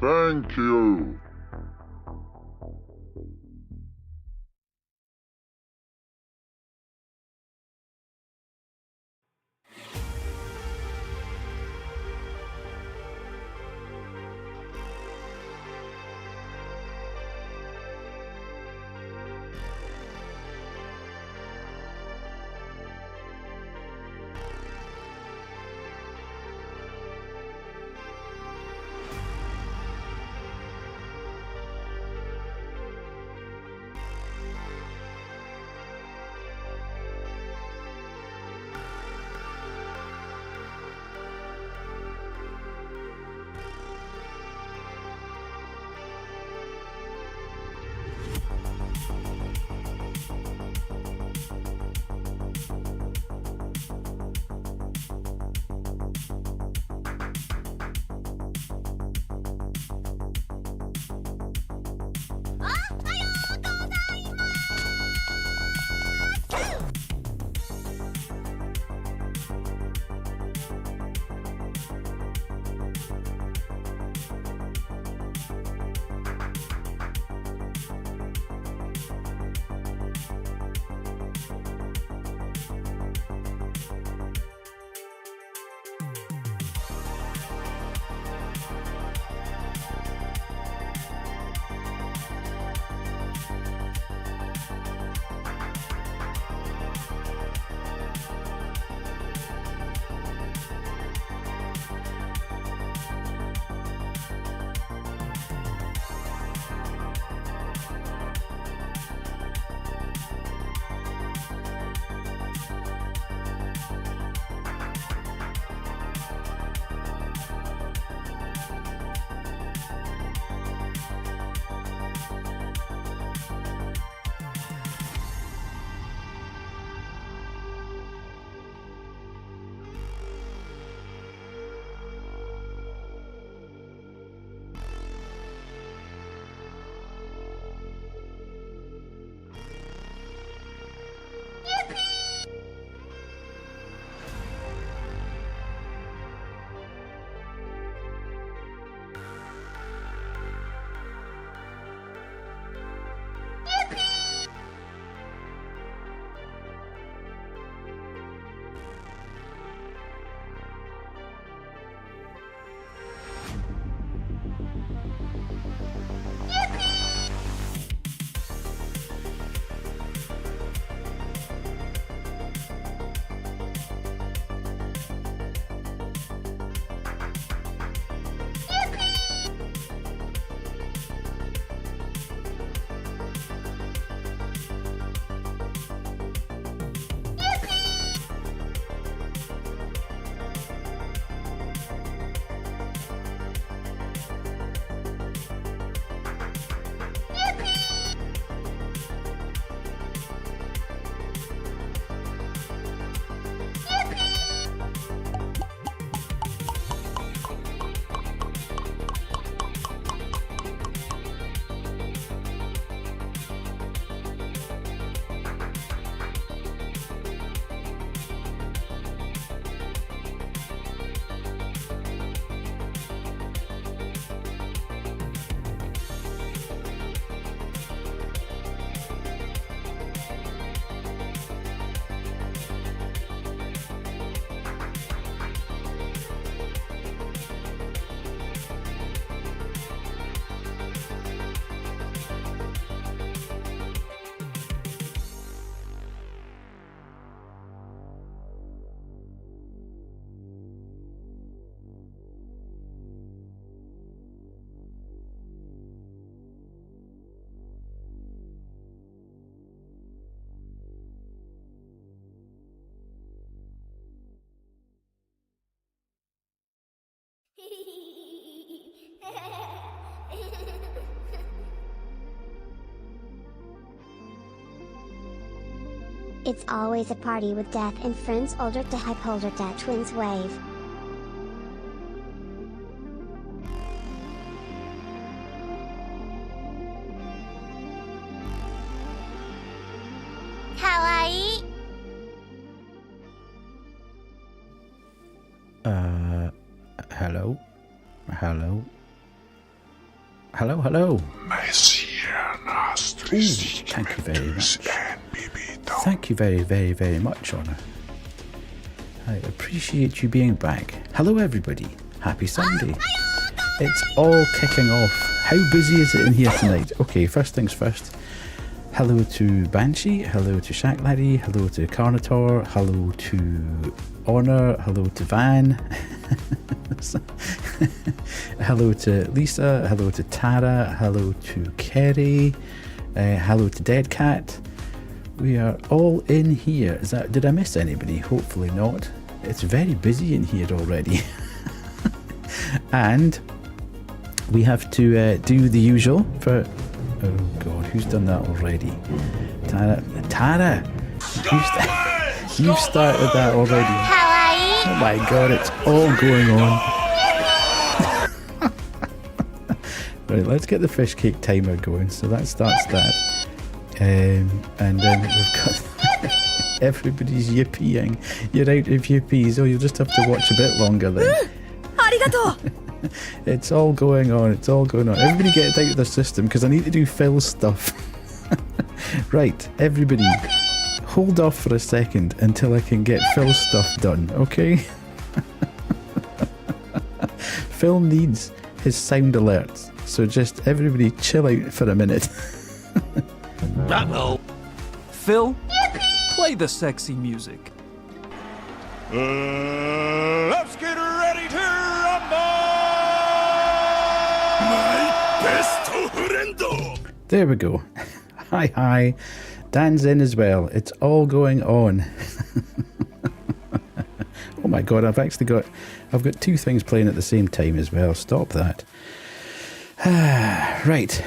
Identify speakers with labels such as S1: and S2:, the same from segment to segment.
S1: Thank you.
S2: It's always a party with death and friends older to hype holder dat twins wave.
S3: Kawaii.
S4: Hello? Hello?
S1: Hello, hello.
S3: Ooh,
S1: Thank you very much. Thank you very, very, very much, Honor. I appreciate you being back. Hello, everybody. Happy Sunday. It's all kicking off. How busy is it in here tonight? Okay, first things first. Hello to Banshee. Hello to Shack Laddie. Hello to Carnotaur. Hello to Honor. Hello to Van. Hello to Lisa. Hello to Tara. Hello to Kerry. Hello to Dead Cat. We are all in here. Did I miss anybody? Hopefully not. It's very busy in here already. And we have to do the usual for... Oh God, who's done that already? Tara! You've started that already. Oh my God, it's all going on. Right, let's get the fish cake timer going. So that starts that. And then we've got everybody's yippieing. You're out of yippies. Oh, you'll just have to watch a bit longer then. It's all going on. It's all going on. Everybody get it out of their system because I need to do Phil's stuff. Right, everybody, hold off for a second until I can get Phil's stuff done, okay? Phil needs his sound alerts, so just everybody chill out for a minute.
S4: Uh-oh. Phil, play the sexy music.
S3: Let's get ready to rumble! My best friend!
S1: There we go. Hi. Dan's in as well. It's all going on. Oh my God, I've got two things playing at the same time as well. Stop that. Right.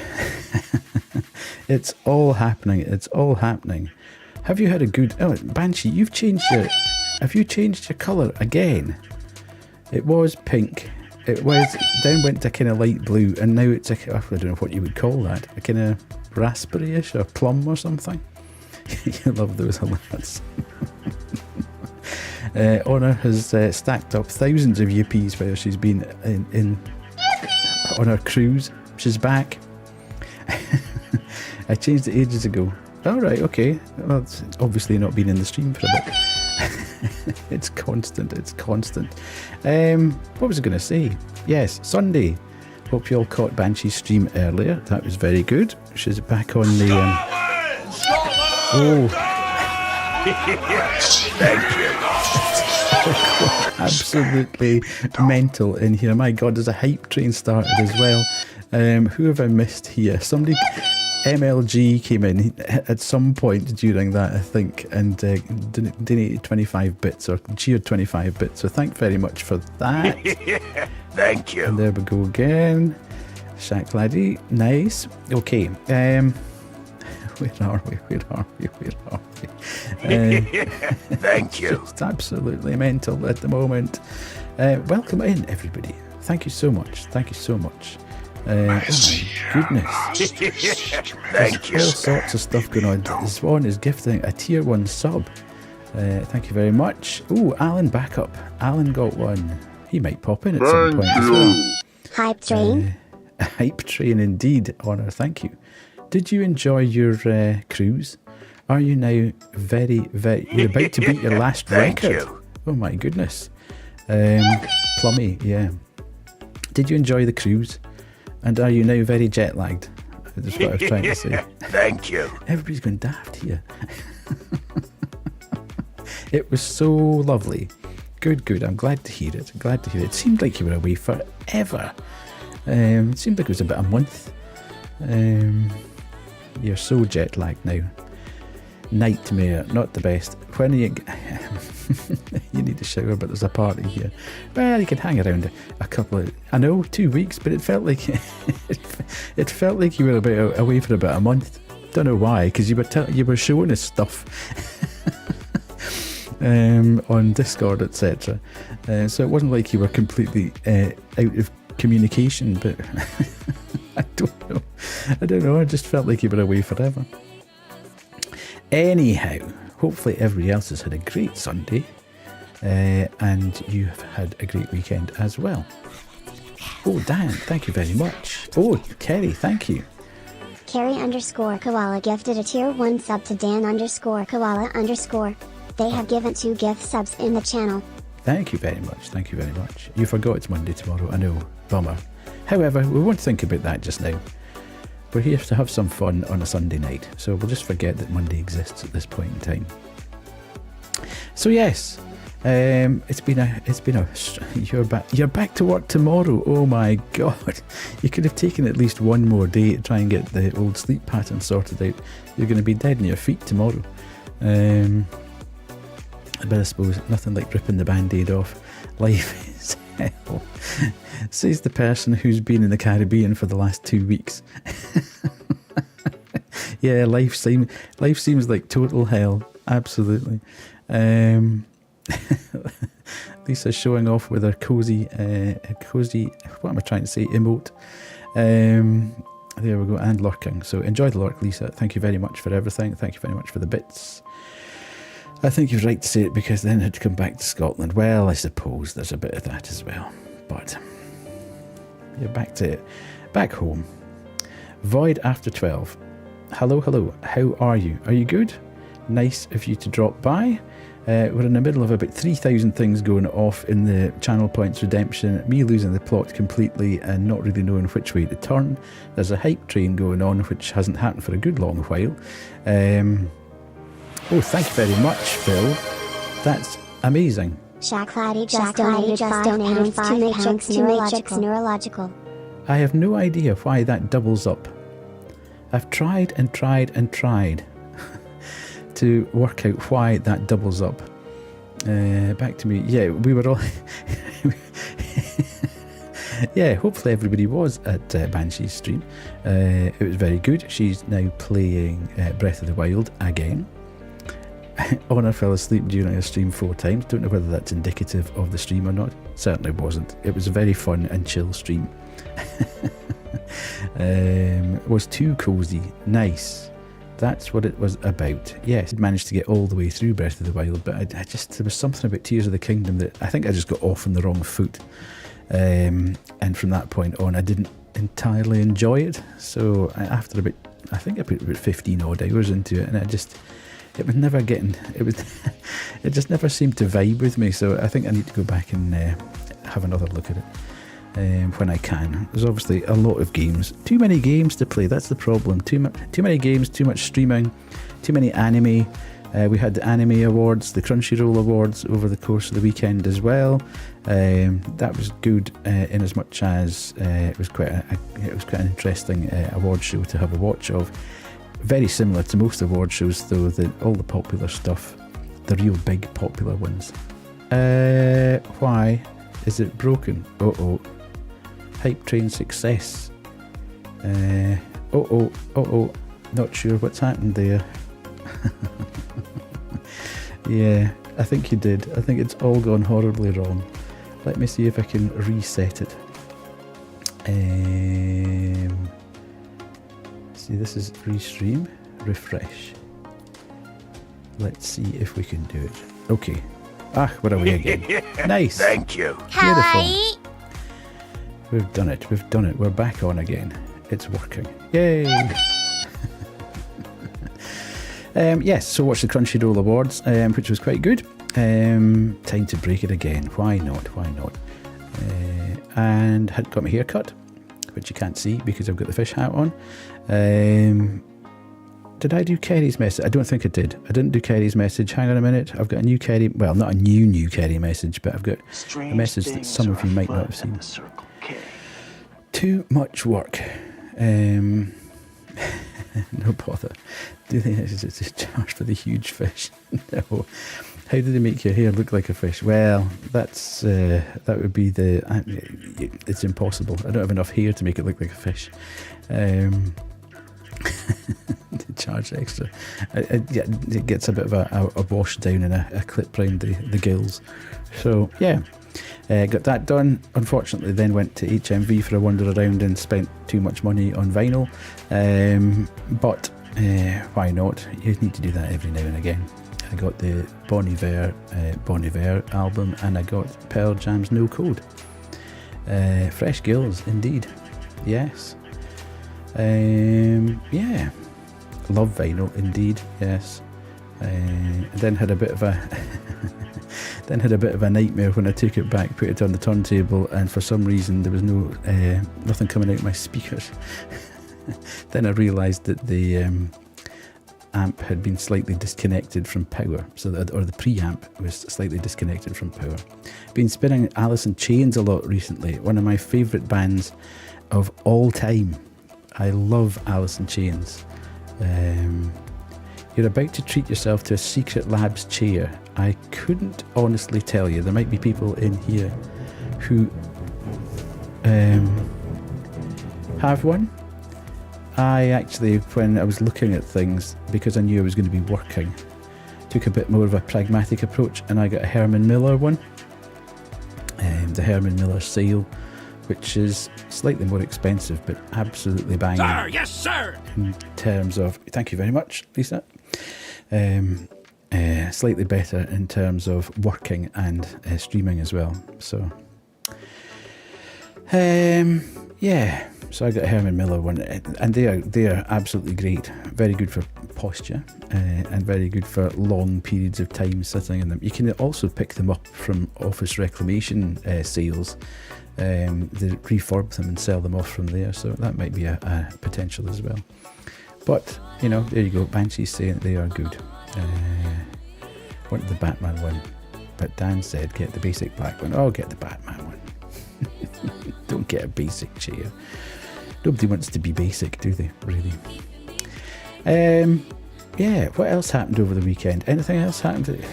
S1: It's all happening. It's all happening. Have you had a good... Oh, Banshee, have you changed your colour again? It was pink. It was... Then went to kind of light blue, and now it's I don't know what you would call that. A kind of raspberry-ish or plum or something. You love those alerts. Honor has stacked up thousands of yippies while she's been on her cruise. She's back. I changed it ages ago. All right, okay. Well, it's obviously not been in the stream for a bit. It's constant. What was I going to say? Yes, Sunday. Hope you all caught Banshee's stream earlier. That was very good. She's back on the... Oh.
S3: Thank you.
S1: Absolutely mental in here. My God, there's a hype train started as well. Who have I missed here? Somebody... MLG came in at some point during that, I think, and donated 25 bits or cheered 25 bits. So thank very much for that.
S3: Thank you.
S1: And there we go again. Shack Laddie, nice. Okay. Where are we?
S3: Thank you.
S1: It's absolutely mental at the moment. Welcome in, everybody. Thank you so much. Oh my goodness.
S3: Thank you.
S1: All sorts of stuff going on. Swan is gifting a tier 1 sub. Thank you very much. Ooh, Alan backup. Alan got one. He might pop in at some point as well.
S2: Hype train.
S1: Hype train indeed, Honor. Thank you. Did you enjoy your cruise? Are you now you're about to beat your last record?
S3: You.
S1: Oh my goodness. Plummy, yeah. Did you enjoy the cruise? And are you now very jet lagged? That's what I was trying to say.
S3: Thank you.
S1: Everybody's going daft here. It was so lovely. Good. I'm glad to hear it. It seemed like you were away forever. It seemed like it was about a month. You're so jet lagged now. Nightmare, not the best. When are you... You need a shower, but there's a party here. Well, you can hang around a couple of... I know, 2 weeks, but it felt like... it felt like you were away for about a month. Don't know why, because you were showing us stuff on Discord, etc. So it wasn't like you were completely out of communication, but I don't know. I just felt like you were away forever. Anyhow, hopefully everybody else has had a great Sunday, and you have had a great weekend as well. Oh, Dan, thank you very much. Oh, Kerry, thank you.
S2: Carrie_Koala gifted a tier 1 sub to Dan_Koala_. They have given 2 gift subs in the channel.
S1: Thank you very much. Thank you very much. You forgot it's Monday tomorrow. I know. Bummer. However, we won't think about that just now. We're here to have some fun on a Sunday night, so we'll just forget that Monday exists at this point in time. So yes, it's been a you're back to work tomorrow. Oh my God, you could have taken at least one more day to try and get the old sleep pattern sorted out. You're going to be dead on your feet tomorrow. But I suppose nothing like ripping the band-aid off. Life is hell, says the person who's been in the Caribbean for the last 2 weeks. Yeah, life seems like total hell. Absolutely. Lisa's showing off with her cozy, what am I trying to say, emote. There we go, and lurking. So enjoy the lurk, Lisa. Thank you very much for everything. Thank you very much for the bits. I think you're right to say it because then I'd come back to Scotland. Well, I suppose there's a bit of that as well. But you're back home. Void after 12. Hello, hello. How are you? Are you good? Nice of you to drop by. We're in the middle of about 3,000 things going off in the channel points redemption, me losing the plot completely and not really knowing which way to turn. There's a hype train going on which hasn't happened for a good long while. Oh, thank you very much, Phil. That's amazing.
S2: Shacklady just donated £5 to Matrix Neurological.
S1: I have no idea why that doubles up. I've tried and tried and tried to work out why that doubles up. Back to me. Yeah, we were all... Yeah, hopefully everybody was at Banshee's stream. It was very good. She's now playing Breath of the Wild again. Honor fell asleep during a stream 4 times. Don't know whether that's indicative of the stream or not. Certainly wasn't. It was a very fun and chill stream. Was too cozy. Nice. That's what it was about. Yes, I managed to get all the way through Breath of the Wild, but I just, there was something about Tears of the Kingdom that I think I just got off on the wrong foot. And from that point on, I didn't entirely enjoy it. So after about, I think I put about 15 odd hours into it, and it was never getting, it just never seemed to vibe with me. So I think I need to go back and have another look at it when I can. There's obviously a lot of games, too many games to play. That's the problem. Too many games, too much streaming, too many anime. We had the anime awards, the Crunchyroll awards over the course of the weekend as well. That was good in as much as it was quite an interesting award show to have a watch of. Very similar to most award shows, though, all the popular stuff, the real big popular ones. Why is it broken? Uh-oh. Hype train success. Not sure what's happened there. Yeah, I think you did. I think it's all gone horribly wrong. Let me see if I can reset it. See, this is restream, refresh. Let's see if we can do it. Okay. We're away again. Nice.
S3: Thank you.
S1: Beautiful. We've done it. We've done it. We're back on again. It's working. Yay. Yes, so watched the Crunchyroll Awards, which was quite good. Time to break it again. Why not? Why not? And had got my hair cut, which you can't see because I've got the fish hat on. Did I do Kerry's message? I don't think I did. I didn't do Kerry's message. Hang on a minute. I've got a new Kerry, well, not a new Kerry message, but I've got a message that some of you might not have seen. Too much work. No bother. Do they it's a charge for the huge fish? No. How do they make your hair look like a fish? Well, that's that would be it's impossible. I don't have enough hair to make it look like a fish. To charge extra. It gets a bit of a wash down and a clip round the gills. So yeah, got that done. Unfortunately, then went to HMV for a wander around and spent too much money on vinyl. But why not? You need to do that every now and again. I got the Bon Iver album, and I got Pearl Jam's No Code. Fresh gills, indeed. Yes. Yeah. Love vinyl, indeed. Yes. And then had a bit of a nightmare when I took it back, put it on the turntable, and for some reason there was nothing coming out of my speakers. Then I realised that the amp had been slightly disconnected from power, or the preamp was slightly disconnected from power. Been spinning Alice in Chains a lot recently, one of my favourite bands of all time. I love Alice in Chains. You're about to treat yourself to a Secret Labs chair. I couldn't honestly tell you. There might be people in here who have one. I actually, when I was looking at things, because I knew I was going to be working, took a bit more of a pragmatic approach, and I got a Herman Miller one. The Herman Miller Sail, which is slightly more expensive, but absolutely banging.
S3: Sir, yes, sir.
S1: In terms of, thank you very much, Lisa. Slightly better in terms of working and streaming as well. So, yeah. So I got a Herman Miller one, and they are absolutely great. Very good for posture, and very good for long periods of time sitting in them. You can also pick them up from office reclamation sales. They refurb them and sell them off from there, so that might be a potential as well. But, you know, there you go. Banshee's saying they are good. Wanted the Batman one, but Dan said get the basic black one. Oh, get the Batman one. Don't get a basic chair. Nobody wants to be basic, do they? Really? Yeah, what else happened over the weekend? Anything else happened?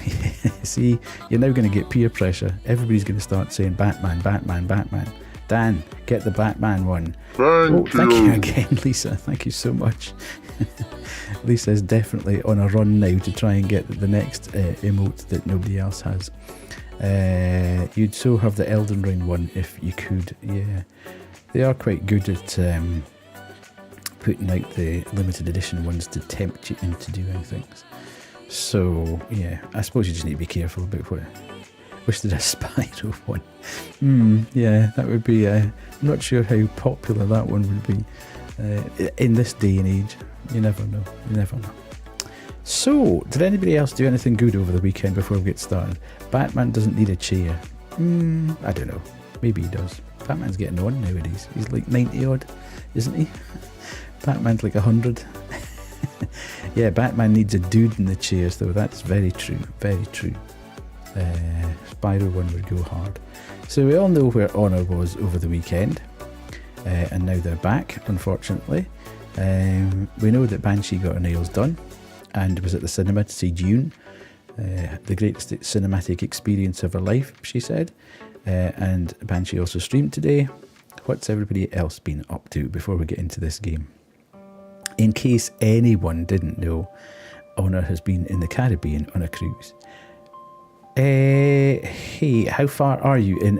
S1: See, you're now going to get peer pressure. Everybody's going to start saying Batman, Batman, Batman. Dan, get the Batman one. Thank you again, Lisa. Thank you so much. Lisa is definitely on a run now to try and get the next emote that nobody else has. You'd so have the Elden Ring one if you could. Yeah, they are quite good at putting out the limited edition ones to tempt you into doing things. So yeah, I suppose you just need to be careful about what. Wish there was a Spyro one. Yeah, that would be. I'm not sure how popular that one would be in this day and age. You never know. You never know. So, did anybody else do anything good over the weekend before we get started? Batman doesn't need a chair. I don't know. Maybe he does. Batman's getting on nowadays. He's like 90 odd, isn't he? Batman's like 100. Yeah, Batman needs a dude in the chairs, though. That's very true. Very true. Spyro one would go hard. So we all know where Honor was over the weekend, and now they're back, unfortunately. We know that Banshee got her nails done and was at the cinema to see Dune, the greatest cinematic experience of her life, she said. And Banshee also streamed today. What's everybody else been up to before we get into this game? In case anyone didn't know, Honor has been in the Caribbean on a cruise. Hey, how far are you in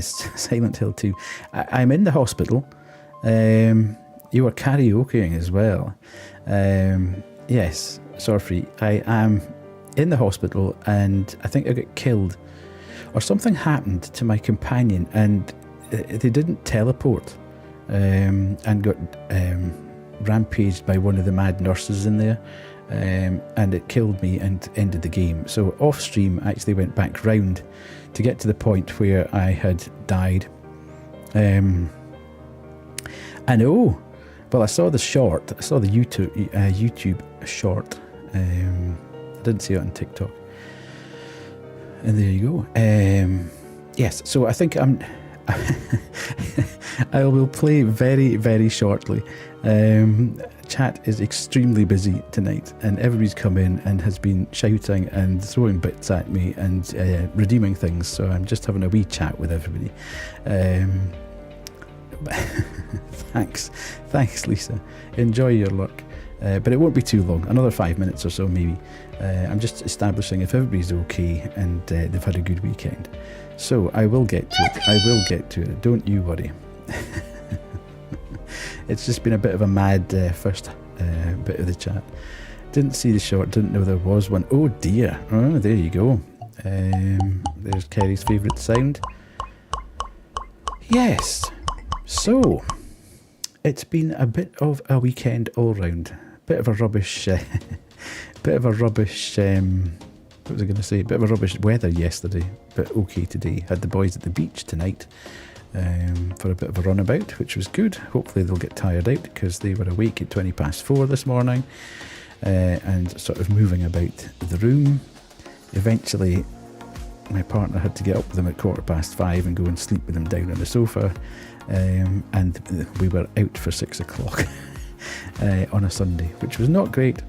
S1: Silent Hill 2? I'm in the hospital. You were karaokeing as well. Yes, sorry. I am in the hospital, and I think I got killed. Or something happened to my companion, and they didn't teleport, and got rampaged by one of the mad nurses in there. And it killed me and ended the game. So off stream, I actually went back round to get to the point where I had died. I know. Well, I saw the short. I saw the YouTube short. I didn't see it on TikTok. And there you go. Yes. So I think I will play very, very shortly. Chat is extremely busy tonight, and everybody's come in and has been shouting and throwing bits at me and redeeming things, so I'm just having a wee chat with everybody. Thanks Lisa, enjoy your luck, but it won't be too long, another 5 minutes or so maybe. I'm just establishing if everybody's okay and they've had a good weekend. So I will get to it, don't you worry. It's just been a bit of a mad first bit of the chat. Didn't see the short, didn't know there was one. Oh dear. Oh, there you go. There's Kerry's favourite sound. Yes, so it's been a bit of a weekend all round. Bit of a rubbish, what was I going to say? Bit of a rubbish weather yesterday, but okay today. Had the boys at the beach tonight for a bit of a runabout, which was good. Hopefully they'll get tired out because they were awake at 4:20 this morning and sort of moving about the room. Eventually, my partner had to get up with them at 5:15 and go and sleep with them down on the sofa, and we were out for 6 o'clock on a Sunday, which was not great,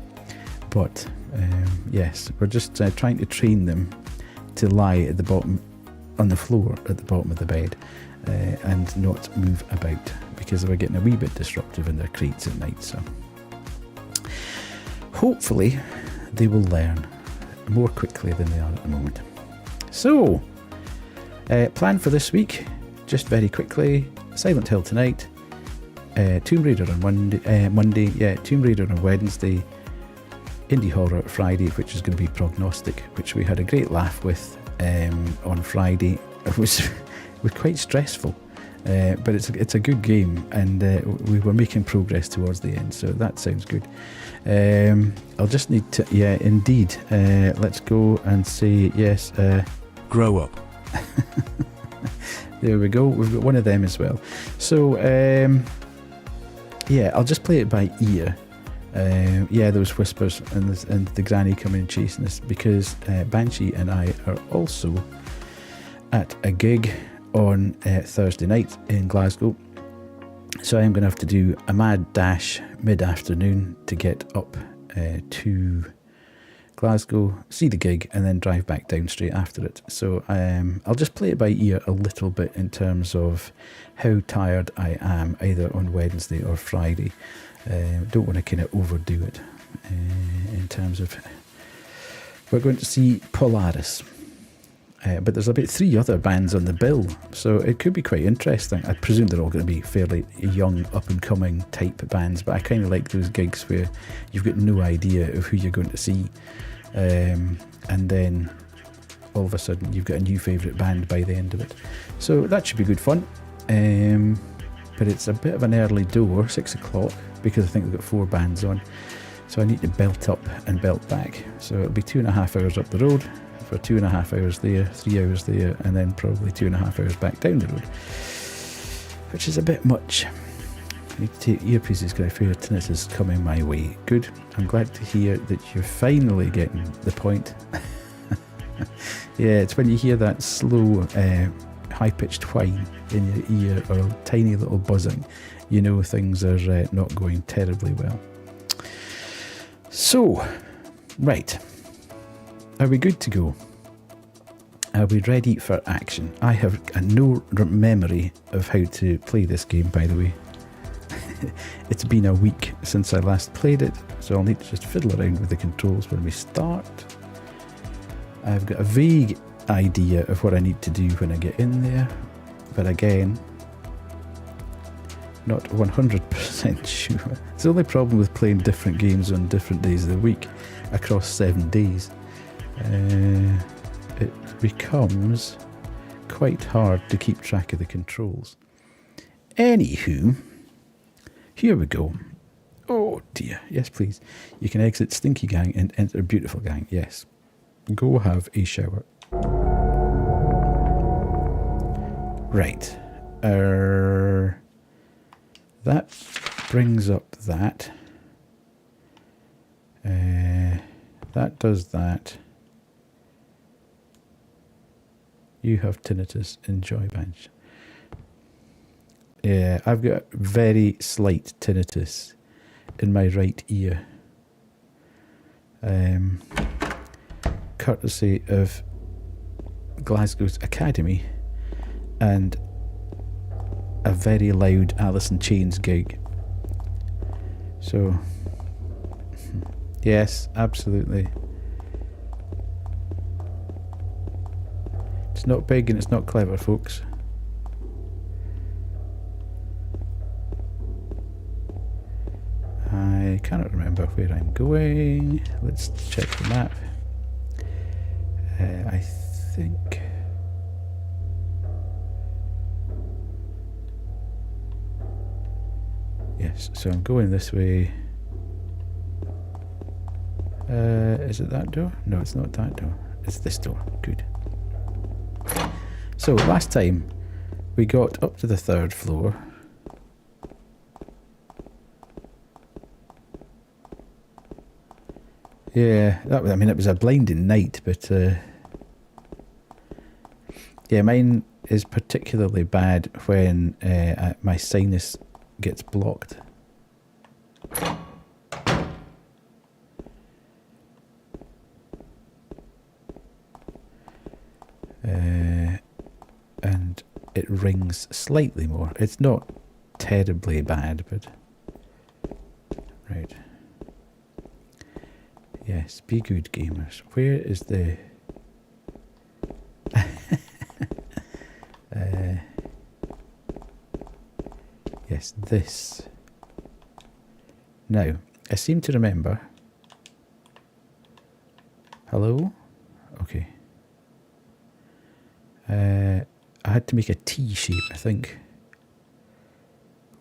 S1: but yes, we're just trying to train them to lie at the bottom, on the floor at the bottom of the bed, and not move about, because they were getting a wee bit disruptive in their crates at night. So hopefully they will learn more quickly than they are at the moment. So, plan for this week, just very quickly: Silent Hill tonight, Tomb Raider on Monday, Tomb Raider on Wednesday, Indie Horror Friday, which is going to be Prognostic, which we had a great laugh with on Friday. It was quite stressful, but it's a good game, and we were making progress towards the end, so that sounds good. I'll just need to, indeed, let's go and say yes.
S4: Grow up.
S1: There we go, we've got one of them as well. So I'll just play it by ear. Those whispers and the granny coming and chasing us, because Banshee and I are also at a gig on Thursday night in Glasgow, so I'm going to have to do a mad dash mid-afternoon to get up to Glasgow, see the gig, and then drive back down straight after it. So I'll just play it by ear a little bit in terms of how tired I am, either on Wednesday or Friday. Don't want to kind of overdo it in terms of... We're going to see Polaris, but there's about 3 other bands on the bill, so it could be quite interesting. I presume they're all going to be fairly young, up-and-coming type bands, but I kind of like those gigs where you've got no idea of who you're going to see, and then all of a sudden you've got a new favourite band by the end of it. So that should be good fun, but it's a bit of an early door, 6 o'clock, because I think we've got 4 bands on, so I need to belt up and belt back. So it'll be 2.5 hours up the road, for 2.5 hours there, 3 hours there, and then probably 2.5 hours back down the road, which is a bit much. I need to take earpieces because I fear tinnitus coming my way. Good. I'm glad to hear that you're finally getting the point. Yeah, it's when you hear that slow, high-pitched whine in your ear, or tiny little buzzing, you know things are not going terribly well. So, right. Are we good to go? Are we ready for action? I have no memory of how to play this game, by the way. It's been a week since I last played it, so I'll need to just fiddle around with the controls when we start. I've got a vague idea of what I need to do when I get in there, but again, not 100% sure. It's the only problem with playing different games on different days of the week across 7 days. It becomes quite hard to keep track of the controls. Anywho, here we go. Oh dear, yes please. You can exit Stinky Gang and enter Beautiful Gang. Yes. Go have a shower. Right. That brings up that. That does that. You have tinnitus. Enjoy bench. Yeah, I've got very slight tinnitus in my right ear. Courtesy of Glasgow's Academy and a very loud Alice in Chains gig. So, yes, absolutely. It's not big and it's not clever, folks. I cannot remember where I'm going. Let's check the map. I think... Yes, so I'm going this way. Is it that door? No, it's not that door. It's this door. Good. So last time we got up to the 3rd floor. Yeah, I mean, it was a blinding night, but yeah, mine is particularly bad when my sinus gets blocked. And it rings slightly more. It's not terribly bad, but... Right. Yes, be good, gamers. Where is the... yes, this. Now, I seem to remember... Hello? Okay. I had to make a T shape, I think.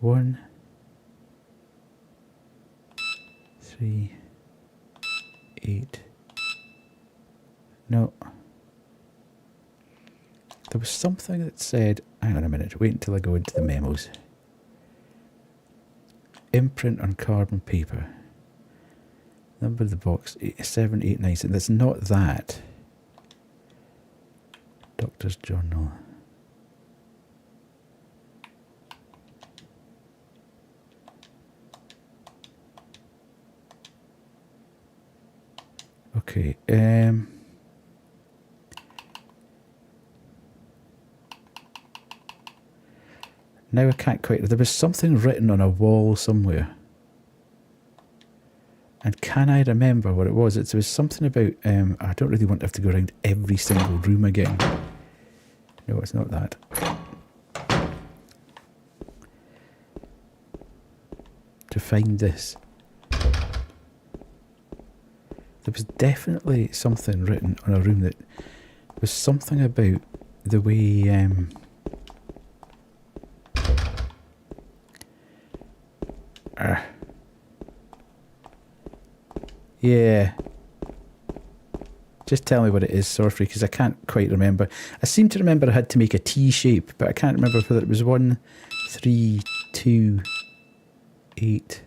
S1: 1, 3, 8. No. There was something that said... Hang on a minute, wait until I go into the memos. Imprint on carbon paper. Number of the box, 789. And that's not that. Doctor's journal. Okay, now I can't quite... There was something written on a wall somewhere. And can I remember what it was? It was something about... I don't really want to have to go around every single room again. No, it's not that. To find this. There was definitely something written on a room that was something about the way... yeah. Just tell me what it is, Sorfrey, because I can't quite remember. I seem to remember I had to make a T shape, but I can't remember whether it was 1, 3, 2, 8.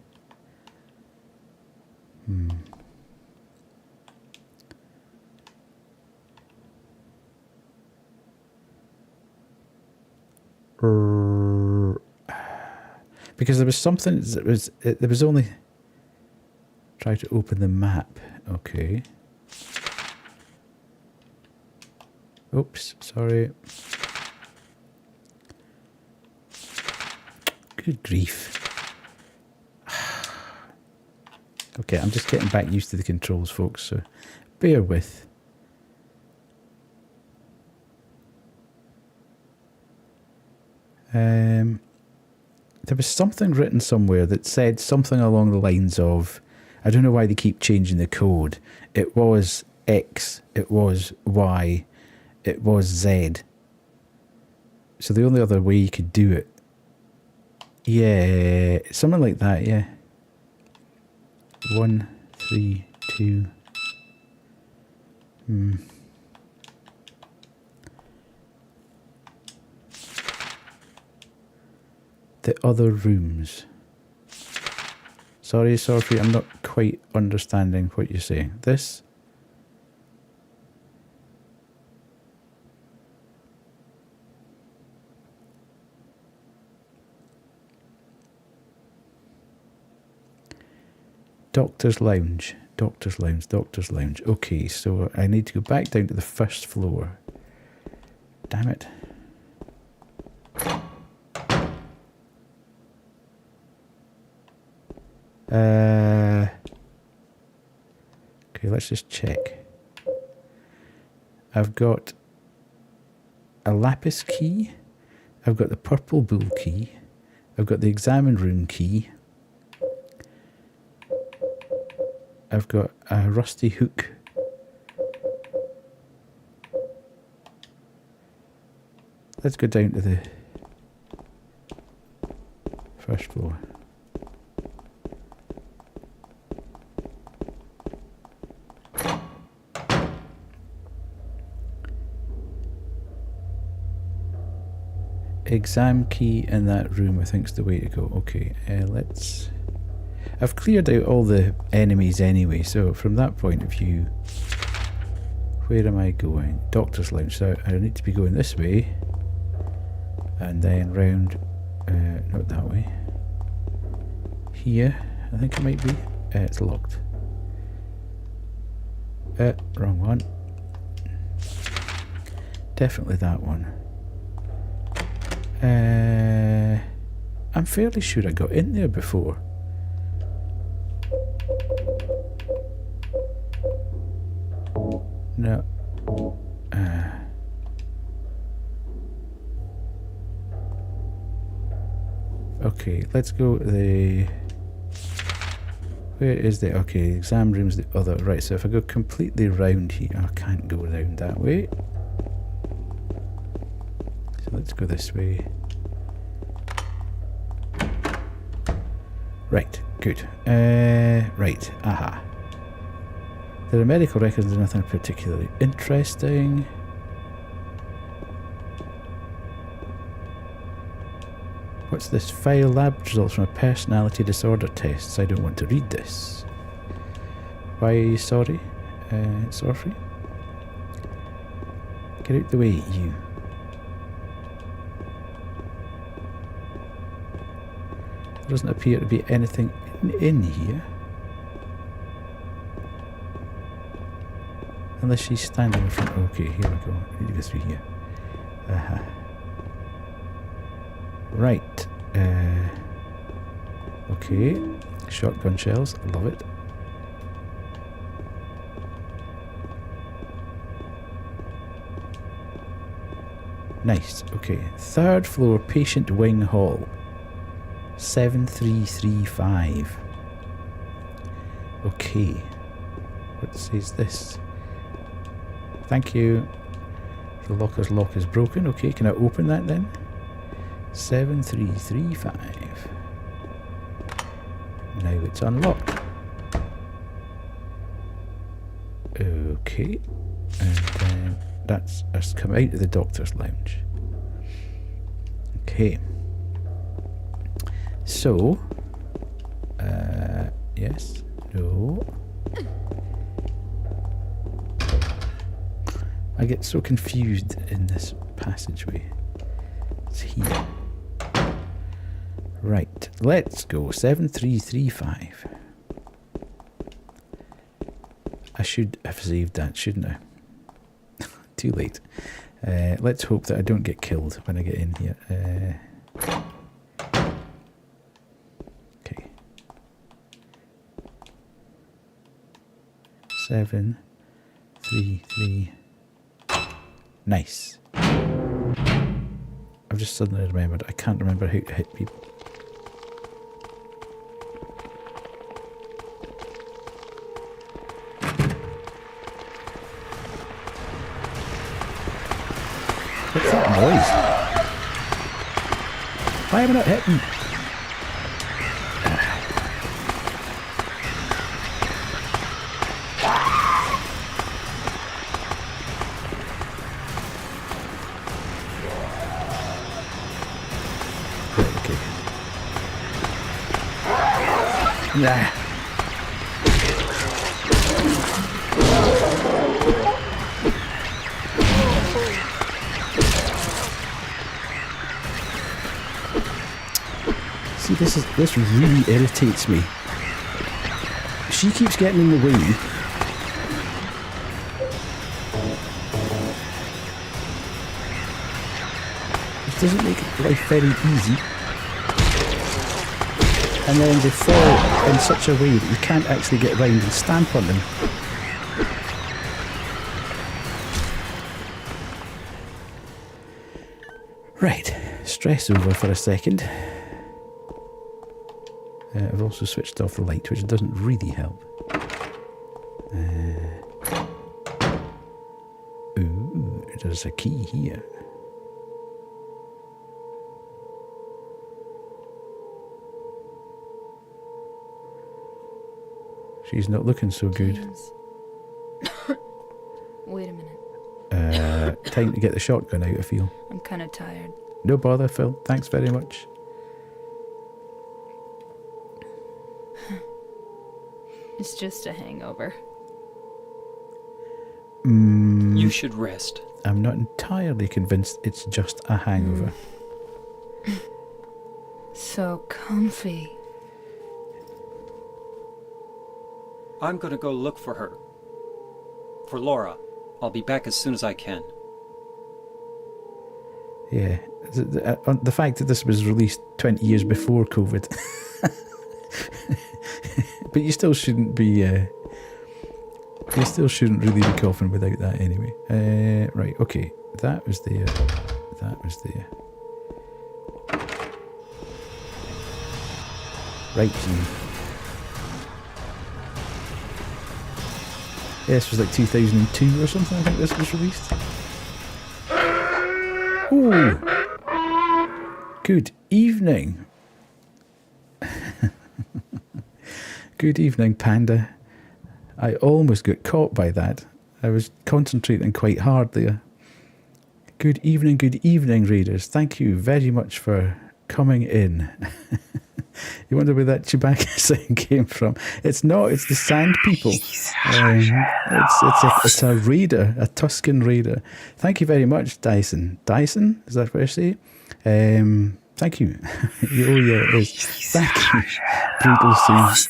S1: Because there was something that was... There was only... Try to open the map. Okay. Oops, sorry. Good grief. Okay, I'm just getting back used to the controls, folks, so bear with. There was something written somewhere that said something along the lines of... I don't know why they keep changing the code. It was X, it was Y, it was Z. So the only other way you could do it... Yeah, something like that, yeah. 1, 3, 2... The other rooms. Sorry, Sophie, I'm not quite understanding what you're saying. This? Doctor's Lounge. Doctor's Lounge. Doctor's Lounge. Okay, so I need to go back down to the 1st floor. Damn it. Okay, let's just check. I've got a lapis key. I've got the purple bull key. I've got the examine room key. I've got a rusty hook. Let's go down to the 1st floor. exam key in that room, I think, is the way to go. Okay, let's... I've cleared out all the enemies anyway, so from that point of view, where am I going? Doctor's Lounge. So I need to be going this way, and then round, not that way. Here, I think it might be. It's locked. Wrong one. Definitely that one. I'm fairly sure I got in there before. No. Okay, let's go the... Where is the... Okay, exam room's the other... Right, so if I go completely round here... I can't go round that way. So let's go this way. Right, good. Right, aha. There are medical records, there's nothing particularly interesting. What's this? File lab results from a personality disorder test. I don't want to read this. Why are you sorry? Sorry? Get out the way, you. There doesn't appear to be anything in here. Unless she's standing in front. Okay, here we go. I need to go through here. Right. Okay. Shotgun shells. I love it. Nice. Okay. 3rd floor, patient wing hall. 7335. Okay. What says this? Thank you. The locker's lock is broken. Okay, can I open that then? 7335. Now it's unlocked. Okay. And that's us come out of the doctor's lounge. Okay. So, yes, no. I get so confused in this passageway. It's here. Right, let's go. 7335. I should have saved that, shouldn't I? Too late. Let's hope that I don't get killed when I get in here. Okay. 733. Nice. I've just suddenly remembered. I can't remember how to hit people. What's that noise? Why am I not hitting? Nah. See, this really irritates me. She keeps getting in the way. It doesn't make life very easy. And then they fall in such a way that you can't actually get round and stamp on them. Right, stress over for a second. I've also switched off the light, which doesn't really help. Ooh, there's a key here. She's not looking so good.
S5: Wait a minute.
S1: Time to get the shotgun out, I feel.
S5: I'm kind of tired.
S1: No bother, Phil. Thanks very much.
S5: It's just a hangover.
S4: You should rest.
S1: I'm not entirely convinced it's just a hangover.
S5: So comfy.
S4: I'm gonna go look for her. For Laura. I'll be back as soon as I can.
S1: Yeah. The fact that this was released 20 years before COVID. But you still shouldn't be... you still shouldn't really be coughing without that anyway. Right, okay. That was the... Right, Gene. Yeah, this was like 2002 or something, I think this was released. Ooh! Good evening. Good evening, Panda. I almost got caught by that. I was concentrating quite hard there. Good evening, readers. Thank you very much for coming in. You wonder where that Chewbacca sound came from? It's not, it's the Sand People. It's a raider, a Tuscan raider. Thank you very much, Dyson. Dyson? Is that what I say? Thank you. Oh yeah, it is. Thank you, Brutal Seas.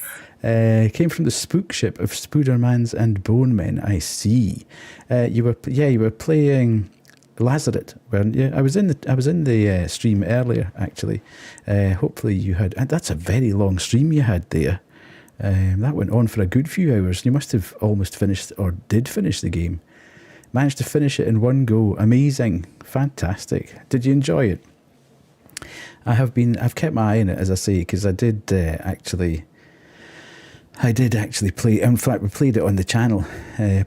S1: Came from the spook ship of Spoodermans and Bone Men. I see. You were playing Lazaret, weren't you? I was in the stream earlier, actually. Hopefully you had. And that's a very long stream you had there. That went on for a good few hours. You must have almost finished, or did finish the game. Managed to finish it in one go. Amazing, fantastic. Did you enjoy it? I've kept my eye on it, as I say, because I did actually play. In fact, we played it on the channel,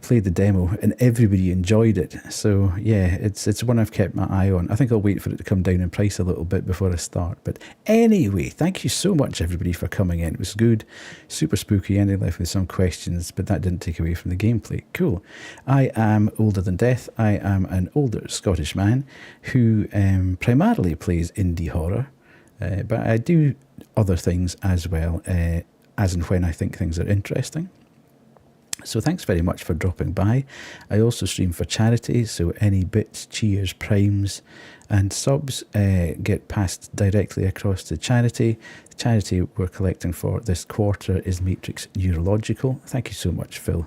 S1: played the demo, and everybody enjoyed it. So yeah, it's one I've kept my eye on. I think I'll wait for it to come down in price a little bit before I start. But anyway, thank you so much, everybody, for coming in. It was good, super spooky. Ended left with some questions, but that didn't take away from the gameplay. Cool. I am older than death. I am an older Scottish man who primarily plays indie horror, but I do other things as well. As and when I think things are interesting. So thanks very much for dropping by. I also stream for charity, so any bits, cheers, primes and subs get passed directly across to charity. The charity we're collecting for this quarter is Matrix Neurological. Thank you so much, Phil.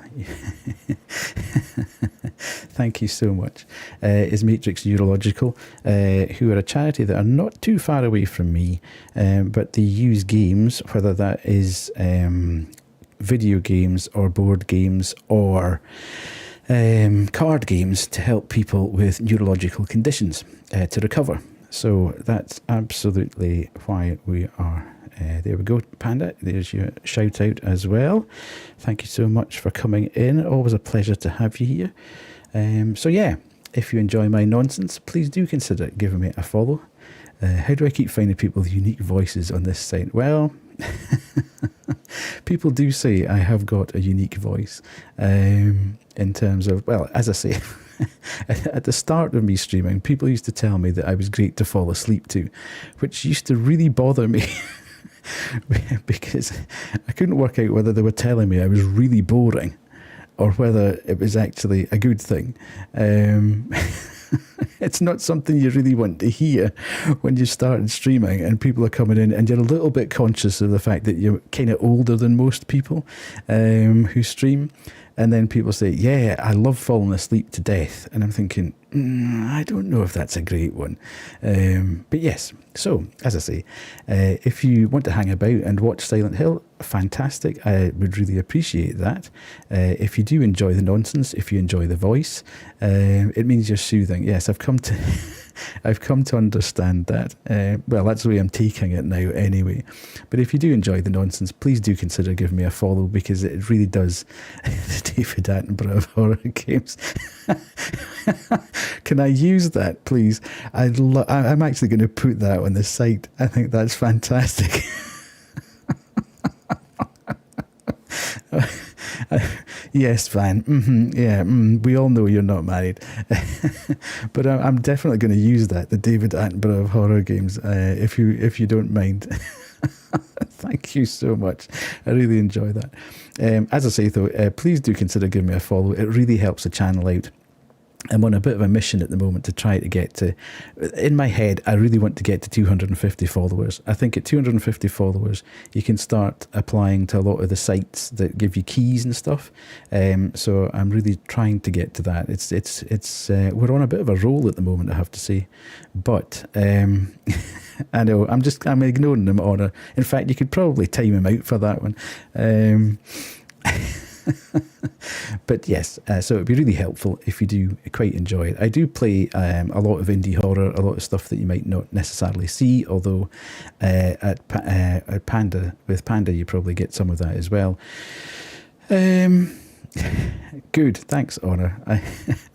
S1: Thank you so much. Is Matrix Neurological, who are a charity that are not too far away from me, but they use games, whether that is video games or board games or card games, to help people with neurological conditions to recover. So that's absolutely why we are. There we go, Panda. There's your shout out as well. Thank you so much for coming in. Always a pleasure to have you here. So yeah, if you enjoy my nonsense, please do consider giving me a follow. How do I keep finding people with unique voices on this site? Well, people do say I have got a unique voice in terms of, well, as I say, at the start of me streaming, people used to tell me that I was great to fall asleep to, which used to really bother me because I couldn't work out whether they were telling me I was really boring or whether it was actually a good thing. It's not something you really want to hear when you started streaming and people are coming in and you're a little bit conscious of the fact that you're kind of older than most people who stream. And then people say, yeah, I love falling asleep to death. And I'm thinking, I don't know if that's a great one. But yes, so as I say, if you want to hang about and watch Silent Hill, fantastic. I would really appreciate that. If you do enjoy the nonsense, if you enjoy the voice, it means you're soothing. Yes, I've come to understand that. Well, that's the way I'm taking it now anyway. But if you do enjoy the nonsense, please do consider giving me a follow, because it really does. The David Attenborough of horror games. Can I use that, please? I'm actually going to put that on the site. I think that's fantastic. Yes, Van. Yeah, we all know you're not married. But I'm definitely going to use that, the David Attenborough of horror games, if you don't mind. Thank you so much. I really enjoy that. As I say, though, please do consider giving me a follow. It really helps the channel out. I'm on a bit of a mission at the moment to try to get to, in my head, I really want to get to 250 followers. I think at 250 followers, you can start applying to a lot of the sites that give you keys and stuff. So I'm really trying to get to that. We're on a bit of a roll at the moment, I have to say. But I know, I'm ignoring them, Honor. In fact, you could probably time him out for that one. But yes, so it'd be really helpful if you do quite enjoy it. I do play a lot of indie horror, a lot of stuff that you might not necessarily see, although at Panda, with Panda, you probably get some of that as well. Good, thanks, Honor.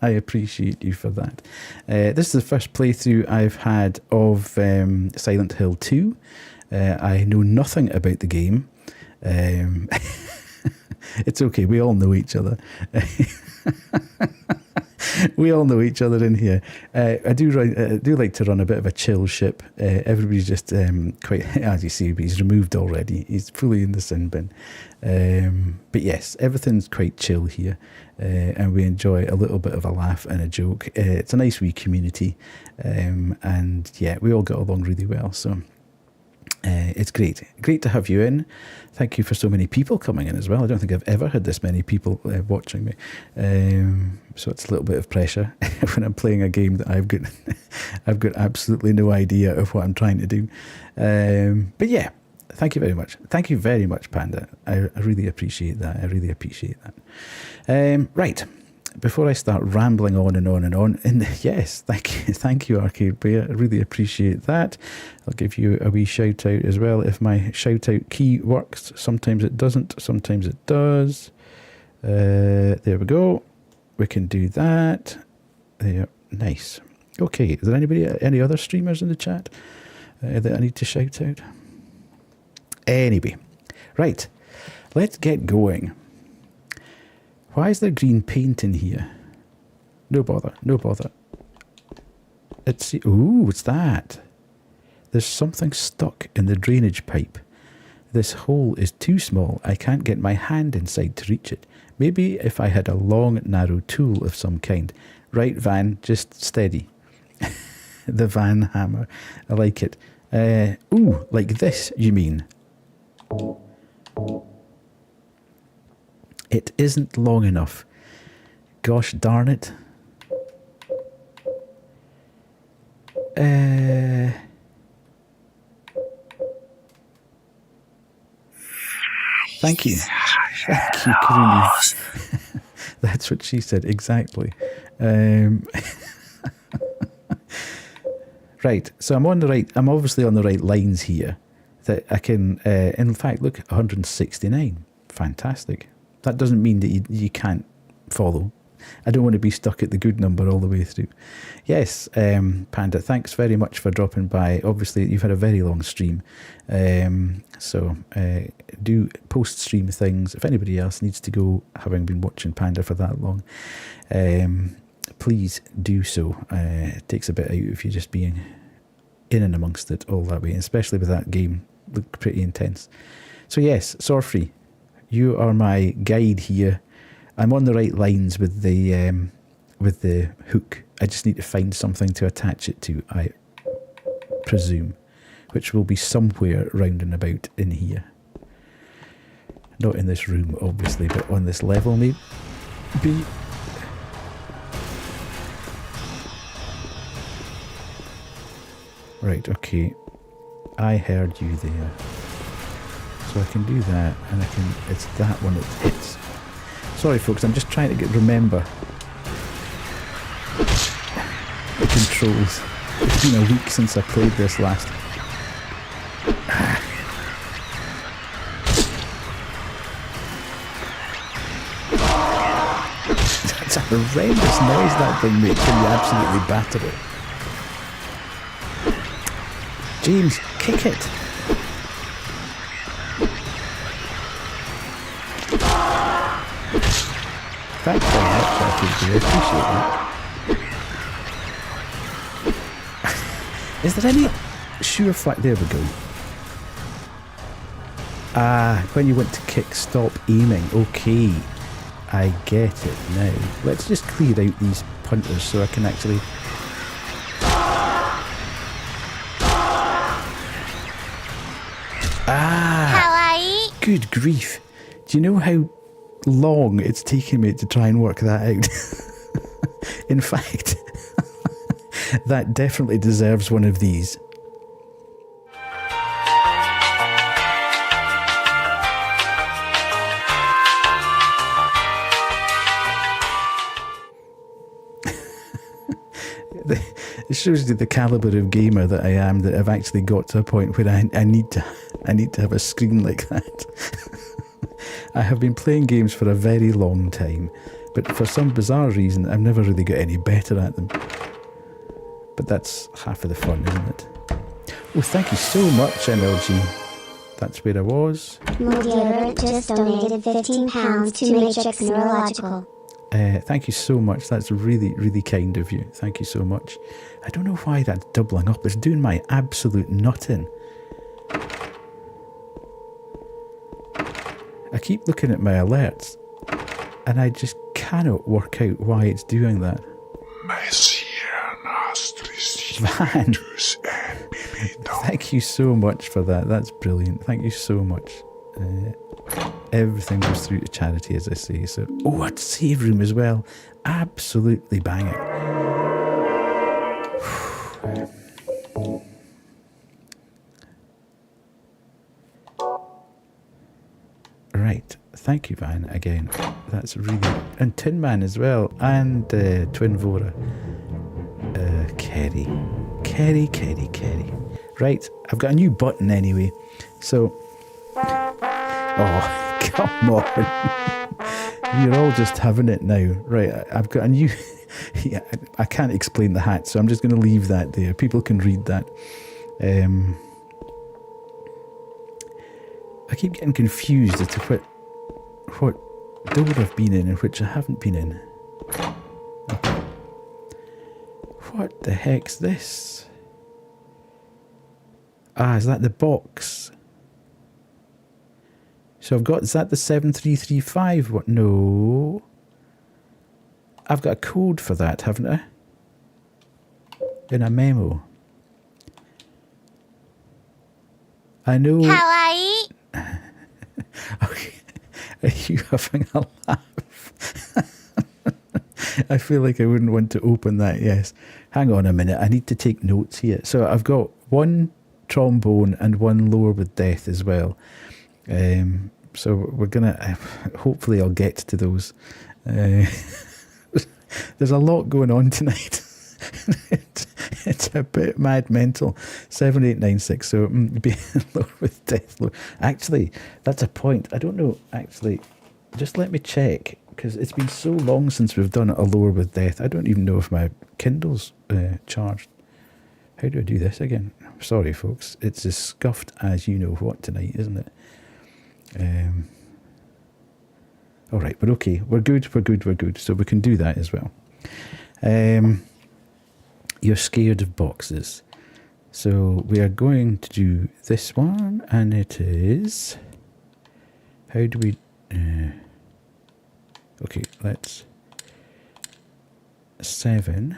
S1: I appreciate you for that. This is the first playthrough I've had of Silent Hill 2. I know nothing about the game. It's okay, we all know each other. We all know each other in here. I do like to run a bit of a chill ship. Everybody's just quite, as you see, he's removed already. He's fully in the sin bin. But yes, everything's quite chill here. And we enjoy a little bit of a laugh and a joke. It's a nice wee community. And yeah, we all get along really well. So it's great to have you in. Thank you for so many people coming in as well. I don't think I've ever had this many people watching me, so it's a little bit of pressure when I'm playing a game that I've got absolutely no idea of what I'm trying to do. But yeah, thank you very much. Thank you very much, Panda. I really appreciate that. Right. Before I start rambling on and on and on, and yes, thank you, Arcade Bear. I really appreciate that. I'll give you a wee shout out as well if my shout out key works. Sometimes it doesn't, sometimes it does. There we go. We can do that. There, nice. Okay, is there any other streamers in the chat that I need to shout out? Anyway, right, let's get going. Why is there green paint in here? No bother. Let's see. Ooh, what's that? There's something stuck in the drainage pipe. This hole is too small. I can't get my hand inside to reach it. Maybe if I had a long, narrow tool of some kind. Right, Van, just steady. The Van hammer. I like it. Ooh, like this, you mean? It isn't long enough. Gosh darn it. Thank you. Thank you, Karuni. That's what she said, exactly. Right, so I'm obviously on the right lines here. That I can, in fact, look, 169. Fantastic. That doesn't mean that you can't follow. I don't want to be stuck at the good number all the way through. Yes, Panda, thanks very much for dropping by. Obviously, you've had a very long stream. So do post-stream things. If anybody else needs to go, having been watching Panda for that long, please do so. It takes a bit out of you just being in and amongst it all that way, especially with that game. Looked pretty intense. So yes, Sorfree. You are my guide here. I'm on the right lines with the hook. I just need to find something to attach it to, I presume, which will be somewhere round and about in here. Not in this room, obviously, but on this level, maybe. Right, okay. I heard you there. So I can do that, and it's that one that hits. Sorry folks, I'm just trying to remember the controls. It's been a week since I played this last. That's a horrendous noise that thing makes when you absolutely batter it. James, kick it! Thanks very much, I appreciate that. Is there any surefire? There we go. Ah, when you went to kick stop aiming. Okay, I get it now. Let's just clear out these punters so I can actually... Ah! Good grief. Do you know how long it's taken me to try and work that out? In fact, that definitely deserves one of these. It shows you the calibre of gamer that I am, that I've actually got to a point where I need to have a screen like that. I have been playing games for a very long time, but for some bizarre reason I've never really got any better at them. But that's half of the fun, isn't it? Oh, thank you so much, MLG. That's where I was.
S2: Deodorant just donated £15 to Matrix Neurological.
S1: Thank you so much. That's really, really kind of you. Thank you so much. I don't know why that's doubling up. It's doing my absolute nutting. I keep looking at my alerts, and I just cannot work out why it's doing that. Van, thank you so much for that. That's brilliant. Thank you so much. Everything goes through to charity, as I say. So, oh, a save room as well. Absolutely bang it. Right, thank you, Van, again. That's really... And Tin Man as well, and Twin Vora. Kerry. Right, I've got a new button anyway, so... Oh, come on. You're all just having it now. Right, I've got a new... Yeah, I can't explain the hat, so I'm just going to leave that there. People can read that. I keep getting confused as to what door I've been in and which I haven't been in. Okay. What the heck's this? Ah, is that the box? So I've got, is that the 7335? What? No. I've got a code for that, haven't I? In a memo. I know.
S2: Kawaii.
S1: Okay. Are you having a laugh? I feel like I wouldn't want to open that, yes. Hang on a minute, I need to take notes here. So I've got one trombone and one lower with death as well. So we're gonna, hopefully I'll get to those. There's a lot going on tonight. It's a bit mad mental. 7896, so be lower with death. Actually, that's a point. I don't know, actually. Just let me check, because it's been so long since we've done a lower with death. I don't even know if my Kindle's charged. How do I do this again? Sorry, folks. It's as scuffed as you know what tonight, isn't it? All right, we're okay. We're good. So we can do that as well. You're scared of boxes. So we are going to do this one, and it is... How do we... okay, let's... 7...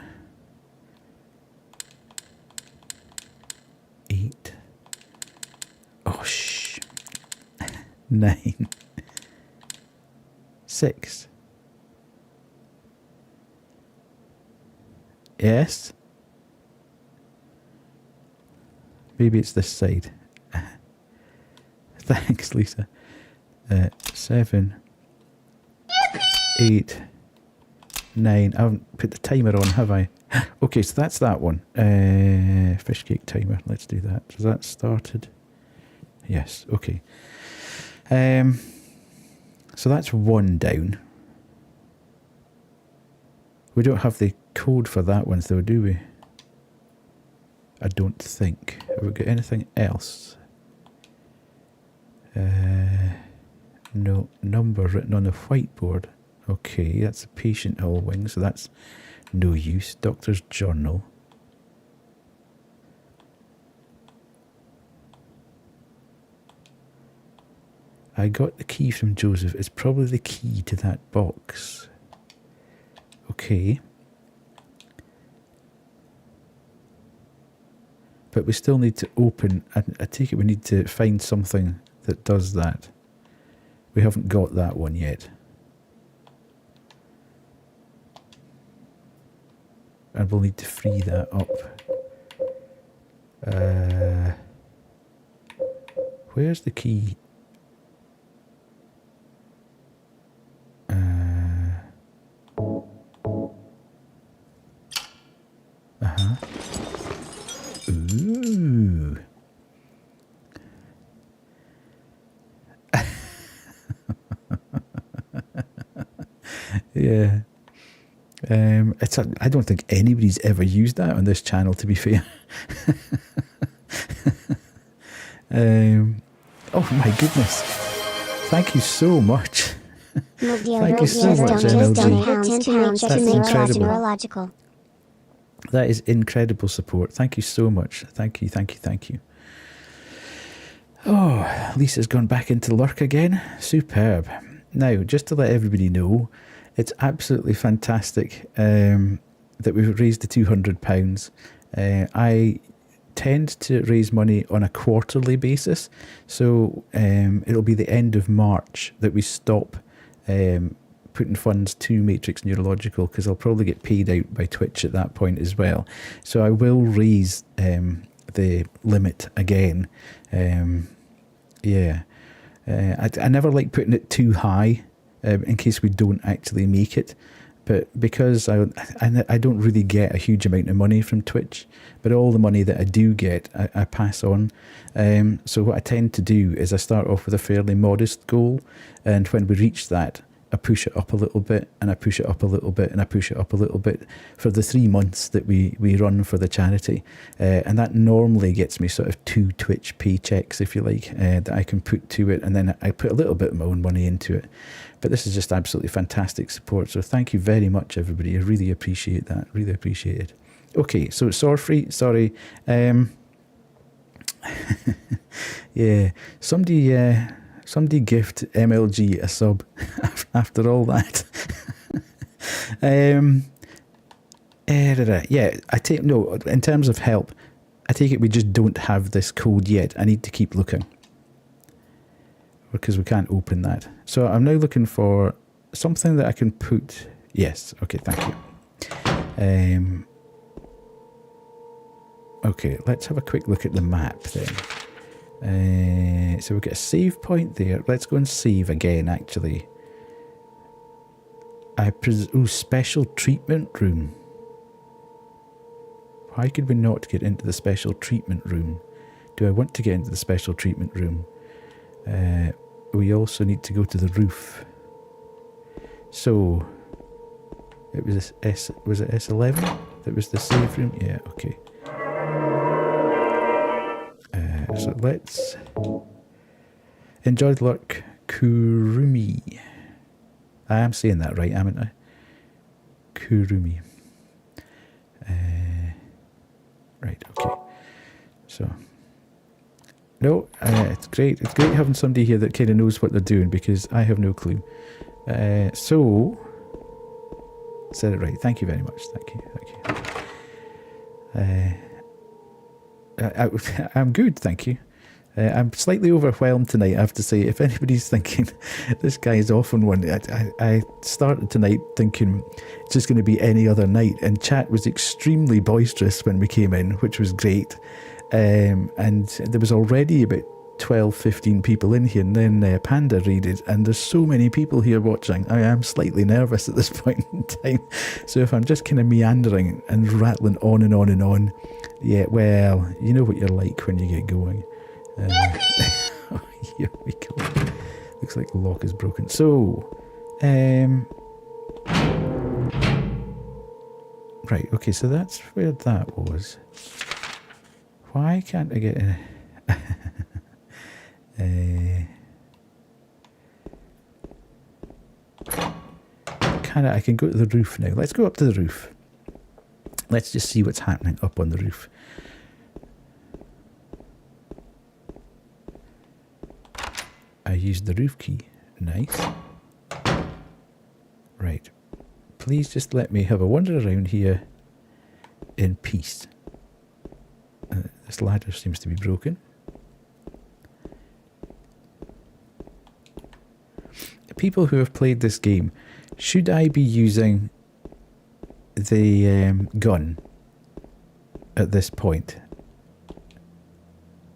S1: 8... Oh, shh. 9... 6... Yes? Maybe it's this side. Thanks, Lisa. 7... 8... 9... I haven't put the timer on, have I? Okay, so that's that one. Fish cake timer. Let's do that. Has that started? Yes, okay. So that's one down. We don't have the code for that one though, do we? I don't think. Have we got anything else? No, number written on the whiteboard. Okay, that's a patient hall wing, so that's no use. Doctor's journal. I got the key from Joseph. It's probably the key to that box. Okay. But we still need to open, I take it we need to find something that does that. We haven't got that one yet. And we'll need to free that up. Where's the key? Ooh. Yeah. I don't think anybody's ever used that on this channel, to be fair. Oh my goodness. Thank you so much. Thank you so much, MLG. That's incredible.
S2: Neurological.
S1: That is incredible support. Thank you so much. Thank you, thank you, thank you. Oh, Lisa's gone back into lurk again. Superb. Now, just to let everybody know, it's absolutely fantastic that we've raised the £200. I tend to raise money on a quarterly basis, so it'll be the end of March that we stop putting funds to Matrix Neurological, because I'll probably get paid out by Twitch at that point as well. So I will raise the limit again. Yeah. I never like putting it too high in case we don't actually make it. But because I don't really get a huge amount of money from Twitch, but all the money that I do get, I pass on. So what I tend to do is I start off with a fairly modest goal, and when we reach that, I push it up a little bit, and I push it up a little bit, and I push it up a little bit for the 3 months that we run for the charity. And that normally gets me sort of 2 Twitch paychecks, if you like, that I can put to it, and then I put a little bit of my own money into it. But this is just absolutely fantastic support, so thank you very much, everybody. I really appreciate that, really appreciate it. Okay, so it's Sorfree, sorry. Yeah, somebody gift MLG a sub after all that. Yeah, in terms of help, I take it we just don't have this code yet. I need to keep looking, because we can't open that. So I'm now looking for something that I can put. Yes, okay, thank you. Okay, let's have a quick look at the map then. So we've got a save point there. Let's go and save again, actually. Special treatment room. Why could we not get into the special treatment room? Do I want to get into the special treatment room? We also need to go to the roof. So, was it S11? That was the save room? Yeah, okay. So let's enjoy the lurk. Kurumi. I am saying that right, haven't I? Kurumi. Right, okay. So, no, it's great. It's great having somebody here that kind of knows what they're doing, because I have no clue. So, said it right. Thank you very much. Thank you. I'm good, thank you. I'm slightly overwhelmed tonight, I have to say. If anybody's thinking this guy's off on one, I started tonight thinking it's just going to be any other night, and chat was extremely boisterous when we came in, which was great. And there was already about 12-15 people in here, and then Panda raided, and there's so many people here watching. I am slightly nervous at this point in time, so if I'm just kind of meandering and rattling on and on and on, yeah, well, you know what you're like when you get going. Oh, here we go. Looks like the lock is broken. So, right, okay, so that's where that was. Why can't I get in? I can go to the roof now. Let's go up to the roof. Let's just see what's happening up on the roof. I used the roof key. Nice. Right. Please just let me have a wander around here in peace. This ladder seems to be broken. People who have played this game, should I be using the gun at this point?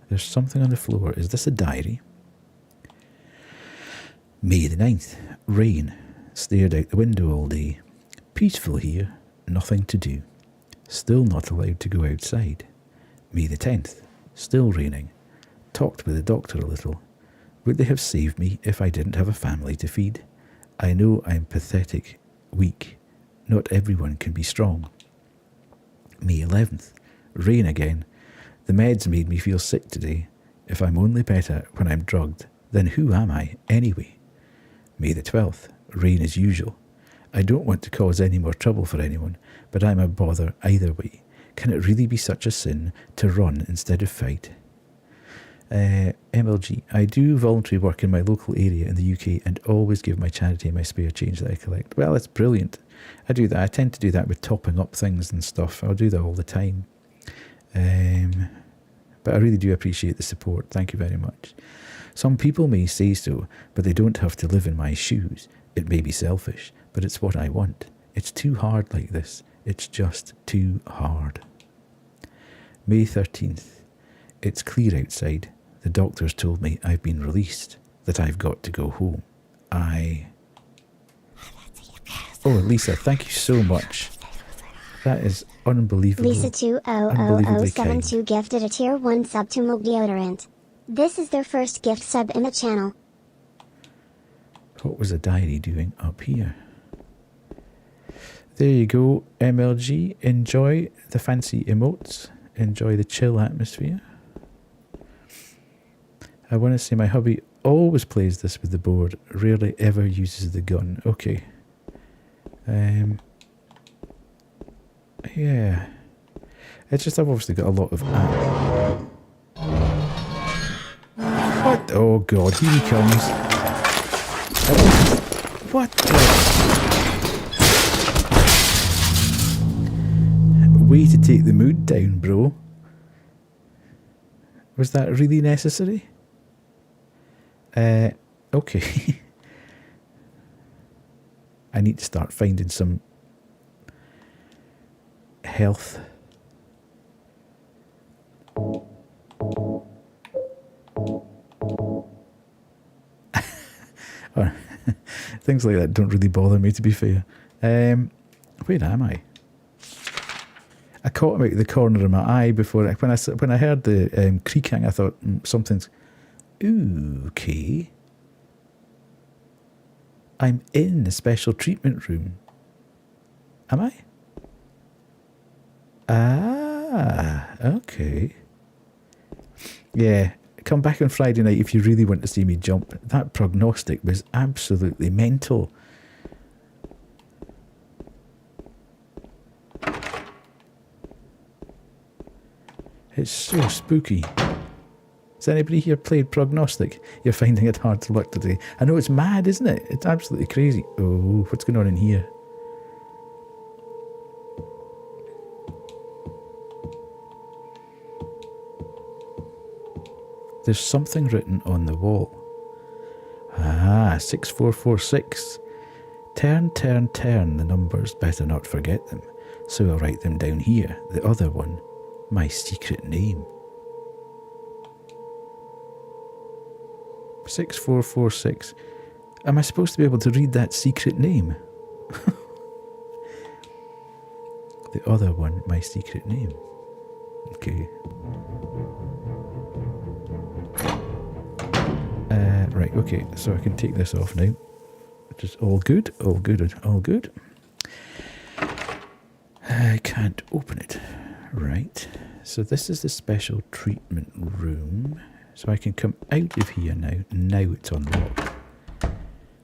S1: There's something on the floor. Is this a diary? May the 9th. Rain. Stared out the window all day. Peaceful here. Nothing to do. Still not allowed to go outside. May the 10th. Still raining. Talked with the doctor a little. Would they have saved me if I didn't have a family to feed? I know I'm pathetic, weak. Not everyone can be strong. May 11th. Rain again. The meds made me feel sick today. If I'm only better when I'm drugged, then who am I anyway? May the 12th. Rain as usual. I don't want to cause any more trouble for anyone, but I'm a bother either way. Can it really be such a sin to run instead of fight? MLG. I do voluntary work in my local area in the UK and always give my charity my spare change that I collect. Well, it's brilliant. I do that. I tend to do that with topping up things and stuff. I'll do that all the time. But I really do appreciate the support. Thank you very much. Some people may say so, but they don't have to live in my shoes. It may be selfish, but it's what I want. It's too hard like this. It's just too hard. May 13th. It's clear outside. The doctors told me I've been released, that I've got to go home. Oh, Lisa, thank you so much. That is unbelievable.
S2: Lisa 20072 gifted a tier 1 sub to Milk Deodorant. This is their first gift sub in the channel.
S1: What was the diary doing up here? There you go, MLG. Enjoy the fancy emotes. Enjoy the chill atmosphere. I want to say my hubby always plays this with the board, rarely ever uses the gun. Okay. Yeah. It's just I've obviously got a lot of... What? Oh god, here he comes. What the... Way to take the mood down, bro. Was that really necessary? Okay. I need to start finding some health. Things like that don't really bother me, to be fair. Where am I? I caught him out of the corner of my eye before. When I heard the creaking, I thought something's... Ooh, okay. I'm in the special treatment room. Am I? Ah, okay. Yeah, come back on Friday night if you really want to see me jump. That prognostic was absolutely mental. It's so spooky. Has anybody here played Prognostic? You're finding it hard to look today. I know it's mad, isn't it? It's absolutely crazy. Oh, what's going on in here? There's something written on the wall. Ah, 6446. Turn, turn, turn the numbers. Better not forget them. So I'll write them down here. The other one, my secret name. 6446. Am I supposed to be able to read that secret name? The other one, my secret name. Okay. Right, okay, so I can take this off now. Just all good, all good, all good. I can't open it. Right, so this is the special treatment room. So I can come out of here now. Now it's unlocked.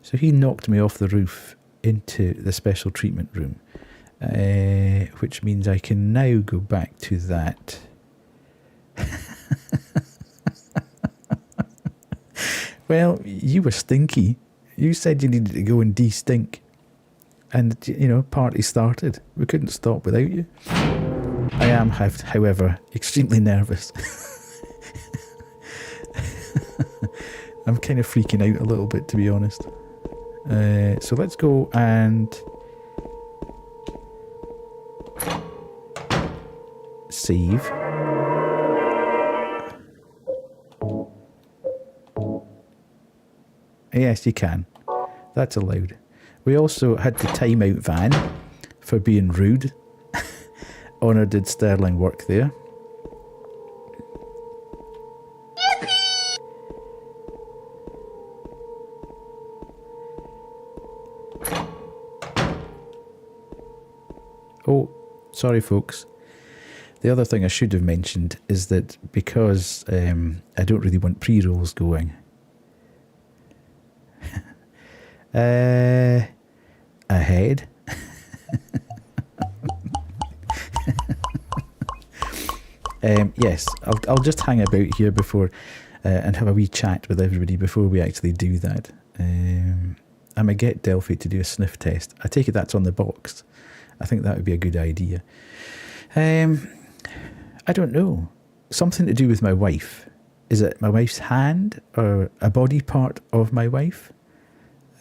S1: So he knocked me off the roof into the special treatment room, which means I can now go back to that. Well, you were stinky. You said you needed to go and de-stink. And, you know, party started. We couldn't stop without you. I am, however, extremely nervous. I'm kind of freaking out a little bit, to be honest. So let's go and save. Yes, you can. That's allowed. We also had the timeout van for being rude. Honor did sterling work there. Oh, sorry folks. The other thing I should have mentioned is that because I don't really want pre-rolls going, ahead. Yes, I'll just hang about here before and have a wee chat with everybody before we actually do that. I may get Delphi to do a sniff test. I take it that's on the box. I think that would be a good idea. I don't know. Something to do with my wife. Is it my wife's hand or a body part of my wife?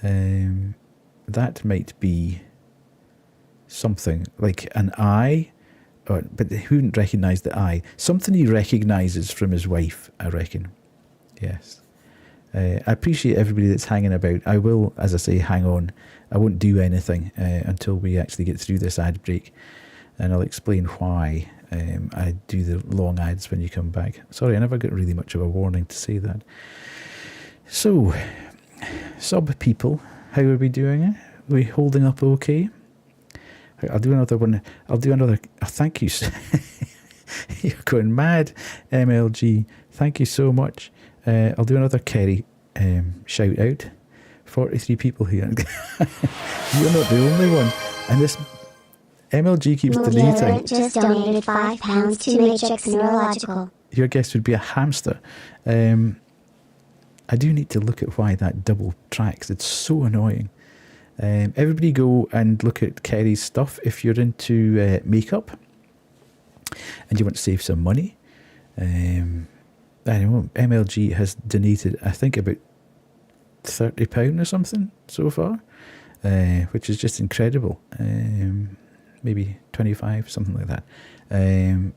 S1: That might be something like an eye, but he wouldn't recognise the eye. Something he recognises from his wife, I reckon. Yes. I appreciate everybody that's hanging about. I will, as I say, hang on. I won't do anything until we actually get through this ad break, and I'll explain why I do the long ads when you come back. Sorry, I never got really much of a warning to say that. So, sub people, how are we doing? Are we holding up okay? I'll do another one. I'll do another. Oh, thank you. You're going mad, MLG. Thank you so much. I'll do another Kerry shout out. 43 people here. You're not the only one. And this MLG keeps deleting.
S2: Just donated £5 to Matrix Neurological.
S1: Your guess would be a hamster. I do need to look at why that double tracks. It's so annoying. Everybody go and look at Kerry's stuff if you're into makeup and you want to save some money. I know MLG has donated, I think, about £30 or something so far, which is just incredible. Maybe 25, something like that.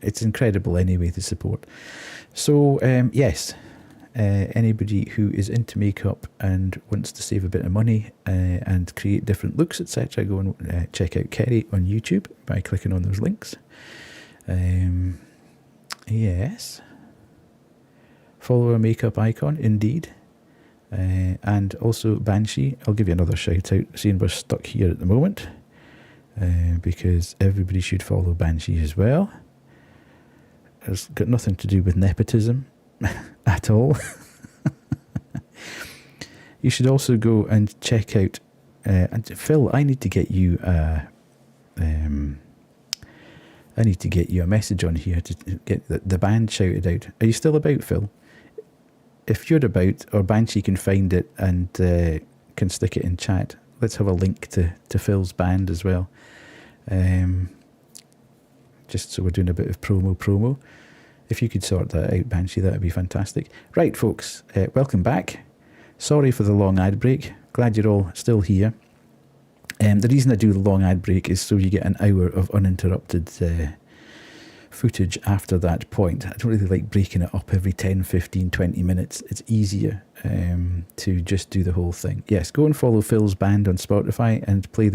S1: It's incredible anyway, the support. So, yes, anybody who is into makeup and wants to save a bit of money and create different looks, etc., go and check out Kerry on YouTube by clicking on those links. Yes. Follow a makeup icon, indeed. And also Banshee. I'll give you another shout out, seeing we're stuck here at the moment. Because everybody should follow Banshee as well. It's got nothing to do with nepotism at all. You should also go and check out and Phil, I need to get you a message on here to get the band shouted out. Are you still about, Phil? If you're about, or Banshee can find it and can stick it in chat, let's have a link to Phil's band as well. Just so we're doing a bit of promo. If you could sort that out, Banshee, that would be fantastic. Right, folks, welcome back. Sorry for the long ad break. Glad you're all still here. The reason I do the long ad break is so you get an hour of uninterrupted footage after that point. I don't really like breaking it up every 10, 15, 20 minutes. It's easier to just do the whole thing. Yes, go and follow Phil's band on Spotify and play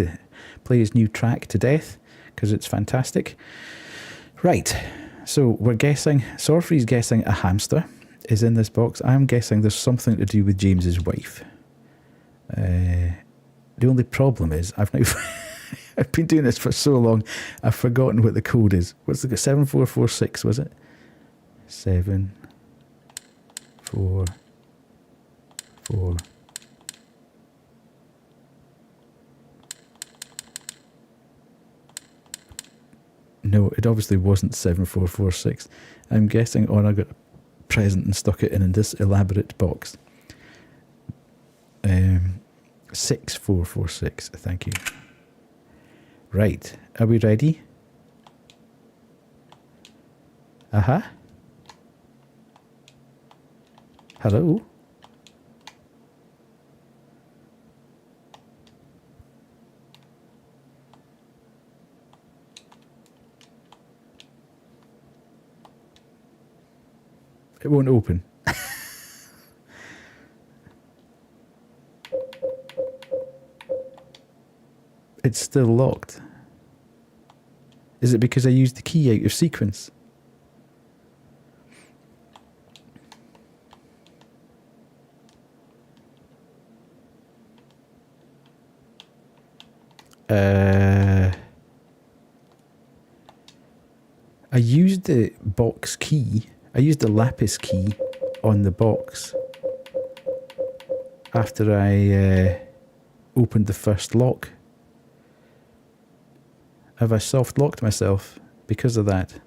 S1: his new track to death, because it's fantastic. Right, so we're guessing, Sorfrey's guessing a hamster is in this box. I'm guessing there's something to do with James's wife. The only problem is I've been doing this for so long, I've forgotten what the code is. What's the 7446, was it? 744. No, it obviously wasn't 7446. I'm guessing Honor got a present and stuck it in this elaborate box. 6446, thank you. Right, are we ready? Hello? It won't open. It's still locked. Is it because I used the key out of sequence? I used the box key. I used the lapis key on the box after I opened the first lock. Have I soft locked myself because of that?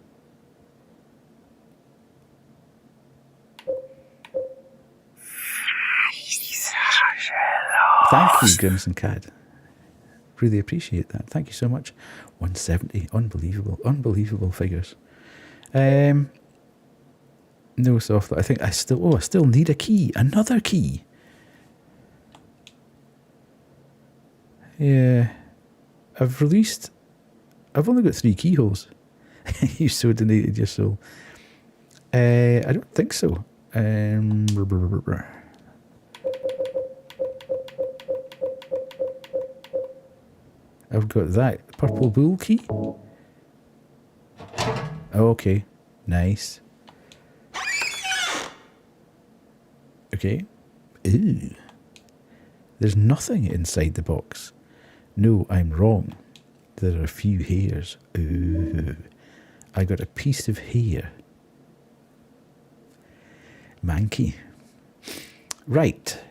S1: Thank you, Grimson Cat. Really appreciate that. Thank you so much. 170. Unbelievable. Unbelievable figures. No soft. I think I still need a key. Another key. Yeah. I've only got 3 keyholes. You so donated your soul. I don't think so. I've got that purple bull key. Okay, nice. Okay. Ooh. There's nothing inside the box. No, I'm wrong. There are a few hairs. Ooh. I got a piece of hair. Manky. Right.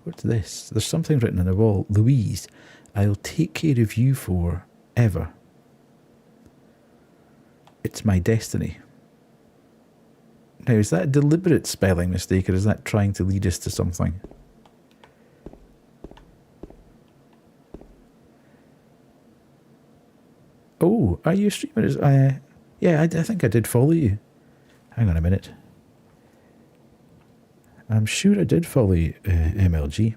S1: What's this? There's something written on the wall. Louise, I'll take care of you forever. It's my destiny. Now, is that a deliberate spelling mistake, or is that trying to lead us to something? Oh, are you a streamer? Yeah, I think I did follow you. Hang on a minute. I'm sure I did follow you, MLG.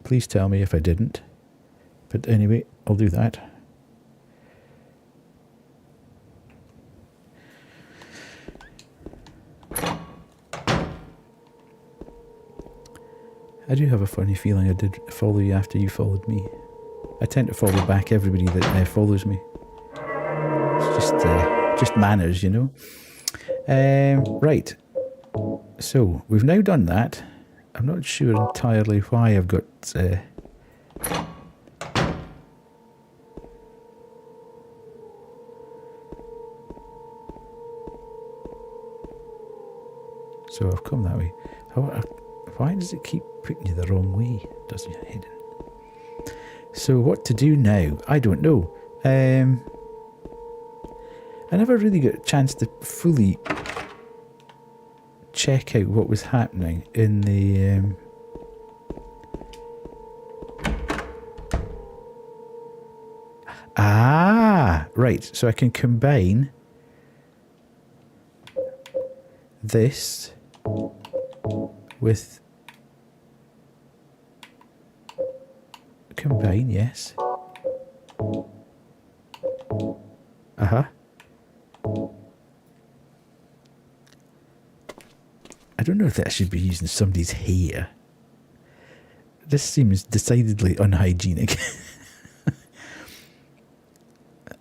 S1: Please tell me if I didn't. But anyway, I'll do that. I do have a funny feeling I did follow you after you followed me. I tend to follow back everybody that follows me. It's just manners, you know. Right. So, we've now done that. I'm not sure entirely why I've got... So I've come that way. Why does it keep putting you the wrong way? Does your head in? So what to do now? I don't know. I never really got a chance to fully check out what was happening in the right, so I can combine this with combine, yes. I don't know if I should be using somebody's hair. This seems decidedly unhygienic.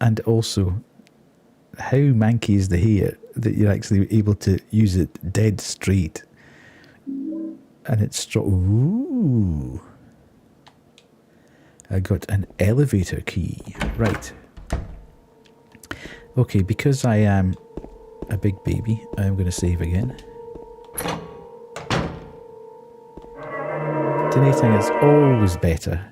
S1: And also, how manky is the hair that you're actually able to use it dead straight? And it's strong. Ooh. I got an elevator key. Right. Okay, because I am a big baby, I'm going to save again. Donating is always better.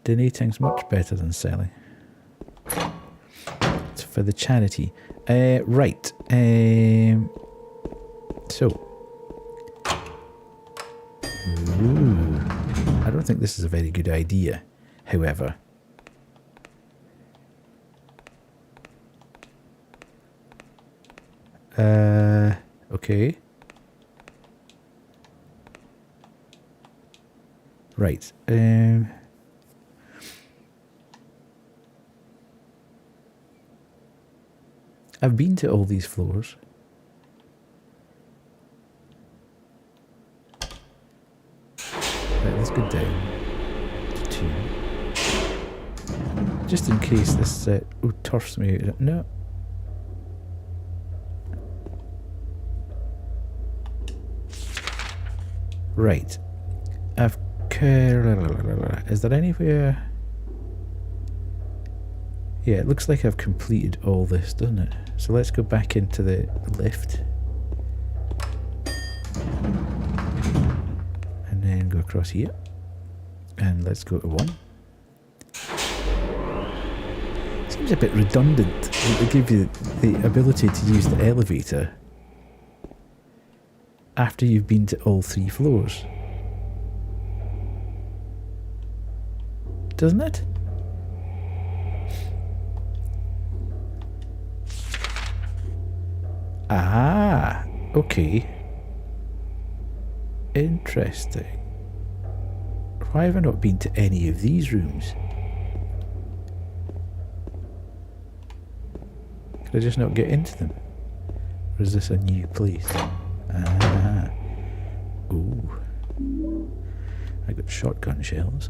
S1: Donating's much better than selling. It's for the charity. Right. So. Ooh. I don't think this is a very good idea, however. Okay. Right. I've been to all these floors. Right, let's go down to 2. Just in case this turfs me out. No. Right. Is there anywhere? Yeah, it looks like I've completed all this, doesn't it? So let's go back into the lift. And then go across here. And let's go to 1. Seems a bit redundant that they give you the ability to use the elevator after you've been to all 3 floors. Doesn't it? Ah, okay. Interesting. Why have I not been to any of these rooms? Could I just not get into them? Or is this a new place? Ah. Ooh. I got shotgun shells.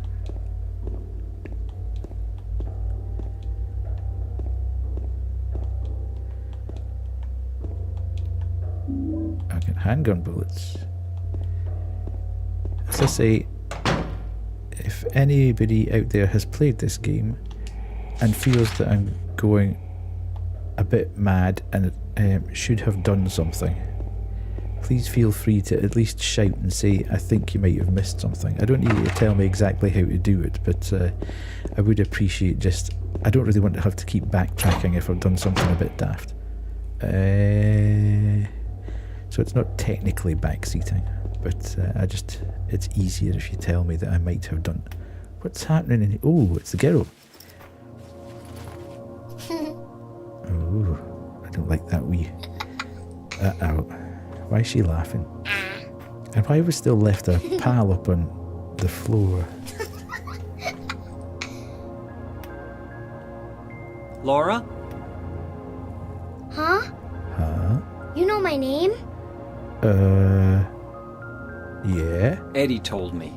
S1: I got handgun bullets. As I say, if anybody out there has played this game and feels that I'm going a bit mad and should have done something, please feel free to at least shout and say, I think you might have missed something. I don't need you to tell me exactly how to do it, but I would appreciate just... I don't really want to have to keep backtracking if I've done something a bit daft. So it's not technically backseating, but I just... It's easier if you tell me that I might have done... What's happening in... Oh, it's the girl. Oh, I don't like that wee... Uh-oh. Why is she laughing? And why have we still left a pal up on the floor?
S4: Laura?
S2: Huh?
S1: Huh?
S2: You know my name?
S1: Yeah?
S4: Eddie told me.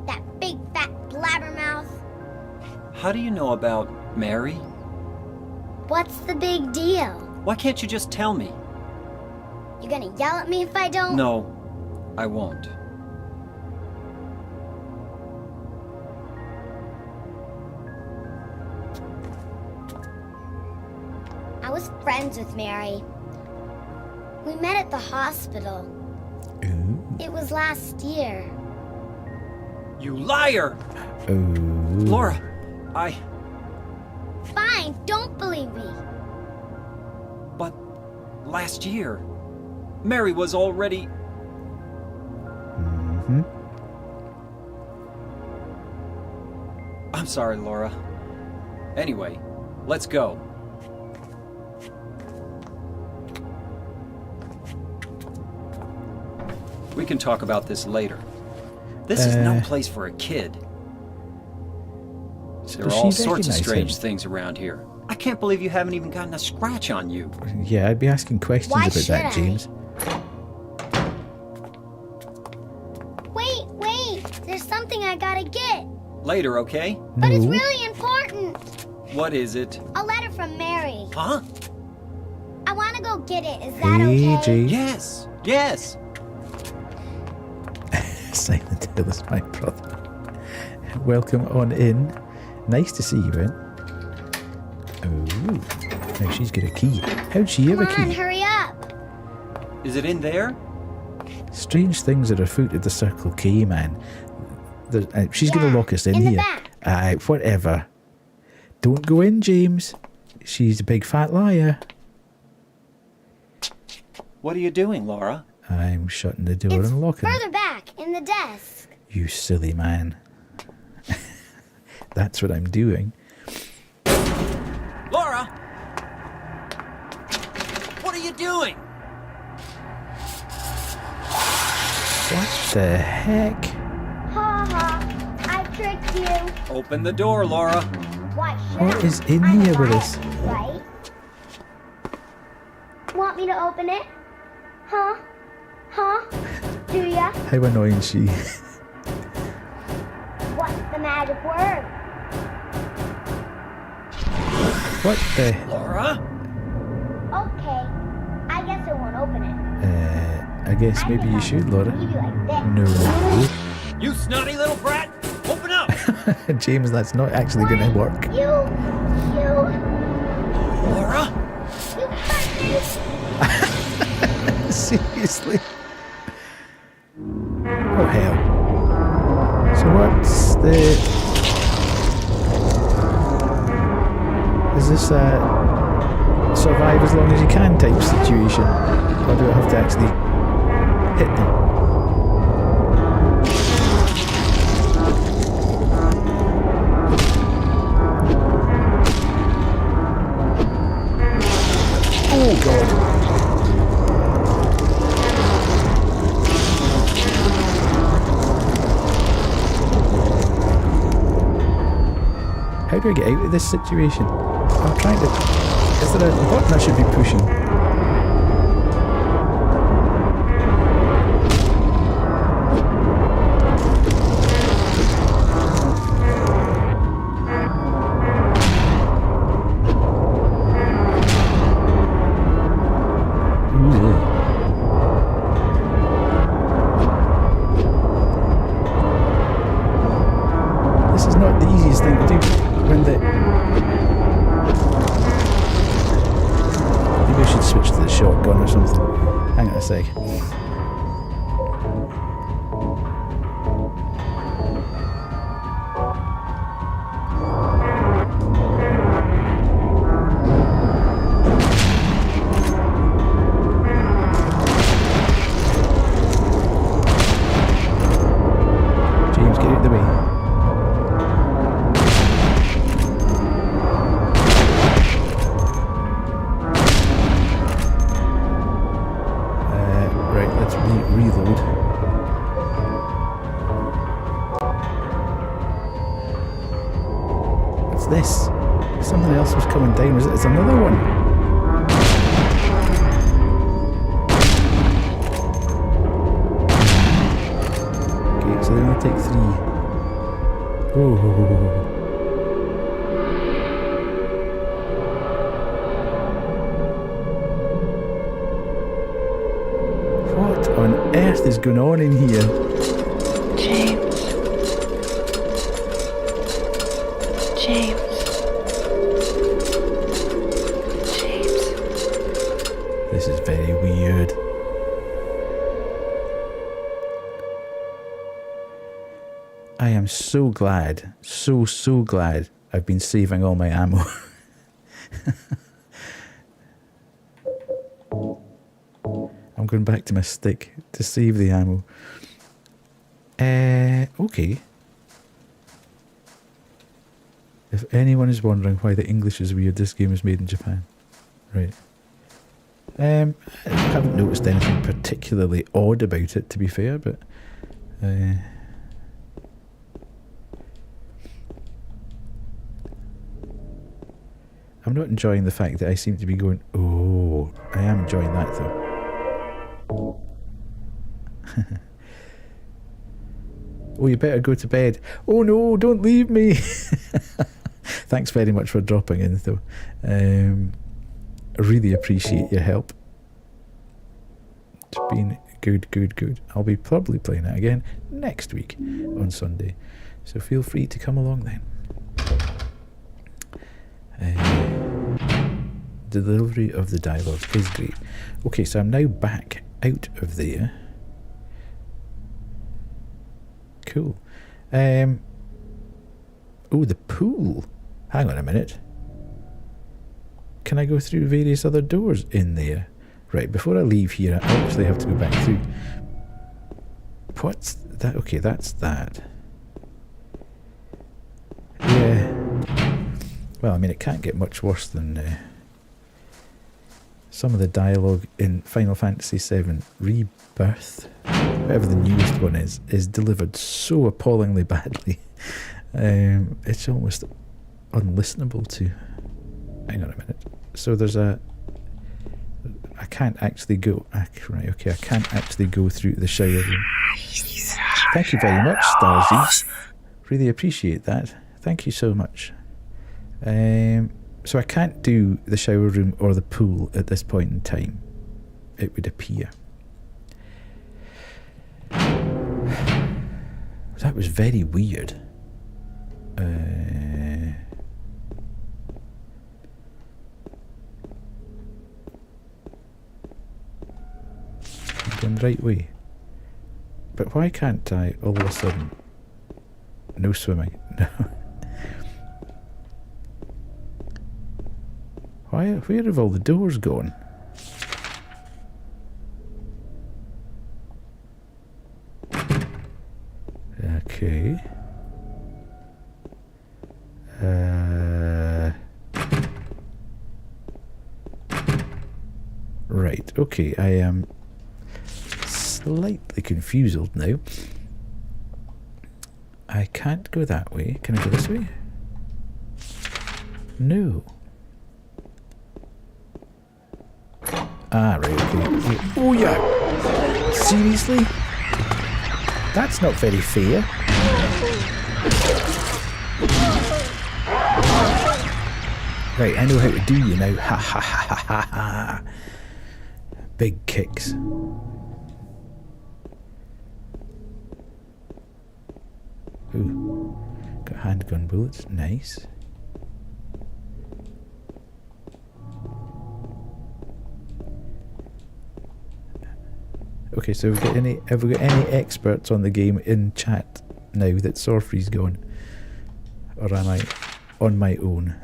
S2: That big fat blabbermouth.
S4: How do you know about Mary?
S2: What's the big deal?
S4: Why can't you just tell me?
S2: You gonna yell at me if I don't?
S4: No, I won't.
S2: I was friends with Mary. We met at the hospital.
S1: Ooh.
S2: It was last year.
S4: You liar!
S1: Ooh.
S4: Laura,
S2: Fine, don't believe me.
S4: But last year, Mary was already...
S1: Mm-hmm.
S4: I'm sorry, Laura. Anyway, let's go. We can talk about this later. This is no place for a kid. There are all sorts of strange things around here. I can't believe you haven't even gotten a scratch on you.
S1: Yeah, I'd be asking questions
S2: Why
S1: about
S2: should
S1: that,
S2: I?
S1: James.
S2: Wait, there's something I gotta get.
S4: Later, okay?
S2: But it's
S1: No.
S2: really important.
S4: What is it?
S2: A letter from Mary.
S4: Huh?
S2: I wanna go get it. Is that
S1: Hey,
S2: okay?
S1: James.
S4: Yes, yes.
S1: Silent Hill is my brother. Welcome on in. Nice to see you in. Oh, now she's got a key. How'd she have a
S2: Come on,
S1: key?
S2: hurry up.
S4: Is it in there?
S1: Strange things are afoot at the Circle K, man. She's going
S2: Yeah,
S1: to lock us in
S2: in the
S1: here.
S2: back.
S1: Aye, whatever. Don't go in, James. She's a big fat liar.
S4: What are you doing, Laura?
S1: I'm shutting the door and locking it.
S2: Further back, in the desk.
S1: You silly man. That's what I'm doing.
S4: Laura! What are you doing?
S1: What the heck?
S2: Ha ha, I tricked you.
S4: Open the door, Laura.
S2: Why should
S1: What
S2: I?
S1: is in
S2: I'm
S1: here with
S2: right,
S1: us?
S2: Right? Want me to open it? Huh? Huh? Do ya?
S1: How annoying she.
S2: What's the magic word?
S1: What the?
S4: Laura?
S2: Okay, I guess I won't open it.
S1: I guess maybe you should, Laura.
S2: Maybe like this.
S1: No.
S4: You snotty little brat! Open up!
S1: James, that's not actually going to work.
S2: You
S4: Laura?
S2: hurt me.
S1: Seriously? Oh, hell. So what's the... Is this a survive as long as you can type situation? Or do I have to actually hit them? Oh, God. How do I get out of this situation? I'm trying to... Is there a button I should be pushing? This is not the easiest thing to do when the... Maybe I should switch to the shotgun or something. Hang on a sec. James, get out of the way. Right, let's reload. What's this? Something else was coming down. It's another one. Okay, so they only take 3. Oh. What on earth is going on in here?
S5: James. James. James.
S1: This is very weird. I am so glad, so glad I've been saving all my ammo. I'm going back to my stick to save the ammo. Okay. If anyone is wondering why the English is weird, this game is made in Japan. Right. I haven't noticed anything particularly odd about it, to be fair, but... I'm not enjoying the fact that I seem to be going, oh, I am enjoying that though. Oh, you better go to bed. Oh no, don't leave me. Thanks very much for dropping in though. I really appreciate your help. It's been good. I'll be probably playing it again next week on Sunday. So feel free to come along then. Delivery of the dialogue is great. Okay, so I'm now back out of there. Cool. Oh, the pool. Hang on a minute. Can I go through various other doors in there? Right, before I leave here, I actually have to go back through. What's that? Okay, that's that. Yeah. Well, I mean, it can't get much worse than some of the dialogue in Final Fantasy VII Rebirth, whatever the newest one is delivered so appallingly badly. It's almost unlistenable to. Hang on a minute. So there's a... I can't actually go... Right, okay, I can't actually go through the shower room. Thank you very much, Starzy. Really appreciate that. Thank you so much. So I can't do the shower room or the pool at this point in time, it would appear. That was very weird. I'm going the right way. But why can't I all of a sudden... No swimming. No. Where have all the doors gone? Okay. Right, okay, I am slightly confused now. I can't go that way. Can I go this way? No. Ah, right, okay. Oh, yeah! Seriously? That's not very fair. Right, I know how to do you now. Ha ha ha ha ha ha. Big kicks. Ooh. Got handgun bullets. Nice. Okay, so have we got any experts on the game in chat now that Sorfree's gone? Or am I on my own?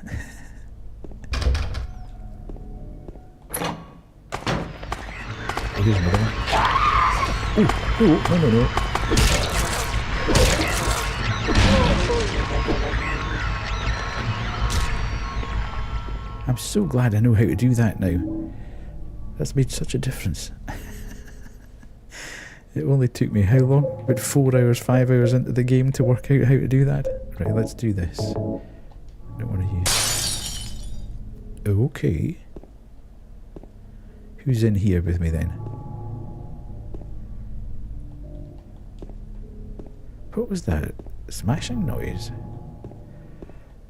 S1: Oh, here's another one. Oh, no. I'm so glad I know how to do that now. That's made such a difference. It only took me how long? About 4 hours, 5 hours into the game to work out how to do that. Right, let's do this. I don't want to use... Okay. Who's in here with me then? What was that? Smashing noise?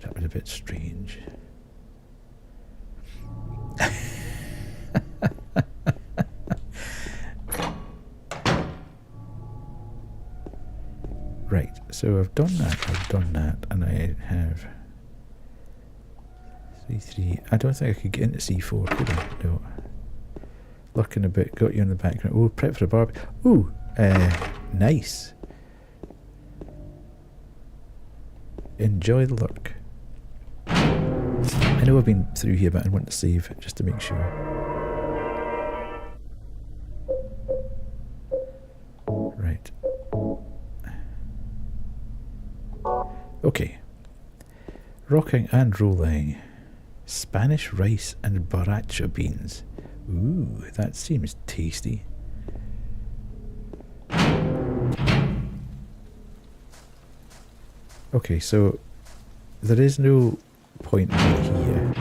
S1: That was a bit strange. Right, so I've done that, and I have C3. I don't think I could get into C4, could I? No. Lurking a bit, got you in the background. Oh, prep for a barbie. Ooh, nice. Enjoy the lurk. I know I've been through here, but I want to save just to make sure. Right. Okay. Rocking and rolling. Spanish rice and borracha beans. Ooh, that seems tasty. Okay, so there is no point right here.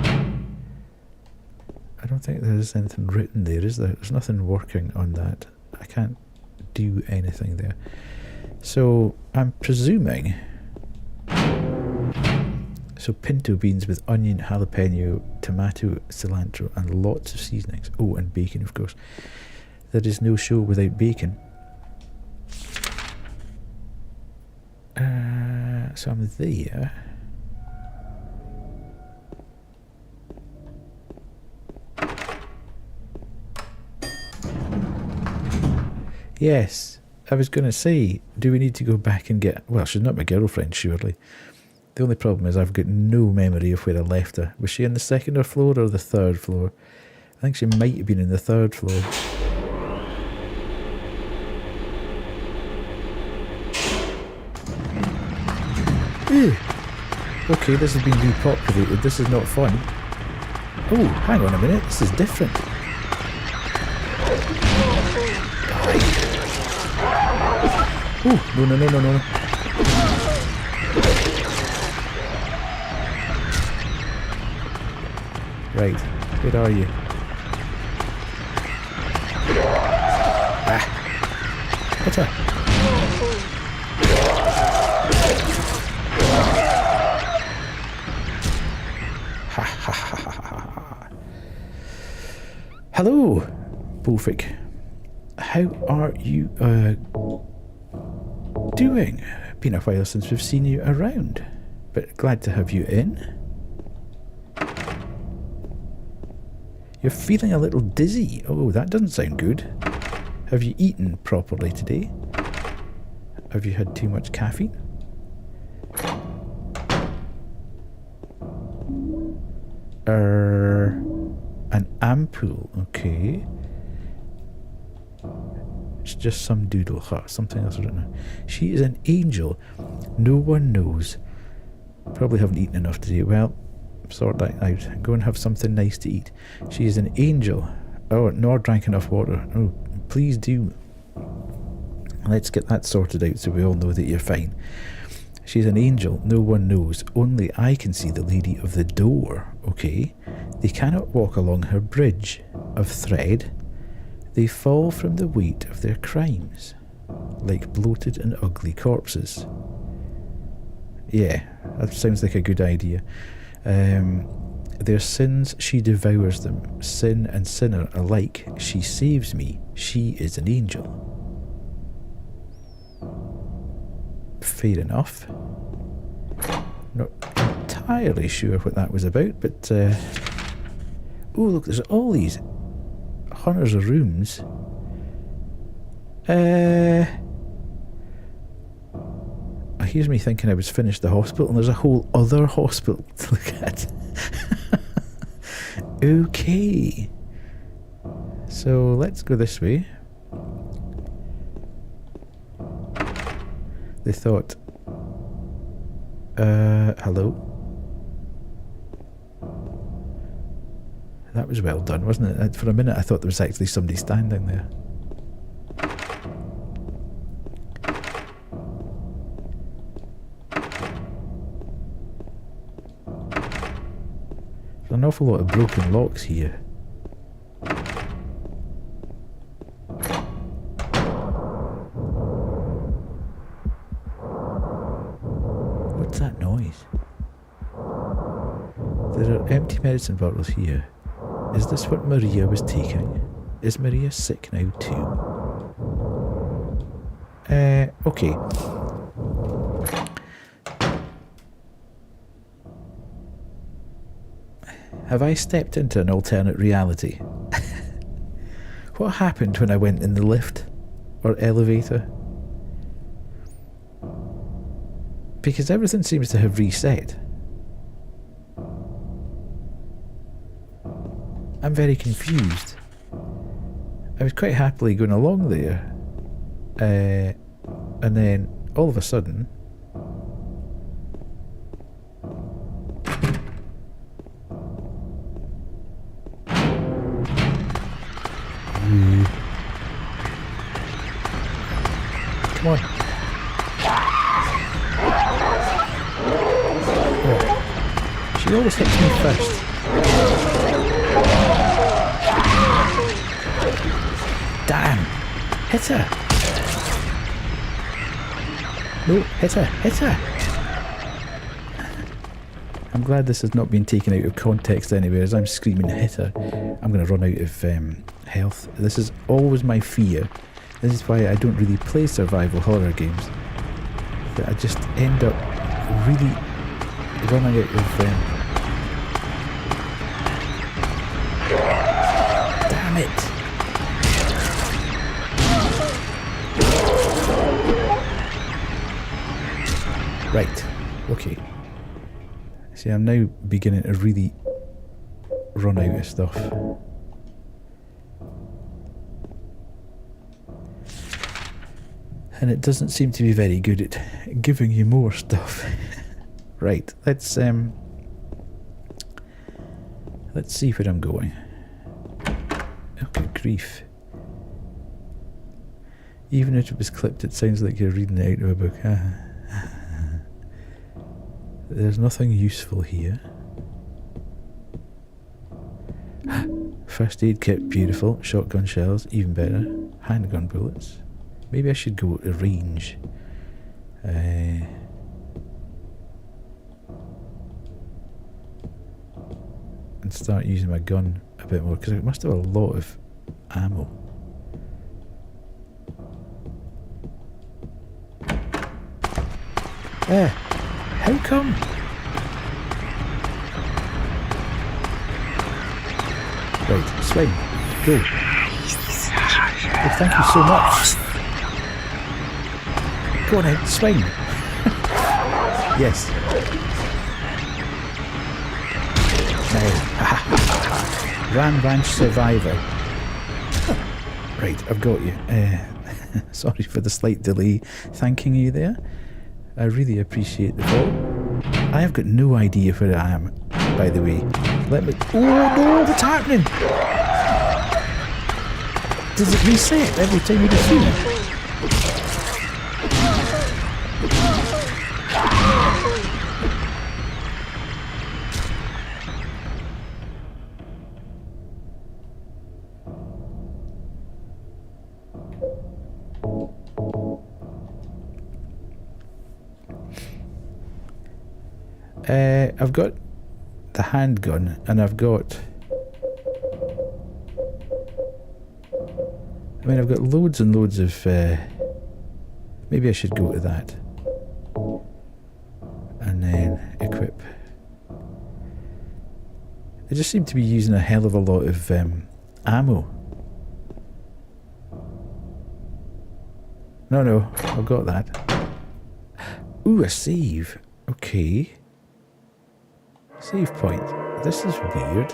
S1: I don't think there is anything written there, is there? There's nothing working on that. I can't do anything there. So I'm presuming... So pinto beans with onion, jalapeno, tomato, cilantro and lots of seasonings. Oh, and bacon, of course. There is no show without bacon. So I'm there. Yes, I was going to say, do we need to go back and get... Well, she's not my girlfriend, surely. The only problem is I've got no memory of where I left her. Was she on the second floor or the third floor? I think she might have been in the third floor. Ew. Okay, this has been repopulated. This is not fun. Oh, hang on a minute. This is different. Oh, no, no, no, no, no. Right, where are you? Ah. Hit her. Hello, Bullfig. How are you doing? Been a while since we've seen you around, but glad to have you in. You're feeling a little dizzy. Oh, that doesn't sound good. Have you eaten properly today? Have you had too much caffeine? An ampoule, okay. It's just some doodle, something else I don't know. She is an angel. No one knows. Probably haven't eaten enough today. Well, sort that out. Go and have something nice to eat. She is an angel. Oh, nor drank enough water. Oh, please do. Let's get that sorted out so we all know that you're fine. She's an angel. No one knows. Only I can see the lady of the door. Okay. They cannot walk along her bridge of thread. They fall from the weight of their crimes, like bloated and ugly corpses. Yeah, that sounds like a good idea. Their sins, she devours them. Sin and sinner alike, she saves me. She is an angel. Fair enough. Not entirely sure what that was about, but... oh, look, there's all these hundreds of rooms. Here's me thinking I was finished the hospital, and there's a whole other hospital to look at. Okay. So let's go this way. They thought, hello? That was well done, wasn't it? For a minute I thought there was actually somebody standing there. There's an awful lot of broken locks here. What's that noise? There are empty medicine bottles here. Is this what Maria was taking? Is Maria sick now too? Okay. Have I stepped into an alternate reality? What happened when I went in the lift? Or elevator? Because everything seems to have reset. I'm very confused. I was quite happily going along there. And then, all of a sudden... Come on. Oh. She always hits me first. Damn! Hit her! No, hit her! Hit her! I'm glad this has not been taken out of context anywhere as I'm screaming hit her. I'm going to run out of health. This is always my fear. This is why I don't really play survival horror games. That I just end up really running out of... Damn it! Right, okay. See, I'm now beginning to really run out of stuff. And it doesn't seem to be very good at giving you more stuff. Right, let's see where I'm going. Oh, good grief. Even if it was clipped, it sounds like you're reading it out of a book. There's nothing useful here. First aid kit, beautiful. Shotgun shells, even better. Handgun bullets. Maybe I should go to range. And start using my gun a bit more, because I must have a lot of ammo. How come? Right, swing, go. Oh, thank you so much. Go on then, swing. Yes. Now, Ranch Survivor. Right, I've got you. Sorry for the slight delay thanking you there. I really appreciate the call. I have got no idea where I am, by the way. Let me... Oh no, what's happening? Does it reset every time you defeat? I've got the handgun, and I've got... I mean, I've got loads and loads of... maybe I should go to that. And then equip. I just seem to be using a hell of a lot of ammo. No, I've got that. Ooh, a save. Okay. Save point. This is weird.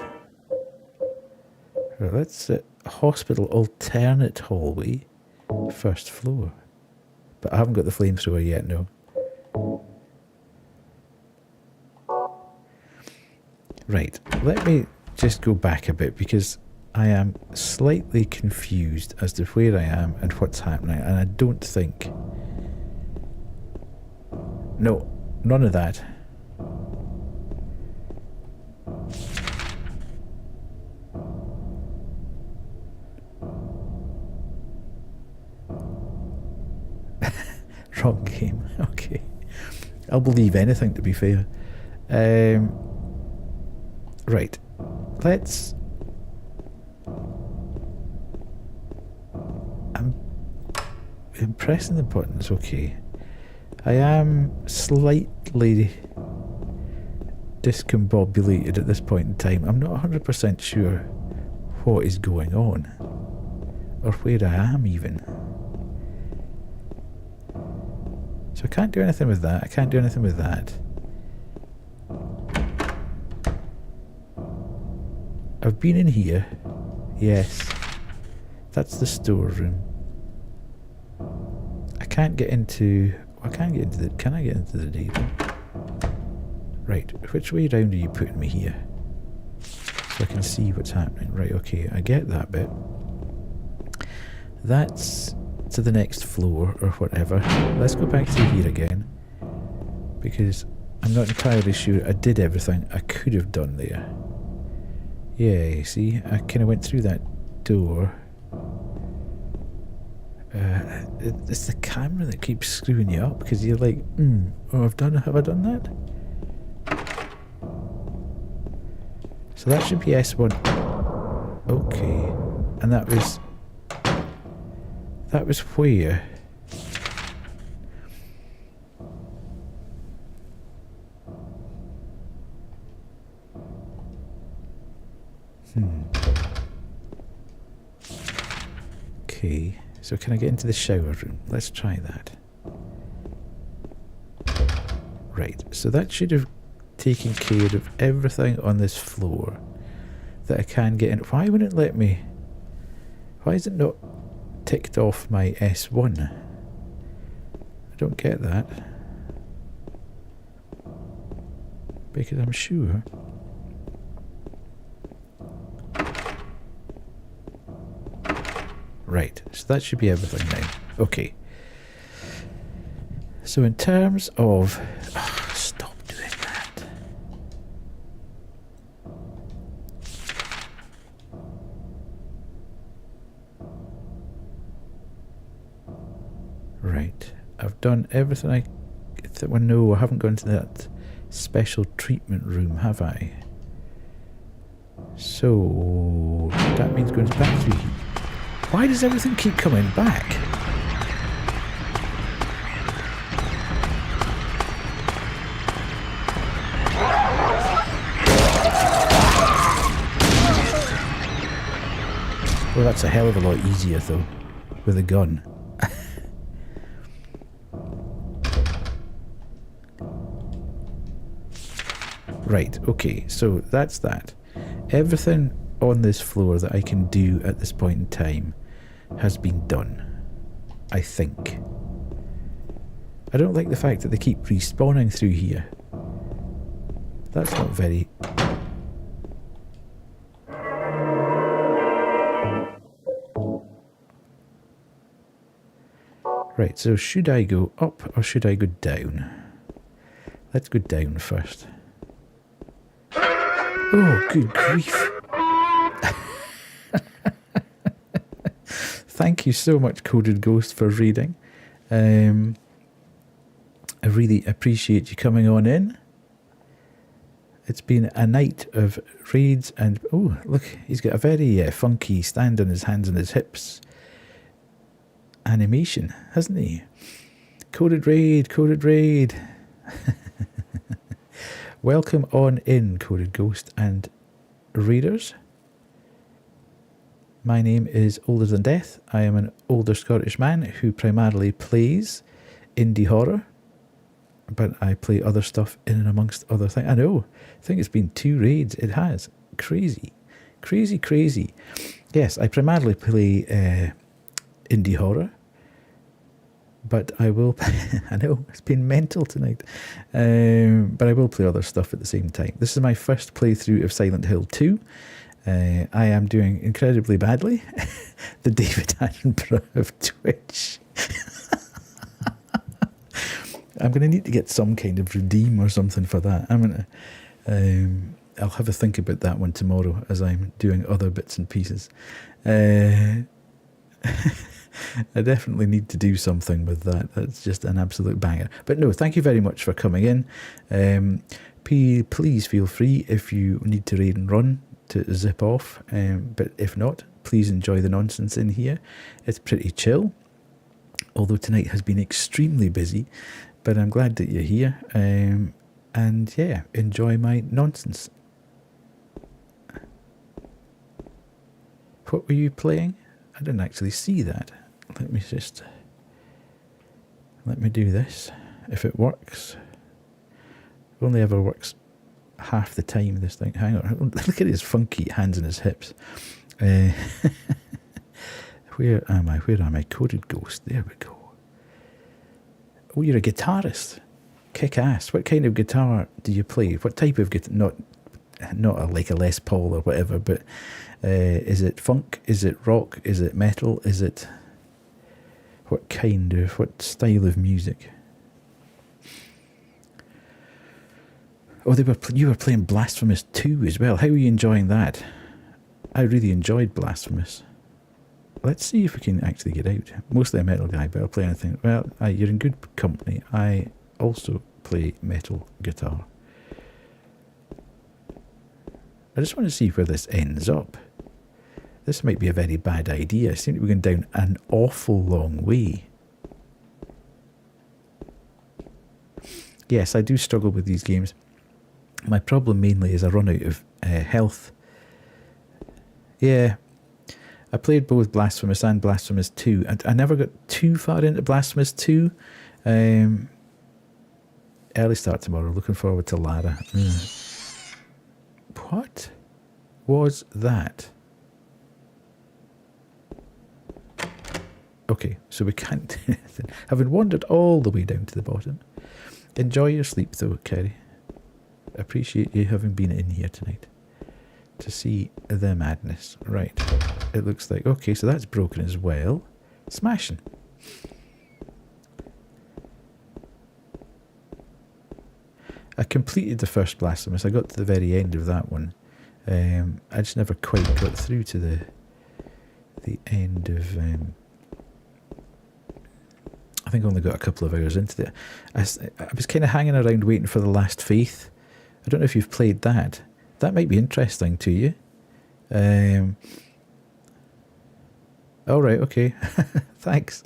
S1: Right, that's a hospital alternate hallway. First floor. But I haven't got the flamethrower yet, no. Right, let me just go back a bit, because I am slightly confused as to where I am and what's happening, and I don't think... No, none of that. Wrong game. Okay. I'll believe anything, to be fair. Right. Let's... I'm pressing the buttons, okay. I am slightly discombobulated at this point in time. I'm not 100% sure what is going on, or where I am even. So I can't do anything with that. I can't do anything with that. I've been in here. Yes. That's the storeroom. I can't get into... I can't get into the... Can I get into the data? Right. Which way around are you putting me here? So I can see what's happening. Right, okay. I get that bit. That's to the next floor or whatever. Let's go back through here again, because I'm not entirely sure I did everything I could have done there. Yeah, you see, I kind of went through that door. It's the camera that keeps screwing you up, because you're like, oh, have I done that? So that should be S1. Okay, and that was where? Okay, so can I get into the shower room? Let's try that. Right, so that should have taking care of everything on this floor that I can get in. Why wouldn't it let me? Why is it not ticked off my S1? I don't get that. Because I'm sure. Right, so that should be everything now. Okay. So in terms of... Oh, stop doing that. Right. I've done everything I... Well, no, I haven't gone to that special treatment room, have I? So... That means going to back through. Why does everything keep coming back? Well, that's a hell of a lot easier, though, with a gun. Right, okay, so that's that. Everything on this floor that I can do at this point in time has been done, I think. I don't like the fact that they keep respawning through here. That's not very... Right, so should I go up or should I go down? Let's go down first. Oh, good grief. Thank you so much, Coded Ghost, for reading. I really appreciate you coming on in. It's been a night of raids and... Oh, look, he's got a very funky stand on his hands and his hips animation, hasn't he? Coded Raid, Coded Raid. Welcome on in, Coded Ghost and readers. My name is Older Than Death. I am an older Scottish man who primarily plays indie horror, but I play other stuff in and amongst other things. I know, I think it's been 2 raids. It has. Crazy. Crazy, crazy. Yes, I primarily play indie horror, but I will... I know, it's been mental tonight. But I will play other stuff at the same time. This is my first playthrough of Silent Hill 2. I am doing incredibly badly. The David Attenborough of Twitch. I'm going to need to get some kind of redeem or something for that. I'm going to... I'll have a think about that one tomorrow as I'm doing other bits and pieces. I definitely need to do something with that. That's just an absolute banger. But no, thank you very much for coming in. Please feel free if you need to raid and run to zip off. But if not, please enjoy the nonsense in here. It's pretty chill. Although tonight has been extremely busy. But I'm glad that you're here. And yeah, enjoy my nonsense. What were you playing? I didn't actually see that. Let me do this. If it works. It only ever works half the time, this thing. Hang on. Look at his funky hands and his hips. Where am I? Where am I? Coded Ghost. There we go. Oh, you're a guitarist. Kick ass. What kind of guitar do you play? What type of guitar? Not like a Les Paul or whatever, but is it funk? Is it rock? Is it metal? Is it... What style of music? Oh, you were playing Blasphemous 2 as well. How are you enjoying that? I really enjoyed Blasphemous. Let's see if we can actually get out. Mostly a metal guy, but I'll play anything. Well, you're in good company. I also play metal guitar. I just want to see where this ends up. This might be a very bad idea. I seem to be going down an awful long way. Yes, I do struggle with these games. My problem mainly is I run out of health. Yeah, I played both Blasphemous and Blasphemous 2. I never got too far into Blasphemous 2. Early start tomorrow. Looking forward to Lara. What was that? Okay, so we can't do anything. Having wandered all the way down to the bottom. Enjoy your sleep though, Kerry. Appreciate you having been in here tonight to see the madness. Right, it looks like, okay, so that's broken as well. Smashing. I completed the first Blasphemous. I got to the very end of that one. I just never quite got through to the end of... I think I only got a couple of hours into it. I was kind of hanging around waiting for the Last Faith. I don't know if you've played that. That might be interesting to you. All right, okay. Thanks.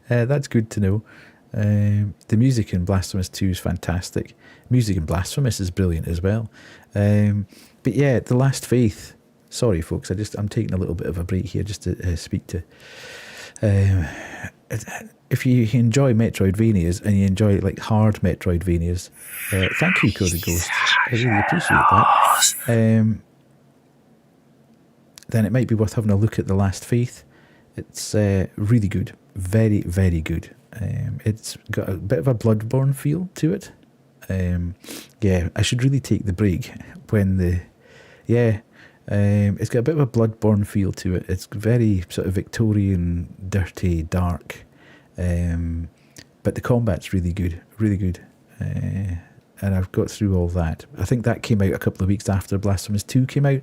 S1: That's good to know. The music in Blasphemous 2 is fantastic. Music in Blasphemous is brilliant as well. But yeah, The Last Faith. Sorry, folks. I'm taking a little bit of a break here just to speak to. If you enjoy Metroidvanias and you enjoy like hard Metroidvanias, thank you, Cody Ghost. I really appreciate that. Then it might be worth having a look at The Last Faith. It's really good. Very, very good. It's got a bit of a Bloodborne feel to it. Yeah, I should really take the break when the... Yeah, it's got a bit of a Bloodborne feel to it. It's very sort of Victorian, dirty, dark. But the combat's really good. Really good. And I've got through all that. I think that came out a couple of weeks after Blasphemous 2 came out.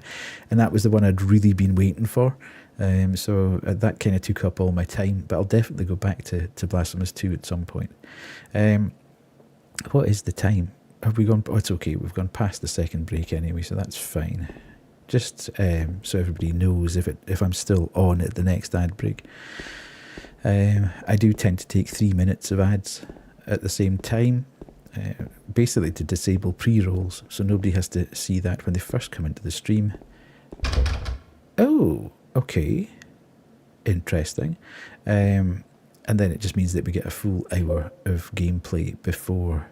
S1: And that was the one I'd really been waiting for. So that kind of took up all my time, but I'll definitely go back to Blasphemous 2 at some point. What is the time? Have we gone? Oh, it's okay. We've gone past the second break anyway, so that's fine. Just so everybody knows if I'm still on at the next ad break. I do tend to take 3 minutes of ads at the same time, basically to disable pre-rolls, so nobody has to see that when they first come into the stream. Oh, okay, interesting. And then it just means that we get a full hour of gameplay before.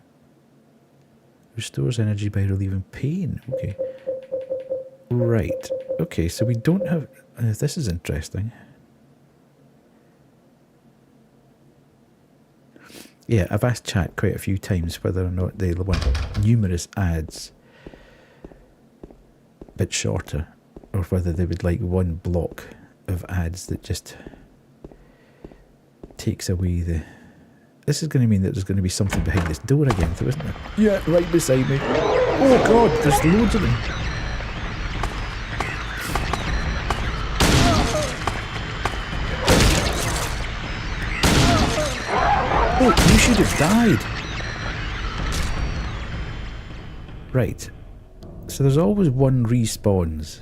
S1: Restores energy by relieving pain. Okay. Right. Okay, so we don't have... this is interesting. Yeah, I've asked chat quite a few times whether or not they want numerous ads, but shorter, or whether they would like one block of ads that just takes away the... This is going to mean that there's going to be something behind this door again, though, isn't it? Yeah, right beside me. Oh god, there's loads of them. Oh, you should have died. Right. So there's always one respawns.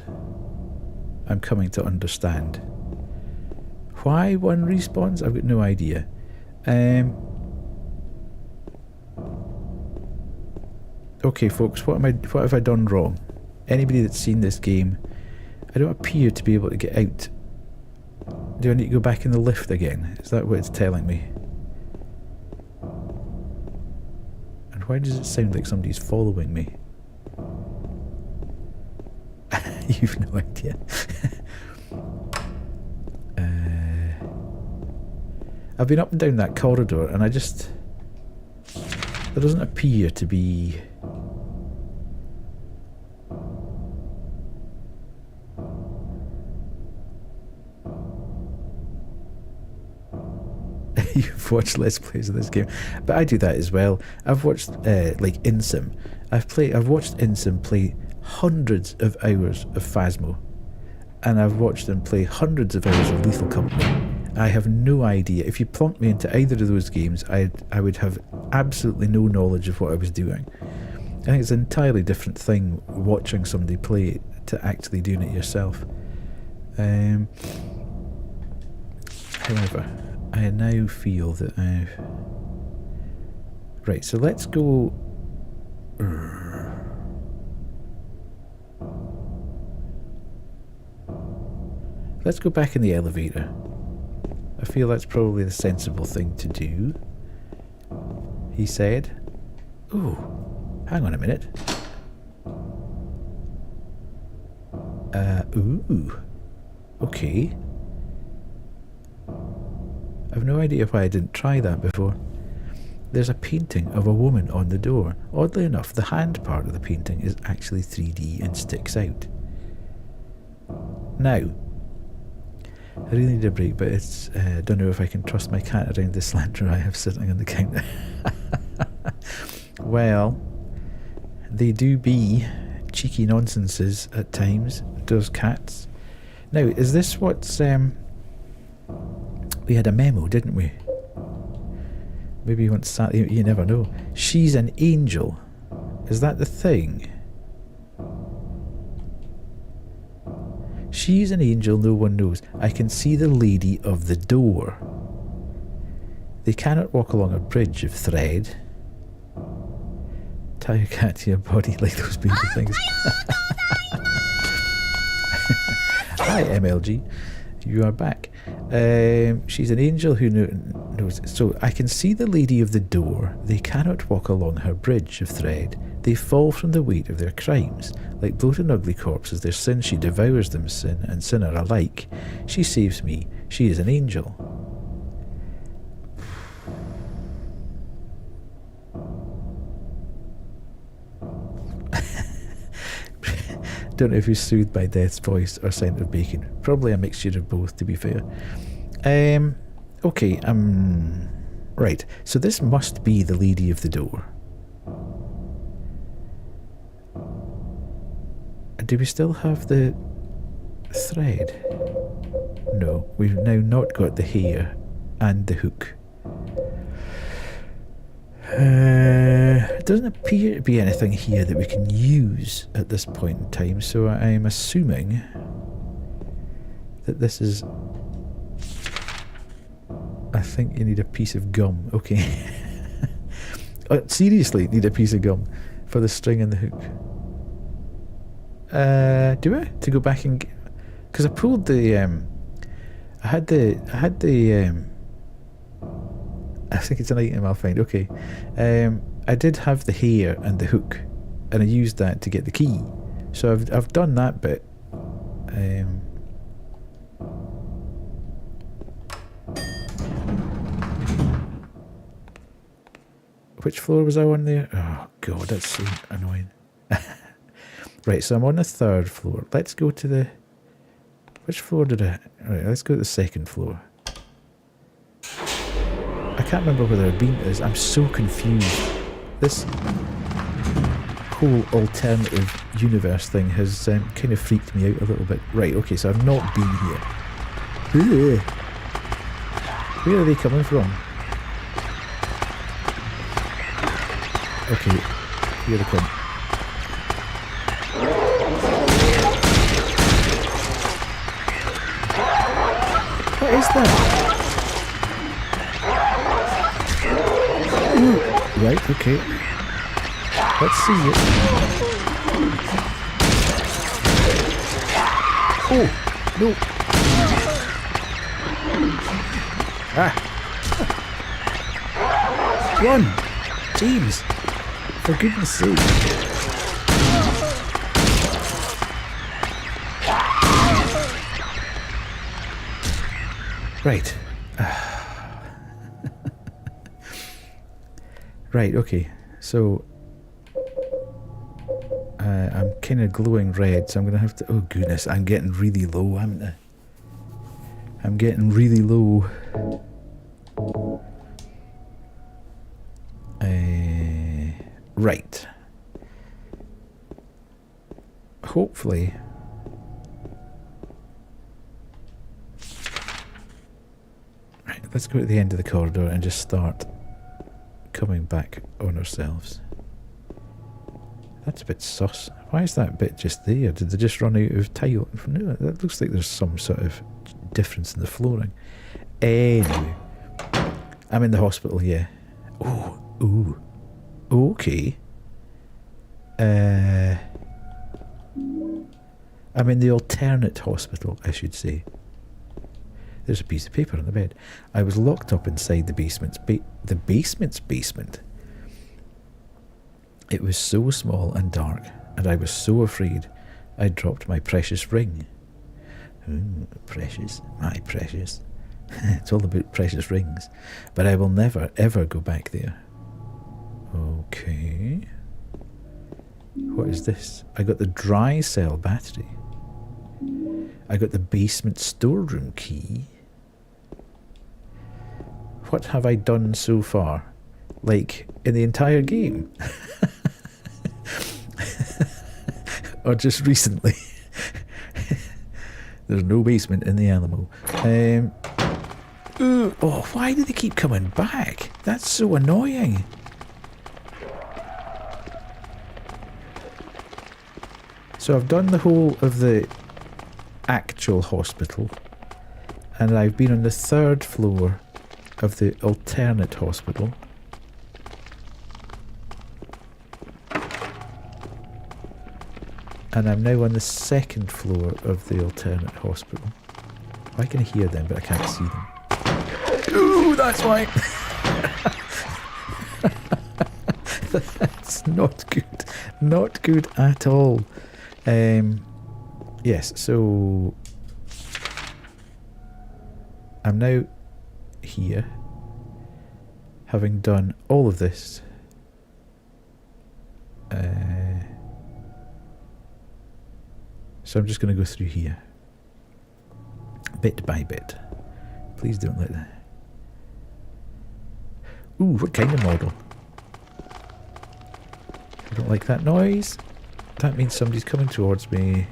S1: I'm coming to understand. Why one respawns? I've got no idea. Okay, folks, what have I done wrong? Anybody that's seen this game, I don't appear to be able to get out. Do I need to go back in the lift again? Is that what it's telling me? And why does it sound like somebody's following me? You've no idea. I've been up and down that corridor and I just... There doesn't appear to be... You've watched Let's Plays of this game, but I do that as well. I've watched like Insim. I've watched Insim play hundreds of hours of Phasmo, and I've watched him play hundreds of hours of Lethal Company. I have no idea. If you plunked me into either of those games, I would have absolutely no knowledge of what I was doing. I think it's an entirely different thing watching somebody play to actually doing it yourself. However, I now feel that I've... Right, so let's go... Let's go back in the elevator. I feel that's probably the sensible thing to do. He said. Ooh, hang on a minute. Ooh. Okay. I've no idea why I didn't try that before. There's a painting of a woman on the door. Oddly enough, the hand part of the painting is actually 3D and sticks out. Now, I really need a break, but it's don't know if I can trust my cat around the slanter I have sitting on the counter. Well, they do be cheeky nonsenses at times, those cats. Now, is this what's... we had a memo, didn't we? Maybe once sat... You never know. She's an angel. Is that the thing? She's an angel no one knows. I can see the lady of the door. They cannot walk along a bridge of thread. Tie a cat to your body like those baby things. Hi MLG, you are back. She's an angel who knows. So I can see the lady of the door. They cannot walk along her bridge of thread. They fall from the weight of their crimes. Like bloated ugly corpses, their sin she devours them, sin and sinner alike. She saves me. She is an angel. Don't know if he's soothed by Death's voice or scent of bacon. Probably a mixture of both, to be fair. Okay, right. So this must be the lady of the door. Do we still have the thread? No, we've now not got the hair and the hook. Doesn't appear to be anything here that we can use at this point in time, so I'm assuming that this is... I think you need a piece of gum. Okay. Seriously, need a piece of gum for the string and the hook. Do I? To go back and... Because I pulled the... I had the... I think it's an item I'll find. Okay. I did have the hair and the hook, and I used that to get the key. So I've done that bit. Which floor was I on there? Oh god, that's so annoying. Right, so I'm on the 3rd floor. Let's go to the... Which floor did I... Right, let's go to the 2nd floor. I can't remember whether I've been to this. I'm so confused. This whole alternative universe thing has kind of freaked me out a little bit. Right, okay, so I've not been here. Ugh. Where are they coming from? Okay, here they come. What is that? Ooh. Right, okay. Let's see it. Oh, no. Ah. Run! James! For goodness sake. Right. Right, okay. So I'm kind of glowing red, so I'm going to have to... Oh goodness, I'm getting really low, haven't I? I'm getting really low. Right. Hopefully... Right, let's go to the end of the corridor and just start coming back on ourselves. That's a bit sus. Why is that bit just there? Did they just run out of tile? No, that looks like there's some sort of difference in the flooring. Anyway, I'm in the hospital, yeah. Oh, ooh. Okay. I'm in the alternate hospital, I should say. There's a piece of paper on the bed. I was locked up inside the basement's basement. It was so small and dark, and I was so afraid I dropped my precious ring. Ooh, precious, my precious. It's all about precious rings. But I will never, ever go back there. Okay. What is this? I got the dry cell battery. I got the basement storeroom key. What have I done so far? Like, in the entire game? Or just recently? There's no basement in the Alamo. Oh, why do they keep coming back? That's so annoying. So I've done the whole of the actual hospital, and I've been on the 3rd floor of the alternate hospital. And I'm now on the 2nd floor of the alternate hospital. I can hear them, but I can't see them. Ooh, that's why. That's not good. Not good at all. Yes, so I'm now here, having done all of this. So I'm just going to go through here, bit by bit. Please don't let that. Ooh, what kind of model? I don't like that noise. That means somebody's coming towards me.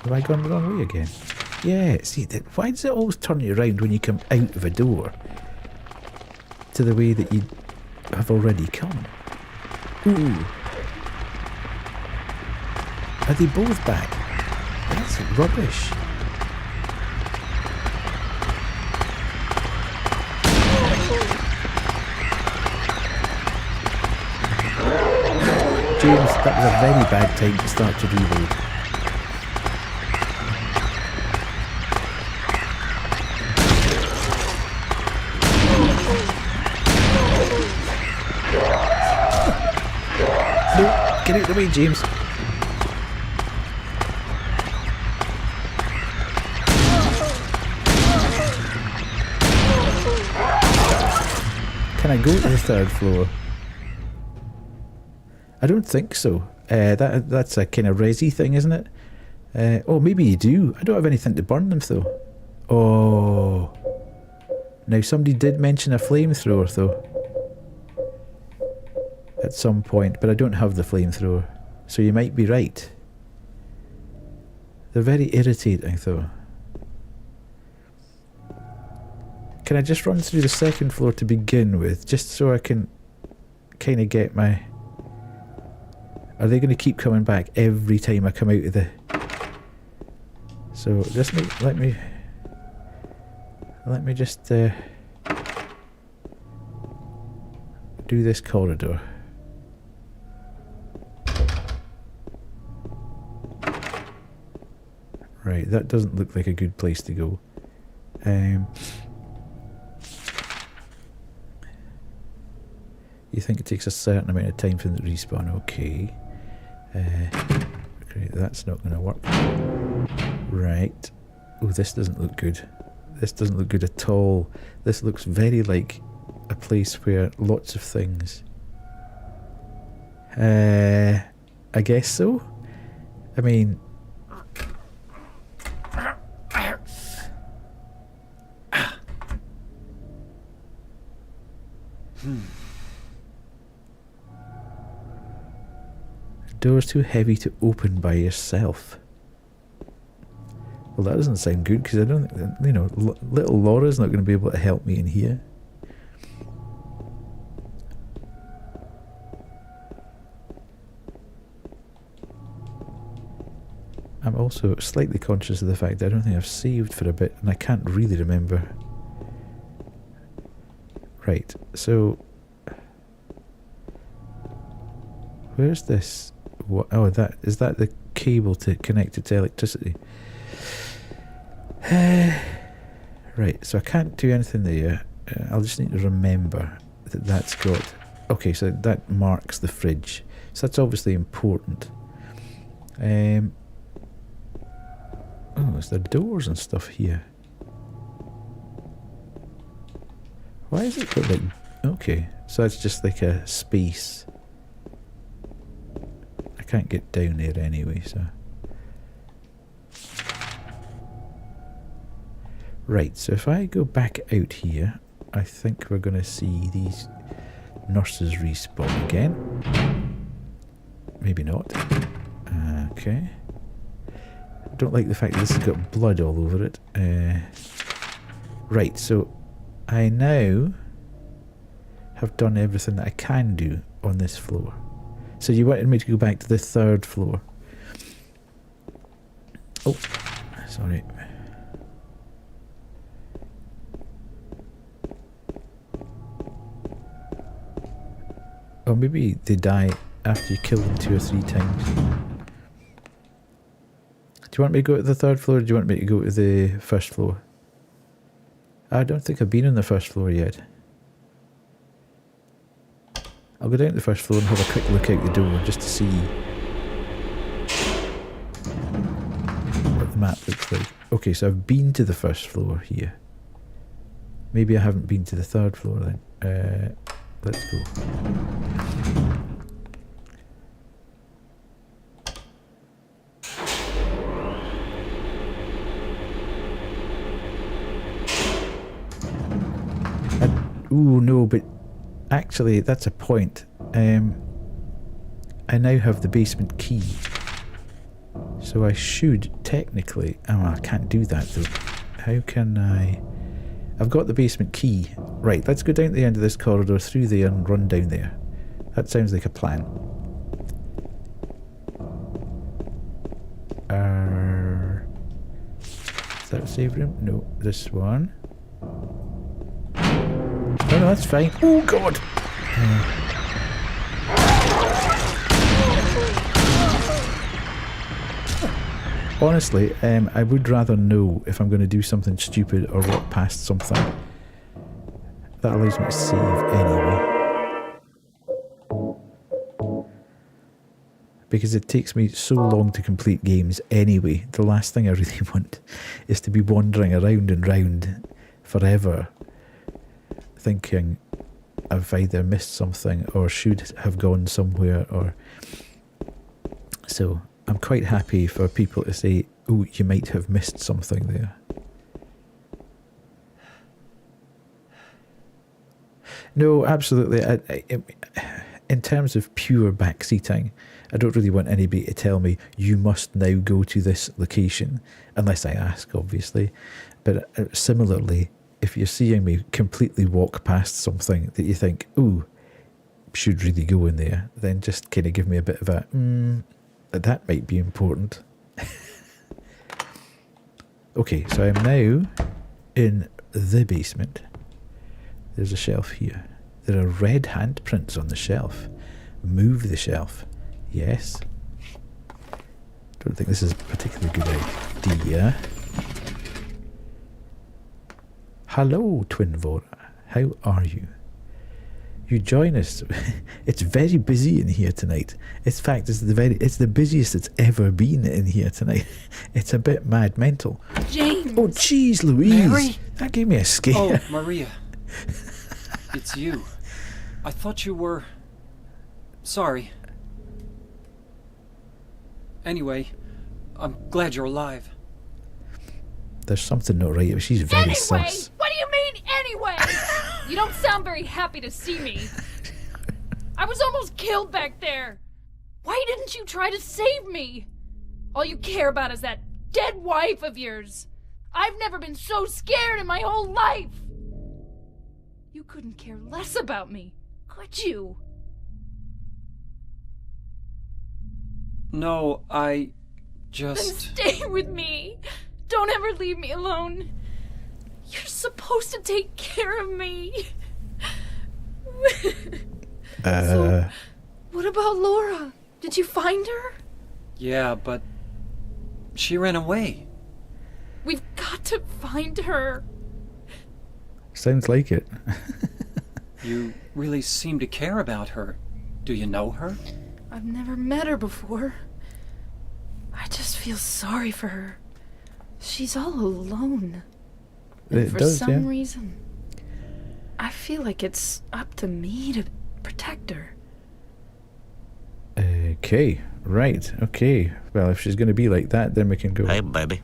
S1: Have I gone the wrong way again? Yeah, see, why does it always turn you around when you come out of a door to the way that you have already come? Ooh. Are they both back? That's rubbish. James, that was a very bad time to start to reload. No, get out of the way, James. Can I go to the 3rd floor? I don't think so. That's a kind of resi thing, isn't it? Oh, maybe you do. I don't have anything to burn them though. Oh. Now somebody did mention a flamethrower though. At some point, but I don't have the flamethrower. So you might be right. They're very irritating though. Can I just run through the 2nd floor to begin with? Just so I can kind of get my... Are they going to keep coming back every time I come out of the... So just let me just do this corridor. Right, that doesn't look like a good place to go. You think it takes a certain amount of time for them to respawn? Okay. Great, that's not going to work. Right. Oh, this doesn't look good. This doesn't look good at all. This looks very like a place where lots of things... I guess so? I mean... Door's too heavy to open by yourself. Well, that doesn't sound good, because I don't think, you know, little Laura's not going to be able to help me in here. I'm also slightly conscious of the fact that I don't think I've saved for a bit, and I can't really remember. Right, so... Where's this? What? Oh, is that the cable to connect it to electricity? Right, so I can't do anything there. I'll just need to remember that that's got... Okay, so that marks the fridge. So that's obviously important. Oh, is there doors and stuff here? Why is it got like... Okay, so that's just like a space. I can't get down there anyway, so... Right, so if I go back out here, I think we're going to see these nurses respawn again. Maybe not. Okay. I don't like the fact that this has got blood all over it. Right, so I now have done everything that I can do on this floor. So you wanted me to go back to the 3rd floor. Oh, sorry. Or maybe they die after you kill them 2 or 3 times. Do you want me to go to the 3rd floor, or do you want me to go to the 1st floor? I don't think I've been on the 1st floor yet. I'll go down to the 1st floor and have a quick look out the door just to see what the map looks like. Okay, so I've been to the 1st floor here. Maybe I haven't been to the 3rd floor then. Let's go. Ooh, no, but actually that's a point. I now have the basement key. So I should technically... Oh, I can't do that though. How can I... I've got the basement key. Right, let's go down to the end of this corridor, through there and run down there. That sounds like a plan. Is that a save room? No, this one. Oh no, that's fine. Oh god! Honestly, I would rather know if I'm going to do something stupid or walk past something. That allows me to save anyway. Because it takes me so long to complete games anyway. The last thing I really want is to be wandering around and round forever, thinking I've either missed something or should have gone somewhere, or... So I'm quite happy for people to say, oh, you might have missed something there. No, absolutely. In terms of pure backseating, I don't really want anybody to tell me, you must now go to this location, unless I ask, obviously. But similarly, if you're seeing me completely walk past something that you think, ooh, should really go in there, then just kind of give me a bit of a, that might be important. Okay, so I'm now in the basement. There's a shelf here. There are red handprints on the shelf. Move the shelf. Yes. Don't think this is a particularly good idea. Hello, Twin Vora. How are you? You join us. It's very busy in here tonight. In fact, it's the busiest it's ever been in here tonight. It's a bit mad mental.
S5: James!
S1: Oh, jeez, Louise!
S4: Mary?
S1: That gave me a scare.
S4: Oh, Maria. It's you. I thought you were... Sorry. Anyway, I'm glad you're alive.
S1: There's something not right. She's very sus.
S6: What do you mean, anyway? You don't sound very happy to see me. I was almost killed back there. Why didn't you try to save me? All you care about is that dead wife of yours. I've never been so scared in my whole life. You couldn't care less about me, could you?
S4: No, I just...
S6: Then stay with me. Don't ever leave me alone. You're supposed to take care of me. So, what about Laura? Did you find her?
S4: Yeah, but... She ran away.
S6: We've got to find her.
S1: Sounds like it.
S4: You really seem to care about her. Do you know her?
S6: I've never met her before. I just feel sorry for her. She's all alone. And for some reason, I feel like it's up to me to protect her.
S1: Okay, right, okay. Well, if she's going to be like that, then we can go.
S3: Hey, baby.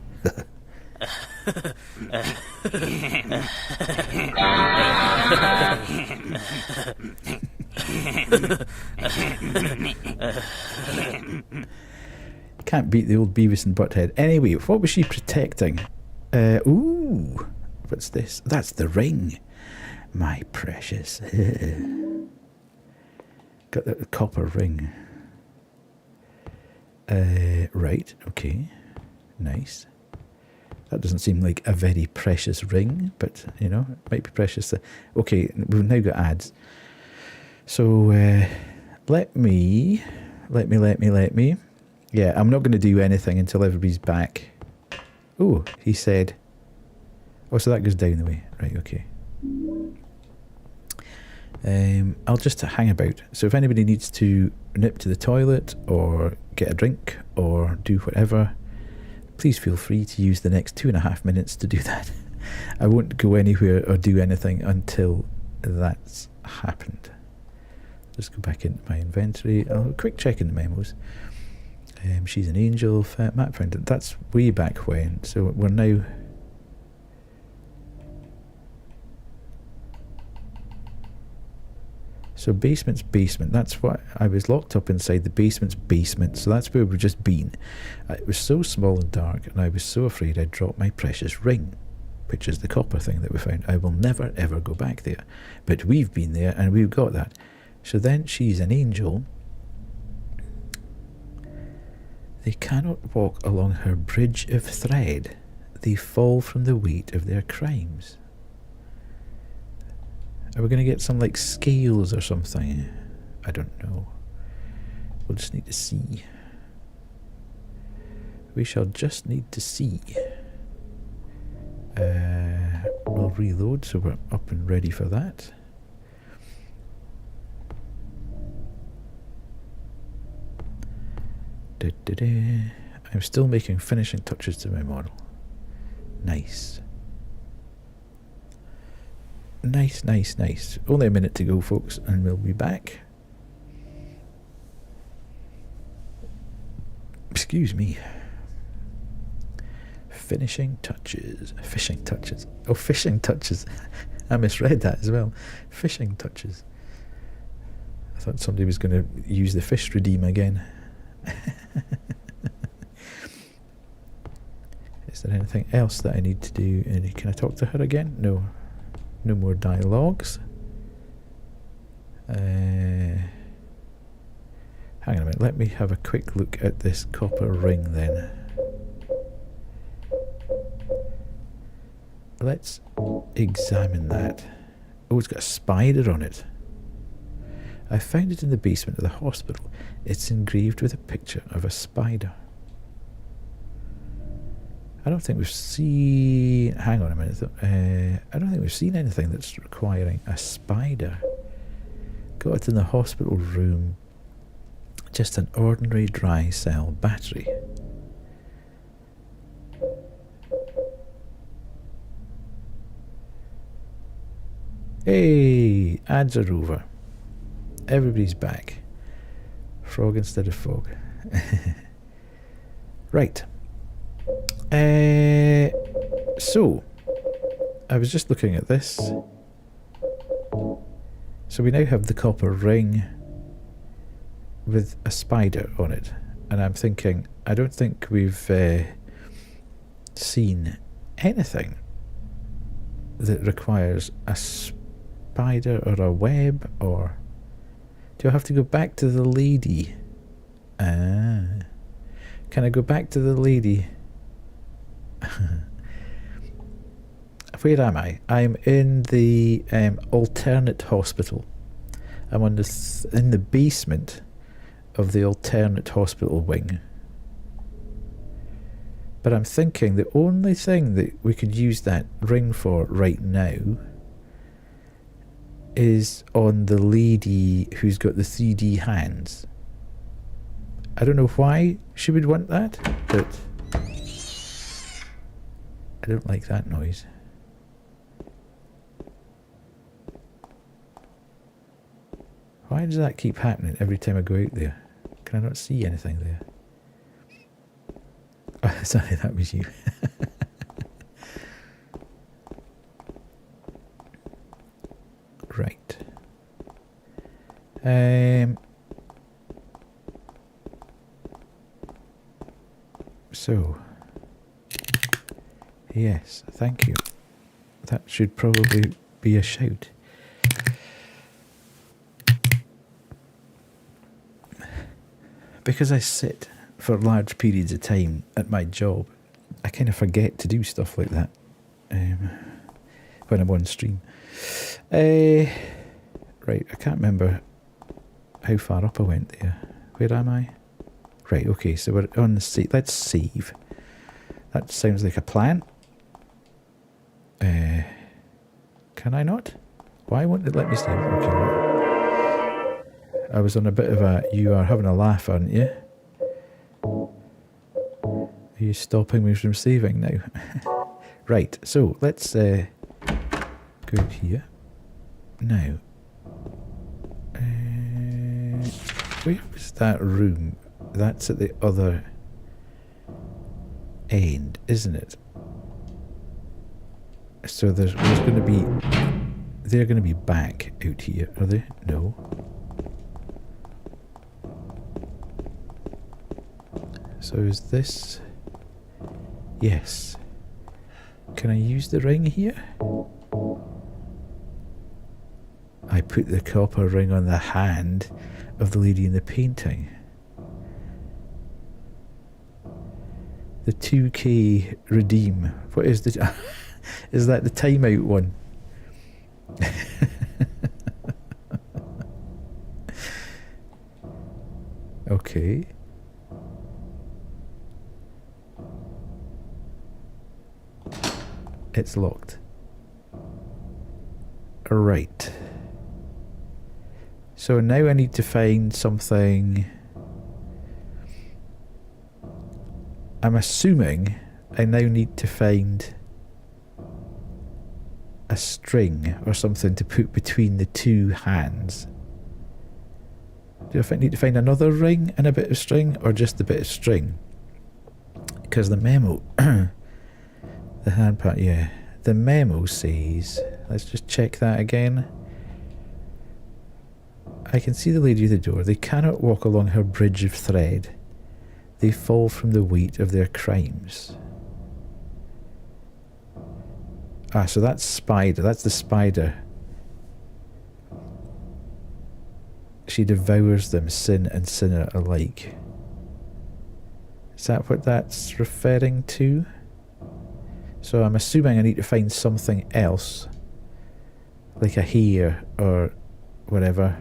S1: Can't beat the old Beavis and Butthead. Anyway, what was she protecting? Ooh, what's this? That's the ring. My precious. Got the copper ring. Right, okay. Nice. That doesn't seem like a very precious ring, but, you know, it might be precious. Okay, we've now got ads. So, let me. Yeah, I'm not going to do anything until everybody's back. Oh, he said. Oh, so that goes down the way. Right, okay. I'll just hang about. So if anybody needs to nip to the toilet or get a drink or do whatever, please feel free to use the next 2.5 minutes to do that. I won't go anywhere or do anything until that's happened. Just go back into my inventory. I'll quick check in the memos. She's an angel. Map found it. That's way back when. So we're now. So basement's basement. That's what I was locked up inside. The basement's basement. So that's where we've just been. It was so small and dark, and I was so afraid I'd drop my precious ring, which is the copper thing that we found. I will never ever go back there. But we've been there, and we've got that. So then she's an angel. They cannot walk along her bridge of thread. They fall from the weight of their crimes. Are we going to get some like scales or something? I don't know. We'll just need to see. We shall just need to see. We'll reload so we're up and ready for that. I'm still making finishing touches to my model. Nice. Nice. Only a minute to go, folks, and we'll be back. Excuse me. Finishing touches. Fishing touches. Oh, fishing touches. I misread that as well. Fishing touches. I thought somebody was going to use the fish redeem again. Is there anything else that I need to do? Can I talk to her again? No. No more dialogues. Hang on a minute. Let me have a quick look at this copper ring then. Let's examine that. Oh, it's got a spider on it. I found it in the basement of the hospital. It's engraved with a picture of a spider. I don't think we've seen... Hang on a minute. I don't think we've seen anything that's requiring a spider. Got it in the hospital room. Just an ordinary dry cell battery. Hey, ads are over. Everybody's back. Frog instead of fog. Right. So, I was just looking at this. So we now have the copper ring with a spider on it. And I'm thinking, I don't think we've seen anything that requires a spider or a web, or... Do I have to go back to the lady? Can I go back to the lady? Where am I? I'm in the alternate hospital. I'm on in the basement of the alternate hospital wing. But I'm thinking the only thing that we could use that ring for right now is on the lady who's got the 3D hands. I don't know why she would want that, but I don't like that noise. Why does that keep happening every time I go out there? Can I not see anything there? Oh, sorry, that was you. Right. So, yes, thank you. That should probably be a shout. Because I sit for large periods of time at my job, I kind of forget to do stuff like that when I'm on stream. Right, I can't remember how far up I went there. Where am I? Right, okay, so we're on the save. Let's save. That sounds like a plan. Can I not? Why won't it let me save? Okay. I was on a bit of a... You are having a laugh, aren't you? Are you stopping me from saving now? Right, so let's go here. Now, where was that room? That's at the other end, isn't it? So there's going to be... They're going to be back out here, are they? No. So is this... Yes. Can I use the ring here? I put the copper ring on the hand of the lady in the painting. The 2K redeem. What is the... Is that the timeout one? Okay. It's locked. Right. So now I need to find something. I'm assuming I now need to find a string or something to put between the two hands. Do I need to find another ring and a bit of string, or just a bit of string? Because the memo... the hand part, yeah. The memo says... Let's just check that again. I can see the lady at the door. They cannot walk along her bridge of thread. They fall from the weight of their crimes. Ah, so that's spider. That's the spider. She devours them, sin and sinner alike. Is that what that's referring to? So I'm assuming I need to find something else, like a hair or whatever,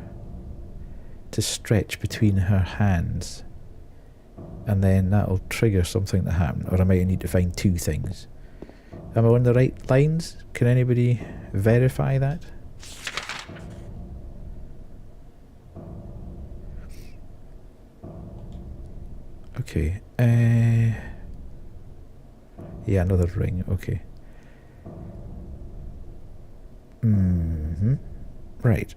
S1: to stretch between her hands, and then that'll trigger something to happen. Or I might need to find two things. Am I on the right lines? Can anybody verify that? Okay. Yeah, another ring. Okay. Right.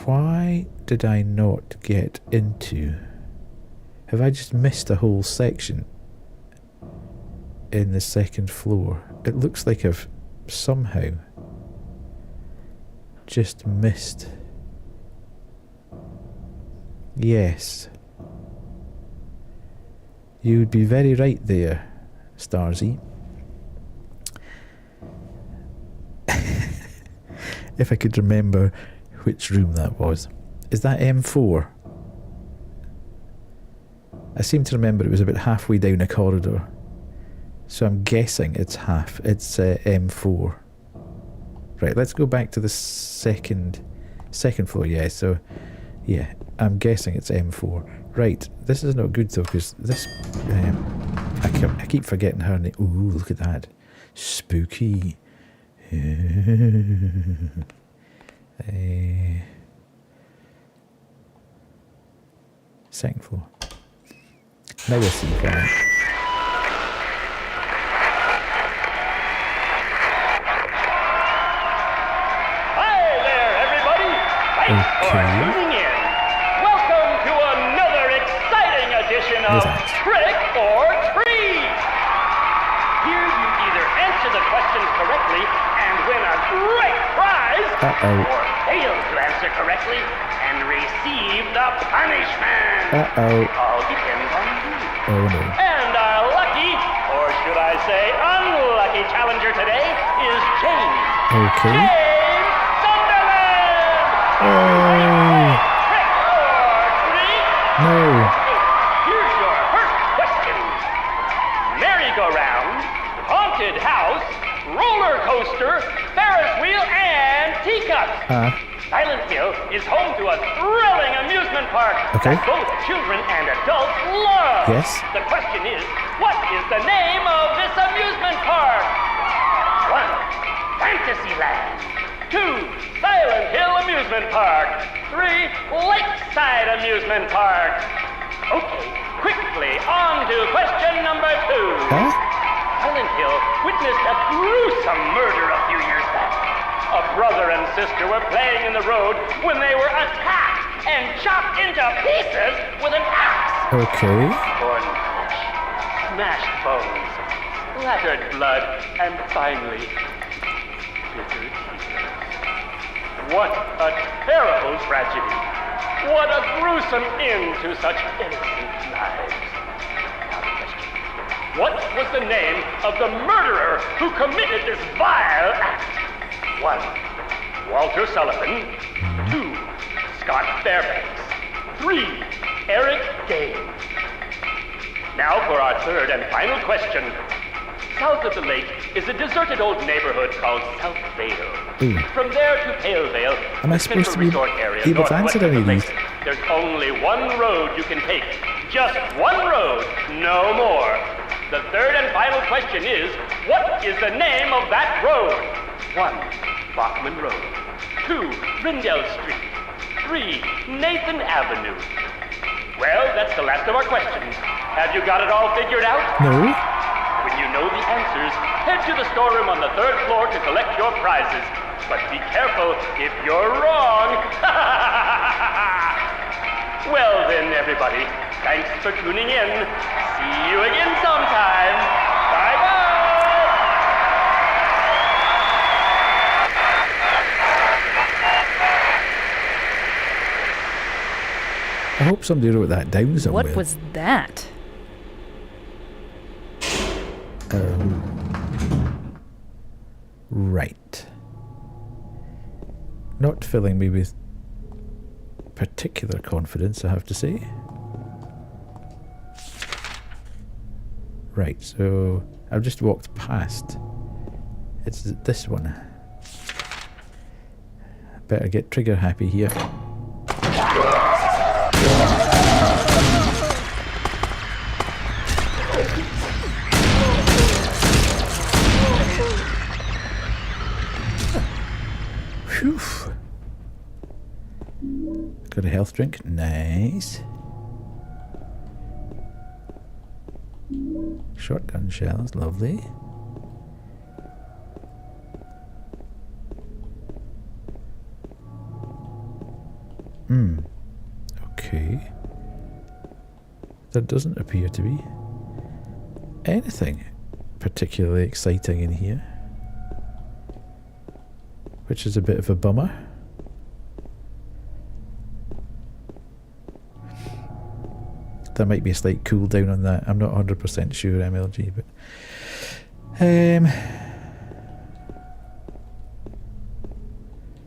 S1: Why did I not get into... Have I just missed a whole section in the second floor? It looks like I've somehow just missed... Yes. You would be very right there, Starzy. If I could remember which room that was. Is that M4? I seem to remember it was about halfway down a corridor. So I'm guessing it's M4. Right, let's go back to the second floor. Yeah, so yeah, I'm guessing it's M4. Right, this is not good though, because this I keep forgetting her name. Ooh, look at that. Spooky. Second floor. Now we'll see Frank.
S7: Hi there, everybody! Thanks for tuning in. Welcome to another exciting edition of
S1: Thanks.
S7: Trick or Treat. Here you either answer the questions correctly and win a great prize,
S1: Uh-oh.
S7: or fail to answer correctly and receive the punishment.
S1: Uh-oh.
S7: All depends on you.
S1: Oh no.
S7: And our lucky, or should I say unlucky challenger today is James.
S1: Okay.
S7: James Sunderland!
S1: Oh.
S7: Trick or treat?
S1: No.
S7: Here's your first question. Merry-go-round, haunted house, roller coaster, Ferris wheel, and teacup. Silent Hill is home to a thrilling amusement park
S1: Okay.
S7: that both children and adults love.
S1: Yes.
S7: The question is, what is the name of this amusement park? 1. Fantasyland. 2. Silent Hill Amusement Park. 3. Lakeside Amusement Park. Okay, quickly on to question number 2.
S1: Huh?
S7: Silent Hill witnessed a gruesome murder a few years back. A brother and sister were playing in the road when they were attacked and chopped into pieces with an axe.
S1: Okay.
S7: Torn flesh, smashed bones, splattered blood, and finally, bitter tears. What a terrible tragedy. What a gruesome end to such innocent lives. Now the question. What was the name of the murderer who committed this vile act? 1. Walter Sullivan. 2. Scott Fairbanks. 3. Eric Gaines. Now for our third and final question. South of the lake is a deserted old neighborhood called South Vale.
S1: Ooh.
S7: From there to Pale Vale,
S1: Am I
S7: the
S1: supposed to
S7: central
S1: be
S7: resort area
S1: able to
S7: northwest
S1: answer
S7: of the
S1: any of
S7: lake,
S1: these?
S7: there's only one road you can take. Just one road, no more. The third and final question is, what is the name of that road? 1. Bachman Road. 2. Rindell Street. 3. Nathan Avenue. Well, that's the last of our questions. Have you got it all figured out?
S1: No.
S7: When you know the answers, head to the storeroom on the 3rd floor to collect your prizes. But be careful if you're wrong. Well then, everybody, thanks for tuning in. See you again sometime. Bye-bye.
S1: I hope somebody wrote that down somewhere.
S8: What was that?
S1: Right. Not filling me with particular confidence, I have to say. Right, so I've just walked past. It's this one. Better get trigger happy here. Phew. Got a health drink. Nice. Shotgun shells. Lovely. Okay. There doesn't appear to be anything particularly exciting in here, which is a bit of a bummer. There might be a slight cooldown on that. I'm not 100% sure, MLG, but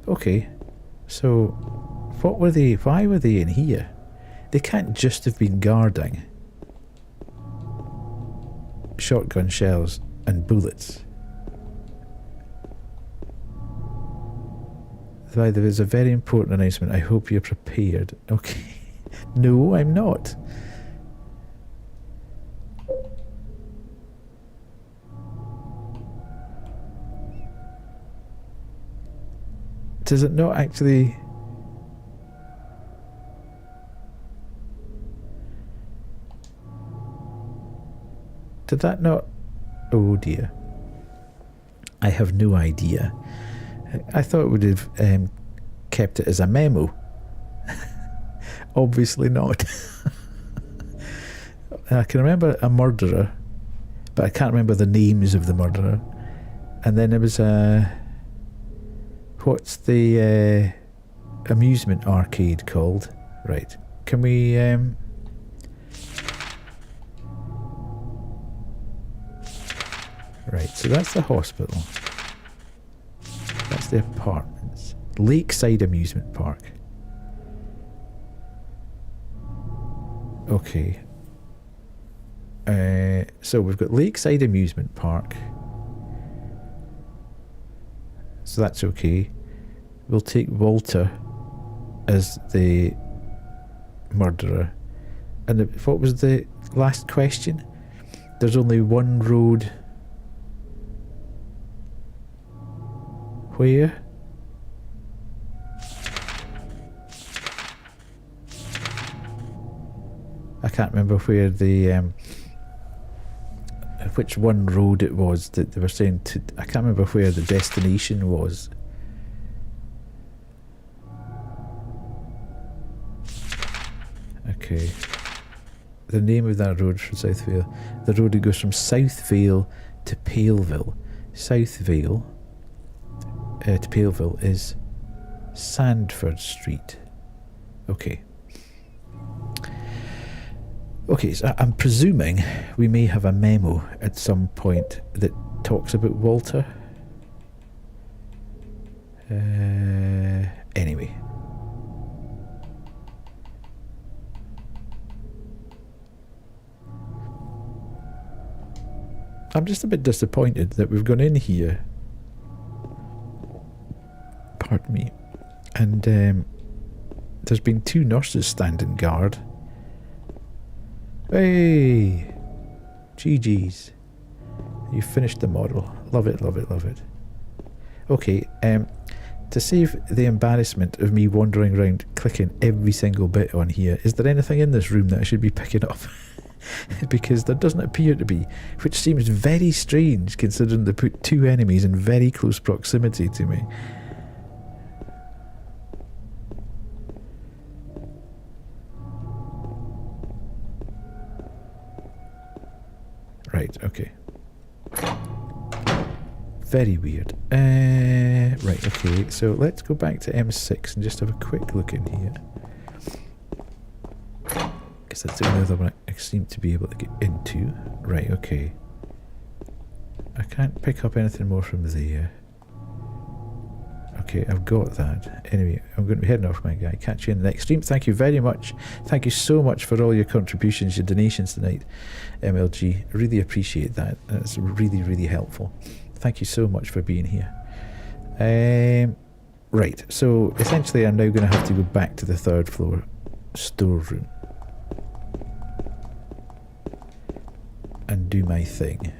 S1: okay. So what were they? Why were they in here? They can't just have been guarding shotgun shells and bullets. There is a very important announcement. I hope you're prepared. Okay. No, I'm not. Does it not actually... Did that not? Oh dear. I have no idea. I thought it would have kept it as a memo. Obviously not. I can remember a murderer, but I can't remember the names of the murderer. And then there was a... What's the amusement arcade called? Right. Can we... Right, so that's the hospital. That's the apartments. Lakeside Amusement Park. Okay. So we've got Lakeside Amusement Park. So that's okay. We'll take Walter as the murderer. And what was the last question? There's only one road. Where? I can't remember where the which one road it was that they were saying to. I can't remember where the destination was. Okay. The name of that road from South Vale. The road that goes from South Vale to Paleville. South Vale to Paleville is Sandford Street. Okay. Okay, so I'm presuming we may have a memo at some point that talks about Walter. Anyway. I'm just a bit disappointed that we've gone in here. Pardon me. And there's been 2 nurses standing guard. Hey! GG's. You finished the model. Love it, love it, love it. Okay, to save the embarrassment of me wandering around clicking every single bit on here, is there anything in this room that I should be picking up? Because there doesn't appear to be, which seems very strange considering they put 2 enemies in very close proximity to me. Right, okay. Very weird. Right, okay, so let's go back to M6 and just have a quick look in here. Because that's the only other one I seem to be able to get into. Right, okay. I can't pick up anything more from there. Okay, I've got that. Anyway, I'm going to be heading off, my guy. Catch you in the next stream. Thank you very much. Thank you so much for all your contributions, your donations tonight, MLG. Really appreciate that. That's really, really helpful. Thank you so much for being here. Right, so essentially I'm now going to have to go back to the 3rd floor storeroom and do my thing.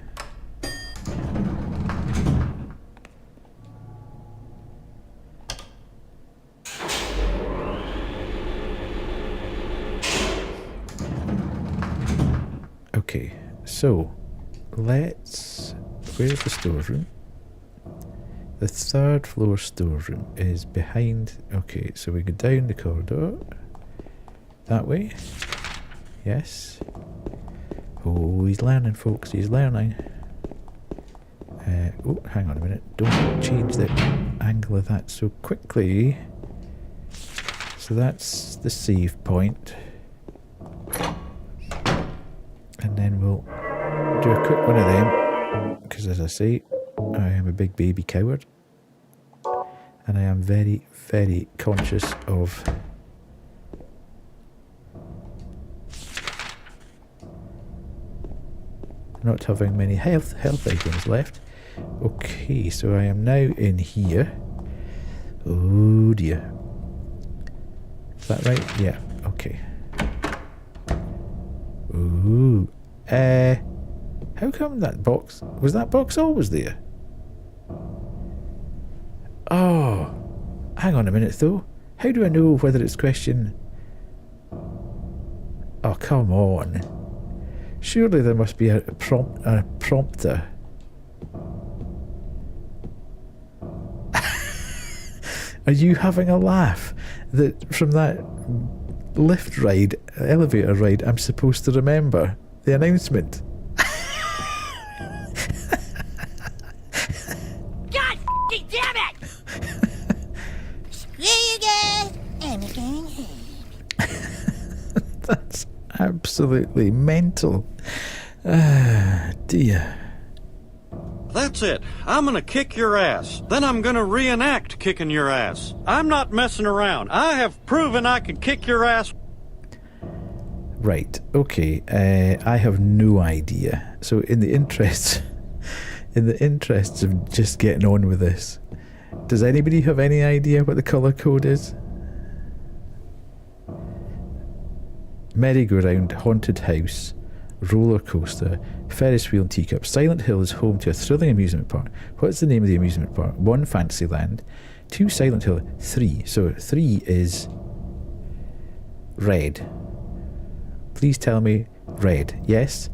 S1: Okay, so let's... Where's the storeroom? The 3rd floor storeroom is behind... Okay, so we go down the corridor. That way. Yes. Oh, he's learning, folks. He's learning. Oh, hang on a minute. Don't change the angle of that so quickly. So that's the save point. And then we'll do a quick one of them. Because as I say, I am a big baby coward. And I am very, very conscious of not having many health items left. Okay, so I am now in here. Oh dear. Is that right? Yeah, okay. Ooh. How come that box... Was that box always there? Oh. Hang on a minute though. How do I know whether it's question... Oh, come on. Surely there must be a prompter. Are you having a laugh that from that lift ride, elevator ride, I'm supposed to remember the announcement?
S8: God damn it! Screw you guys, I'm going home.
S1: That's absolutely mental. Ah, dear.
S9: That's it. I'm gonna kick your ass. Then I'm gonna reenact kicking your ass. I'm not messing around. I have proven I can kick your ass.
S1: Right, okay. I have no idea. So in the interests of just getting on with this, does anybody have any idea what the colour code is? Merry-go-round, haunted house, roller coaster, Ferris wheel and teacup. Silent Hill is home to a thrilling amusement park. What's the name of the amusement park? 1, Fantasyland. 2, Silent Hill. 3. So 3 is red. Please tell me red. Yes?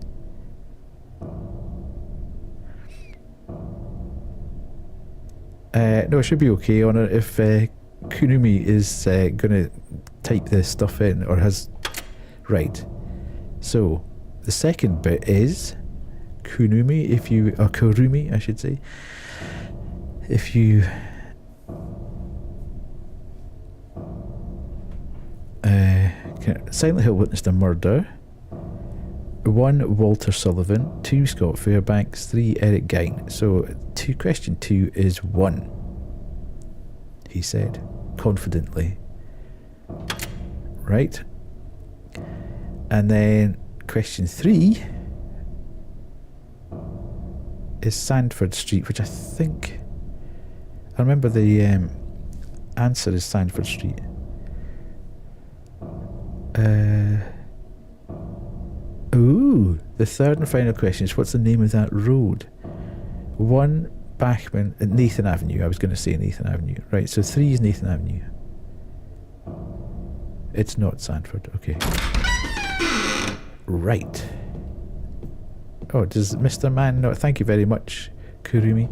S1: No, it should be okay on it if Kunumi is going to type this stuff in, or has... Right. So, the second bit is Kunumi, if you... or Kurumi, I should say. If you... Silent Hill witnessed a murder. 1, Walter Sullivan. 2, Scott Fairbanks. 3, Eric Gein. So, question 2 is 1. He said, confidently. Right. And then question 3 is Sandford Street, which I think... I remember the answer is Sandford Street. Ooh, the third and final question is, what's the name of that road? 1, Bachman, Nathan Avenue. I was going to say Nathan Avenue. Right, so 3 is Nathan Avenue. It's not Sandford, okay. Right. Oh, does Mr. Man not... Thank you very much, Kurumi.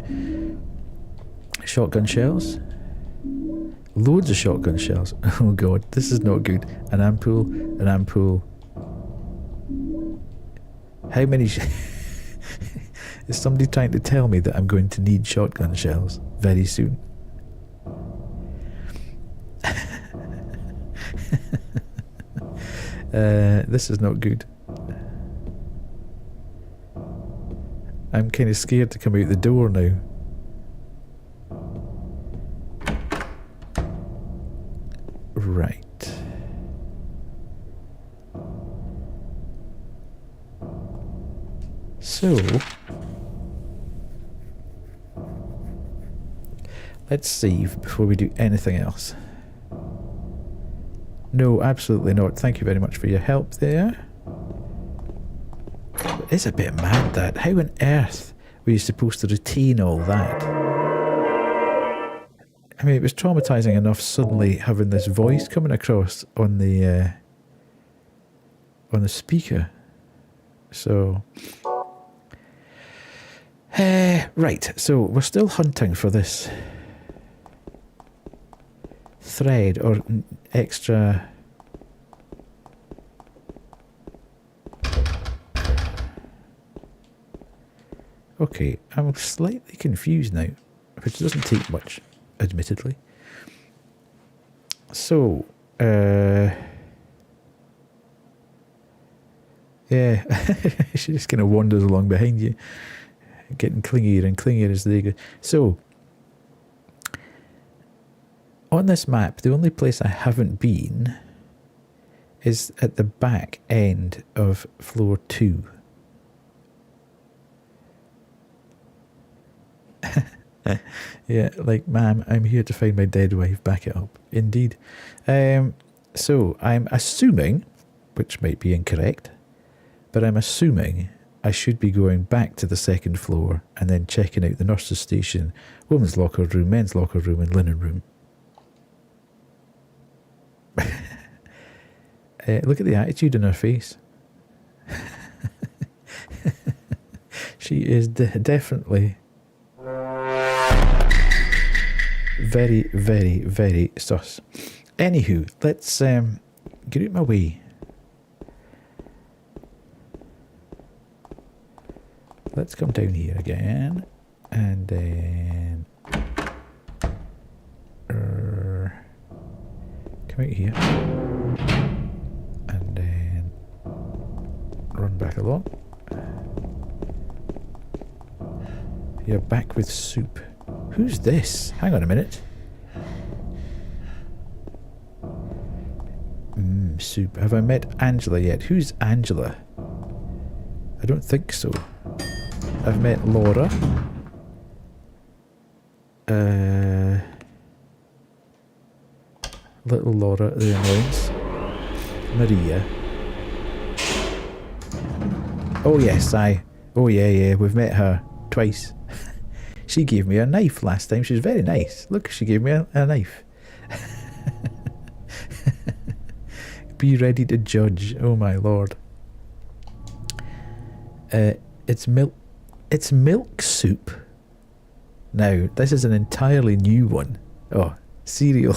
S1: Shotgun shells. Loads of shotgun shells. Oh god, this is not good. An ampoule. How many... Is somebody trying to tell me that I'm going to need shotgun shells very soon? This is not good. I'm kind of scared to come out the door now. Right. So, let's save before we do anything else. No, absolutely not. Thank you very much for your help there. It's a bit mad, that. How on earth were you supposed to retain all that? I mean, it was traumatizing enough suddenly having this voice coming across on the speaker. So, right. So we're still hunting for this thread or extra. Okay, I'm slightly confused now, which doesn't take much, admittedly. So, yeah, she just kind of wanders along behind you, getting clingier and clingier as they go. So, on this map, the only place I haven't been is at the back end of floor 2. Yeah, like, ma'am, I'm here to find my dead wife. Back it up. Indeed. So, I'm assuming, which might be incorrect, but I'm assuming I should be going back to the second floor and then checking out the nurse's station, women's locker room, men's locker room, and linen room. Look at the attitude in her face. is definitely very, very, very sus. Anywho, let's get out of my way. Let's come down here again, and then come out here, and then run back along. You're back with soup. Who's this? Hang on a minute. Soup. Have I met Angela yet? Who's Angela? I don't think so. I've met Laura. Little Laura, the annoyance. Maria. Oh yes, oh yeah, we've met her twice. She gave me a knife last time. She was very nice. Look, she gave me a knife. Be ready to judge. Oh my lord. It's milk soup. Now, this is an entirely new one. Oh, cereal.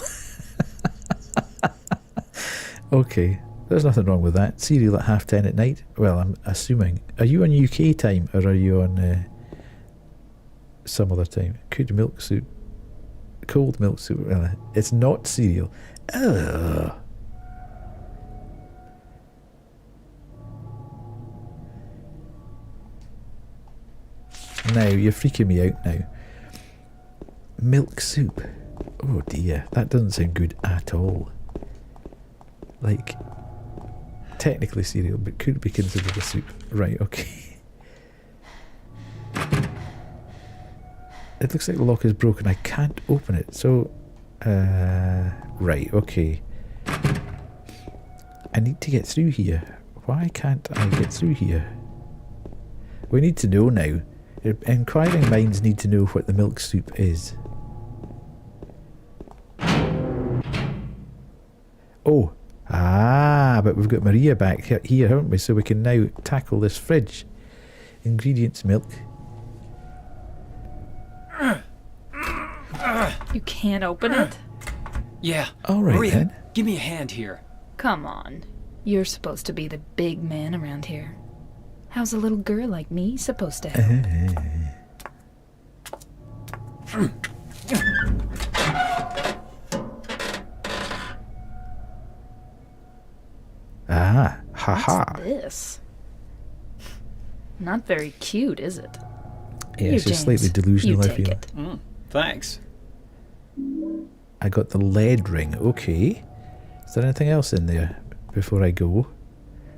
S1: Okay, there's nothing wrong with that. Cereal at 10:30 at night. Well, I'm assuming. Are you on UK time or are you on some other time? Cold milk soup. Cold milk soup. It's not cereal. Ugh. Now, you're freaking me out now. Milk soup. Oh dear, that doesn't sound good at all. Like, technically cereal, but could be considered a soup. Right, okay. It looks like the lock is broken. I can't open it. So, right, okay. I need to get through here. Why can't I get through here? We need to know now. Inquiring minds need to know what the milk soup is. Oh, but we've got Maria back here, haven't we? So we can now tackle this fridge. Ingredients: milk.
S6: You can't open it?
S4: Yeah.
S1: All right,
S4: Maria,
S1: then.
S4: give me a hand here.
S6: Come on. You're supposed to be the big man around here. How's a little girl like me supposed to help? What's this? Not very cute, is it?
S1: Yeah,
S6: Here,
S1: she's
S6: James,
S1: slightly delusional,
S6: you
S1: I
S6: take
S1: feel.
S6: it.
S4: Thanks.
S1: I got the lead ring. Okay. Is there anything else in there before I go?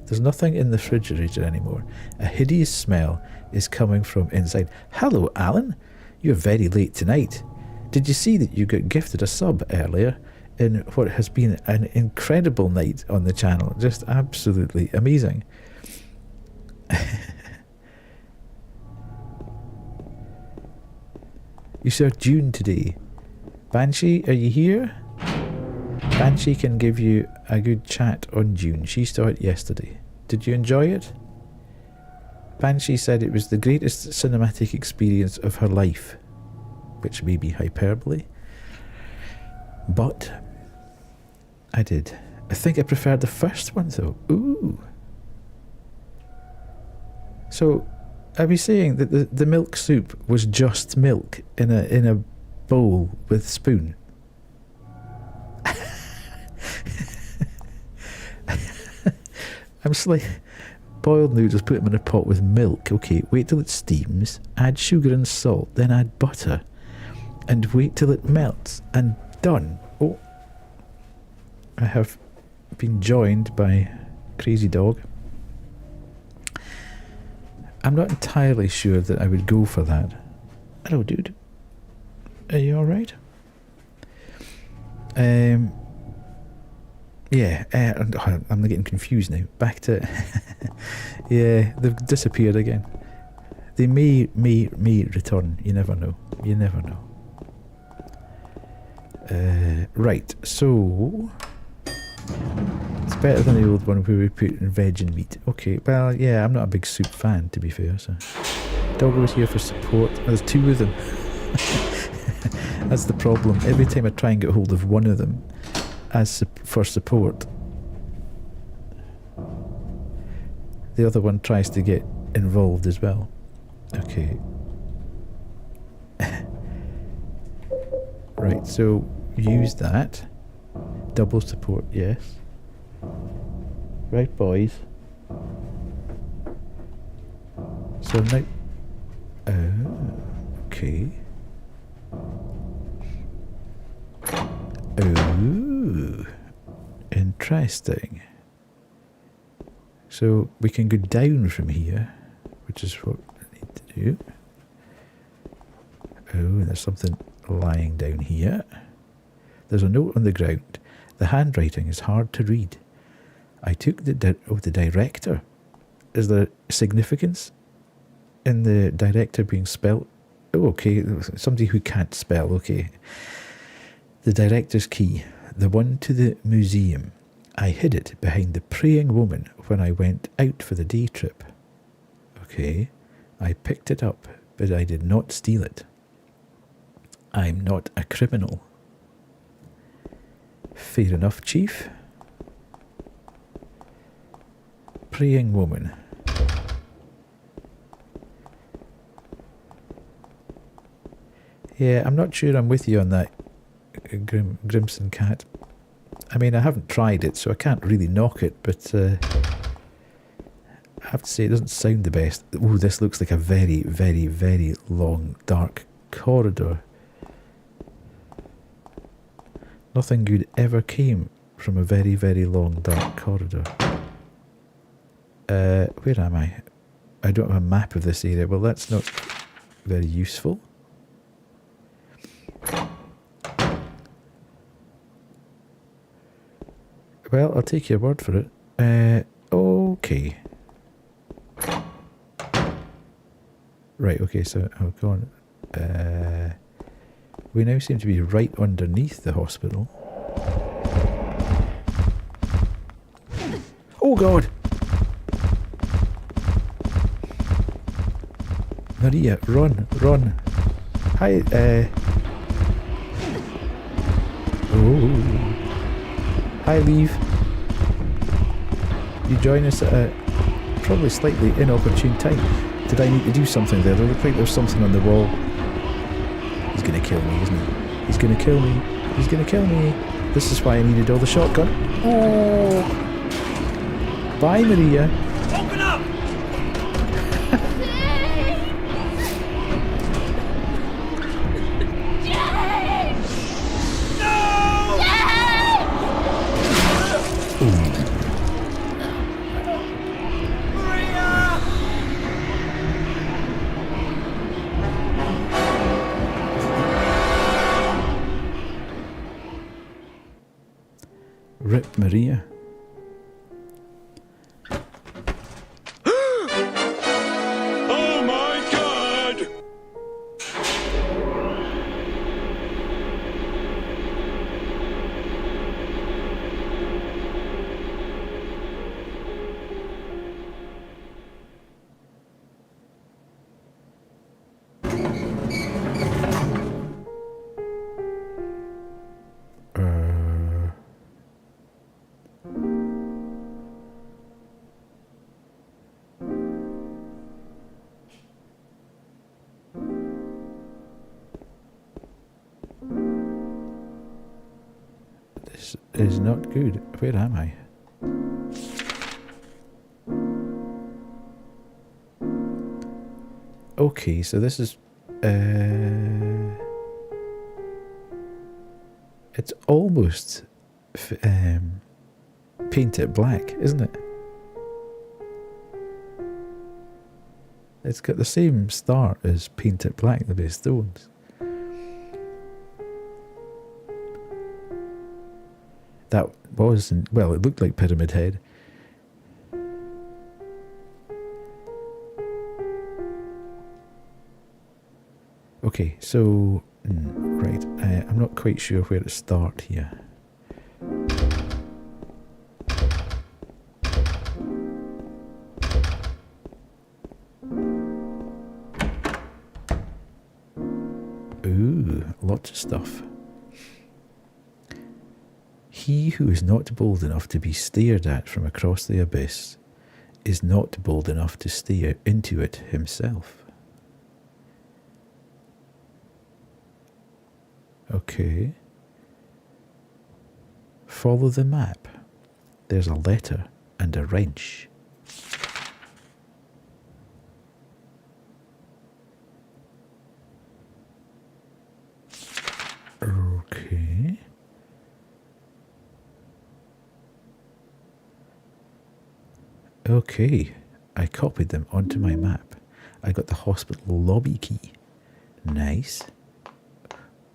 S1: There's nothing in the refrigerator anymore. A hideous smell is coming from inside. Hello, Alan. You're very late tonight. Did you see that you got gifted a sub earlier in what has been an incredible night on the channel? Just absolutely amazing. You saw June today. Banshee, are you here? Banshee can give you a good chat on June. She saw it yesterday. Did you enjoy it? Banshee said it was the greatest cinematic experience of her life, which may be hyperbole, but I did. I think I preferred the first one though. Ooh. So, are we saying that the milk soup was just milk in a bowl with spoon? I'm just like, boiled noodles, put them in a pot with milk. Okay, wait till it steams, add sugar and salt, then add butter, and wait till it melts, and done. Oh, I have been joined by Crazy Dog. I'm not entirely sure that I would go for that. Hello, dude. Are you alright? Yeah, I'm getting confused now. Back to... yeah, they've disappeared again. They may return. You never know. You never know. Right, so... It's better than the old one where we put in veg and meat. Okay, well, yeah, I'm not a big soup fan, to be fair, so... Doggo was here for support. There's two of them. That's the problem. Every time I try and get hold of one of them as for support, the other one tries to get involved as well. Okay. Right, so use that. Double support, yes. Right, boys. So now... okay. Oh, interesting. So we can go down from here, which is what I need to do. Oh, there's something lying down here. There's a note on the ground. The handwriting is hard to read. I took the director. Is there significance in the director being spelt? Oh, okay, somebody who can't spell, okay. The director's key, the one to the museum. I hid it behind the praying woman when I went out for the day trip. Okay, I picked it up, but I did not steal it. I'm not a criminal. Fair enough, Chief. Praying woman. Yeah, I'm not sure I'm with you on that, Grimson Cat. I mean, I haven't tried it, so I can't really knock it, but I have to say it doesn't sound the best. Oh, this looks like a very, very, very long, dark corridor. Nothing good ever came from a very, very long, dark corridor. Where am I? I don't have a map of this area. Well, that's not very useful. Well, I'll take your word for it. Okay. Right, okay, so I'll go on. We now seem to be right underneath the hospital. Oh God! Maria, run, run. Hi, oh. Hi, Leave. You join us at a probably slightly inopportune time. Did I need to do something there? There looked like there's something on the wall. He's gonna kill me, isn't he? He's gonna kill me. He's gonna kill me. This is why I needed all the shotgun. Oh! Bye, Maria.
S3: Open up!
S1: Rip Maria.
S3: Oh my God!
S1: This is not good. Where am I? Okay, so this is... it's almost painted black, isn't it? It's got the same start as Painted Black, the Base Stones. That wasn't... well, it looked like Pyramid Head. Okay, so... right, I'm not quite sure where to start here. lots of stuff. He who is not bold enough to be stared at from across the abyss is not bold enough to stare into it himself. Okay. Follow the map. There's a letter and a wrench. Okay. Okay. I copied them onto my map. I got the hospital lobby key. Nice.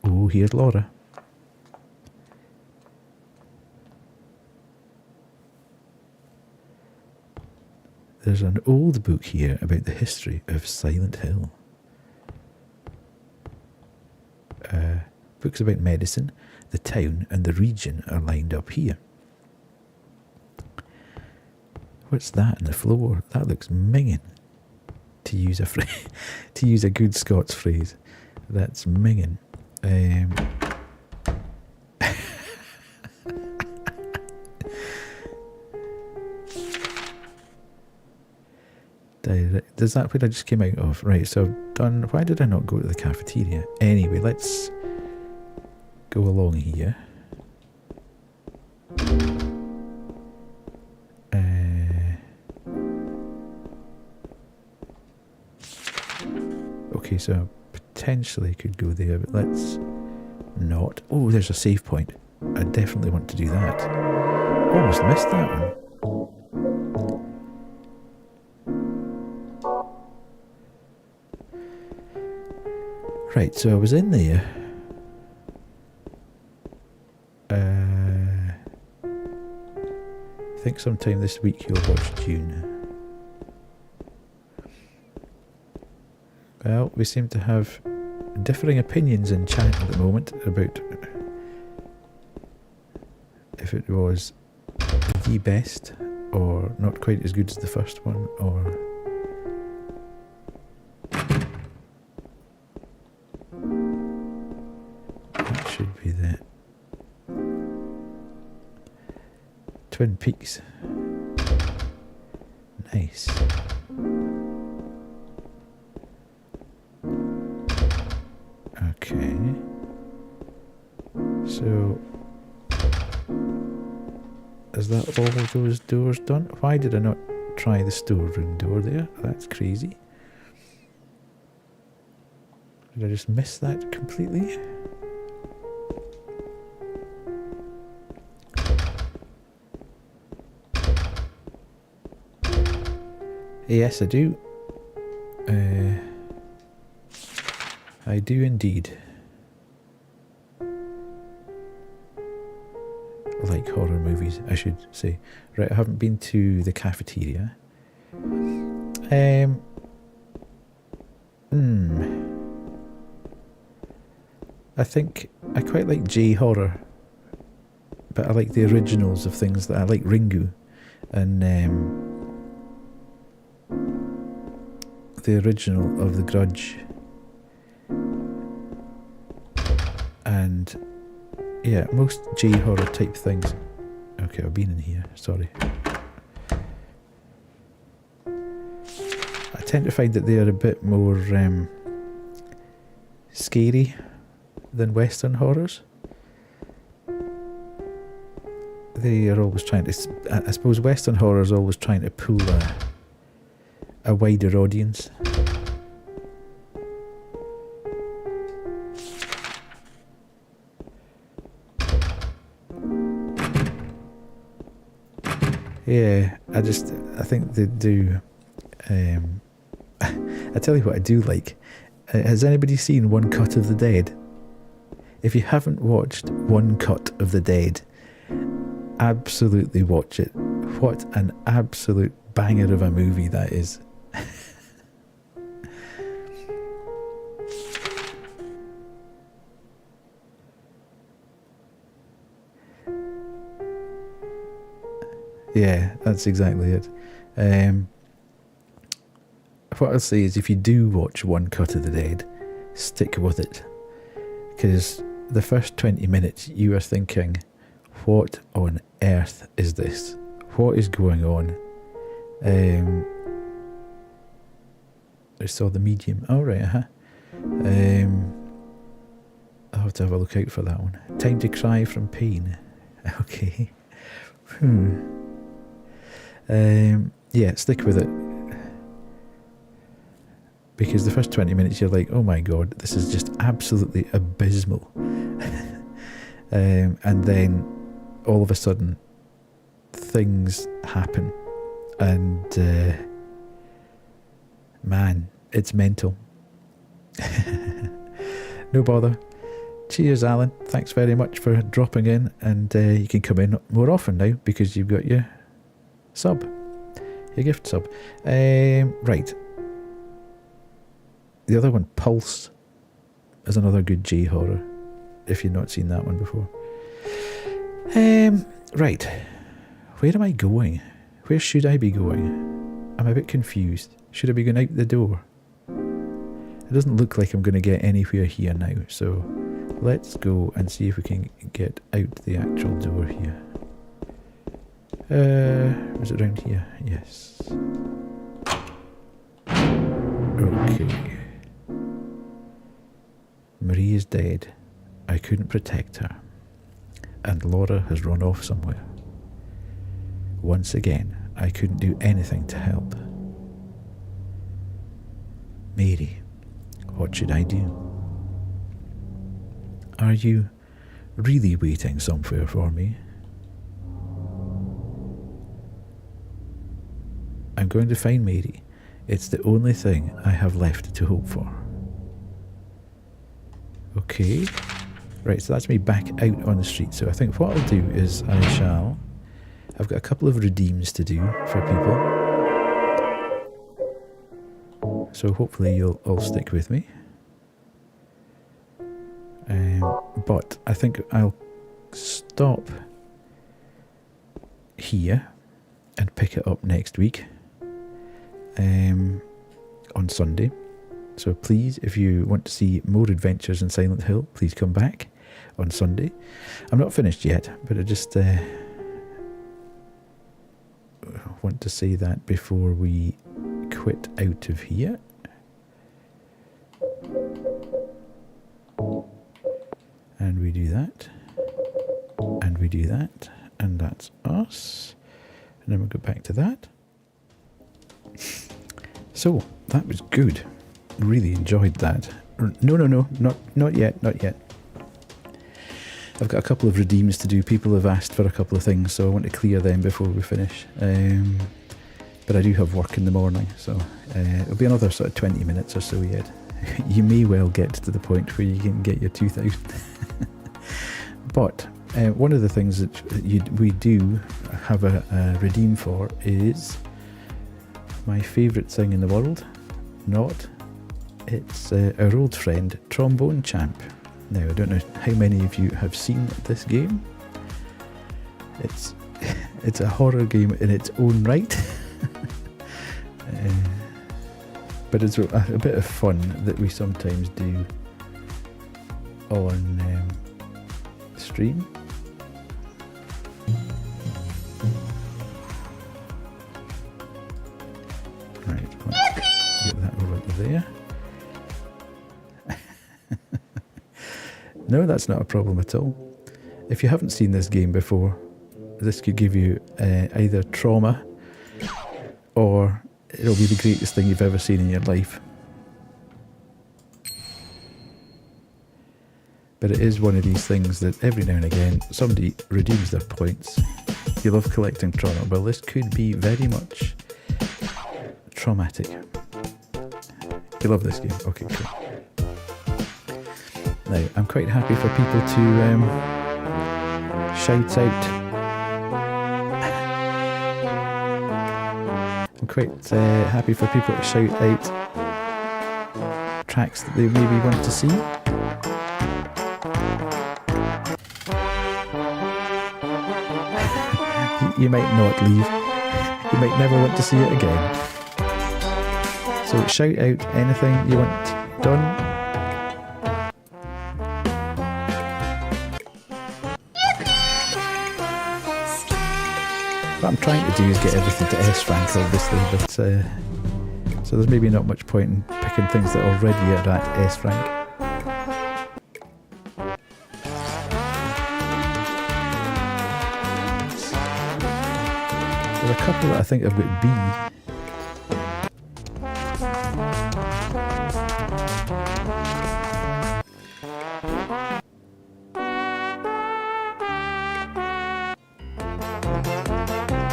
S1: Oh, here's Laura. There's an old book here about the history of Silent Hill. Books about medicine, the town and the region are lined up here. What's that on the floor? That looks minging. To use a to use a good Scots phrase, that's minging. Does that what I just came out of? Right, so I've done. Why did I not go to the cafeteria? Anyway, let's go along here. Okay, so I potentially could go there, but let's not. Oh, there's a save point. I definitely want to do that. Almost missed that one. Right, so I was in there. I think sometime this week you'll watch June. Well, we seem to have differing opinions in chat at the moment about if it was the best or not quite as good as the first one, or that should be the Twin Peaks. Nice. Okay. So is that all of those doors done? Why did I not try the storeroom door there? That's crazy. Did I just miss that completely? Yes, I do. I do indeed. Like horror movies, I should say. Right, I haven't been to the cafeteria. I think I quite like J-horror, but I like the originals of things that I like Ringu and the original of The Grudge. And yeah, most J-horror type things. Okay, I've been in here, sorry. I tend to find that they are a bit more scary than Western horrors. They are always trying to, I suppose Western horror is always trying to pull a wider audience. Yeah, I think they do. I tell you what I do like. Has anybody seen One Cut of the Dead? If you haven't watched One Cut of the Dead, absolutely watch it. What an absolute banger of a movie that is. Yeah, that's exactly it. What I'll say is if you do watch One Cut of the Dead, stick with it. Because the first 20 minutes you are thinking, what on earth is this? What is going on? I saw the medium. Oh, right, I'll have to have a look out for that one. Time to cry from pain. Okay. Yeah, stick with it. Because the first 20 minutes you're like, oh my god, this is just absolutely abysmal. And then all of a sudden things happen. And man, it's mental. No bother. Cheers, Alan. Thanks very much for dropping in, and you can come in more often now because you've got your sub, your gift sub. Right. The other one, Pulse, is another good J horror, if you've not seen that one before. Right. Where am I going? Where should I be going? I'm a bit confused. Should I be going out the door? It doesn't look like I'm going to get anywhere here now, so let's go and see if we can get out the actual door here. Was it around here? Yes. Okay. Marie is dead. I couldn't protect her. And Laura has run off somewhere. Once again, I couldn't do anything to help. Mary, what should I do? Are you really waiting somewhere for me? I'm going to find Mary. It's the only thing I have left to hope for. Okay. Right, so that's me back out on the street. So I think what I'll do is I've got a couple of redeems to do for people. So hopefully you'll all stick with me. But I think I'll stop here and pick it up next week on Sunday. So please, if you want to see more adventures in Silent Hill, please come back on Sunday. I'm not finished yet, but I just want to say that before we quit out of here. And we do that. And we do that. And that's us. And then we'll go back to that. So, that was good. Really enjoyed that. No, not yet. I've got a couple of redeems to do. People have asked for a couple of things, so I want to clear them before we finish. But I do have work in the morning, so it'll be another sort of 20 minutes or so yet. You may well get to the point where you can get your 2,000. But one of the things that we do have a redeem for is my favourite thing in the world. It's our old friend Trombone Champ. Now, I don't know how many of you have seen this game. It's a horror game in its own right. But it's a bit of fun that we sometimes do on stream. Right, let's get that over to there. No, that's not a problem at all. If you haven't seen this game before, this could give you either trauma or it'll be the greatest thing you've ever seen in your life. But it is one of these things that every now and again somebody redeems their points. You love collecting trauma. Well, this could be very much traumatic. You love this game? Okay, cool. Now, I'm quite happy for people to shout out. I'm quite happy for people to shout out tracks that they maybe want to see. You might not leave. You might never want to see it again. So shout out anything you want done. What I'm trying to do is get everything to S rank, obviously, but so there's maybe not much point in picking things that already are at S rank. There are a couple that I think have got B.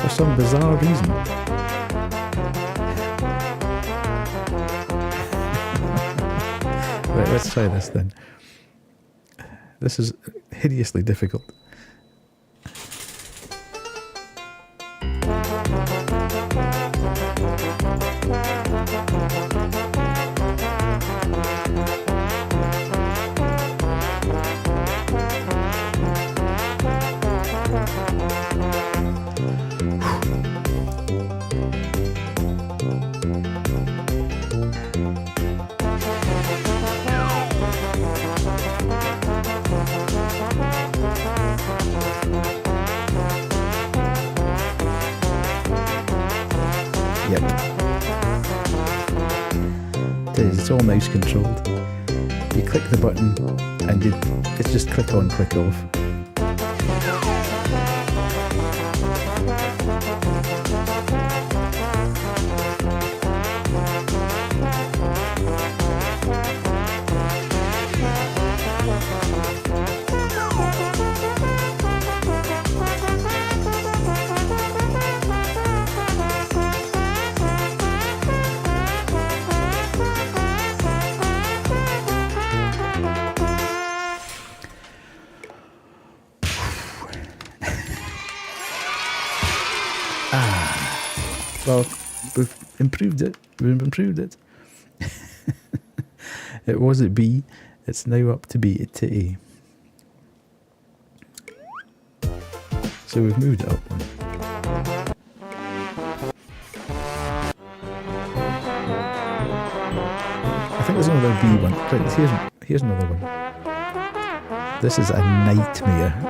S1: For some bizarre reason. Right, let's try this then. This is hideously difficult. Yep. It's all mouse controlled. You click the button and it's just click on, click off. Well, we've improved it. We've improved it. It was at B. It's now up to B to A. So we've moved it up one. I think there's another B one. Right, here's another one. This is a nightmare.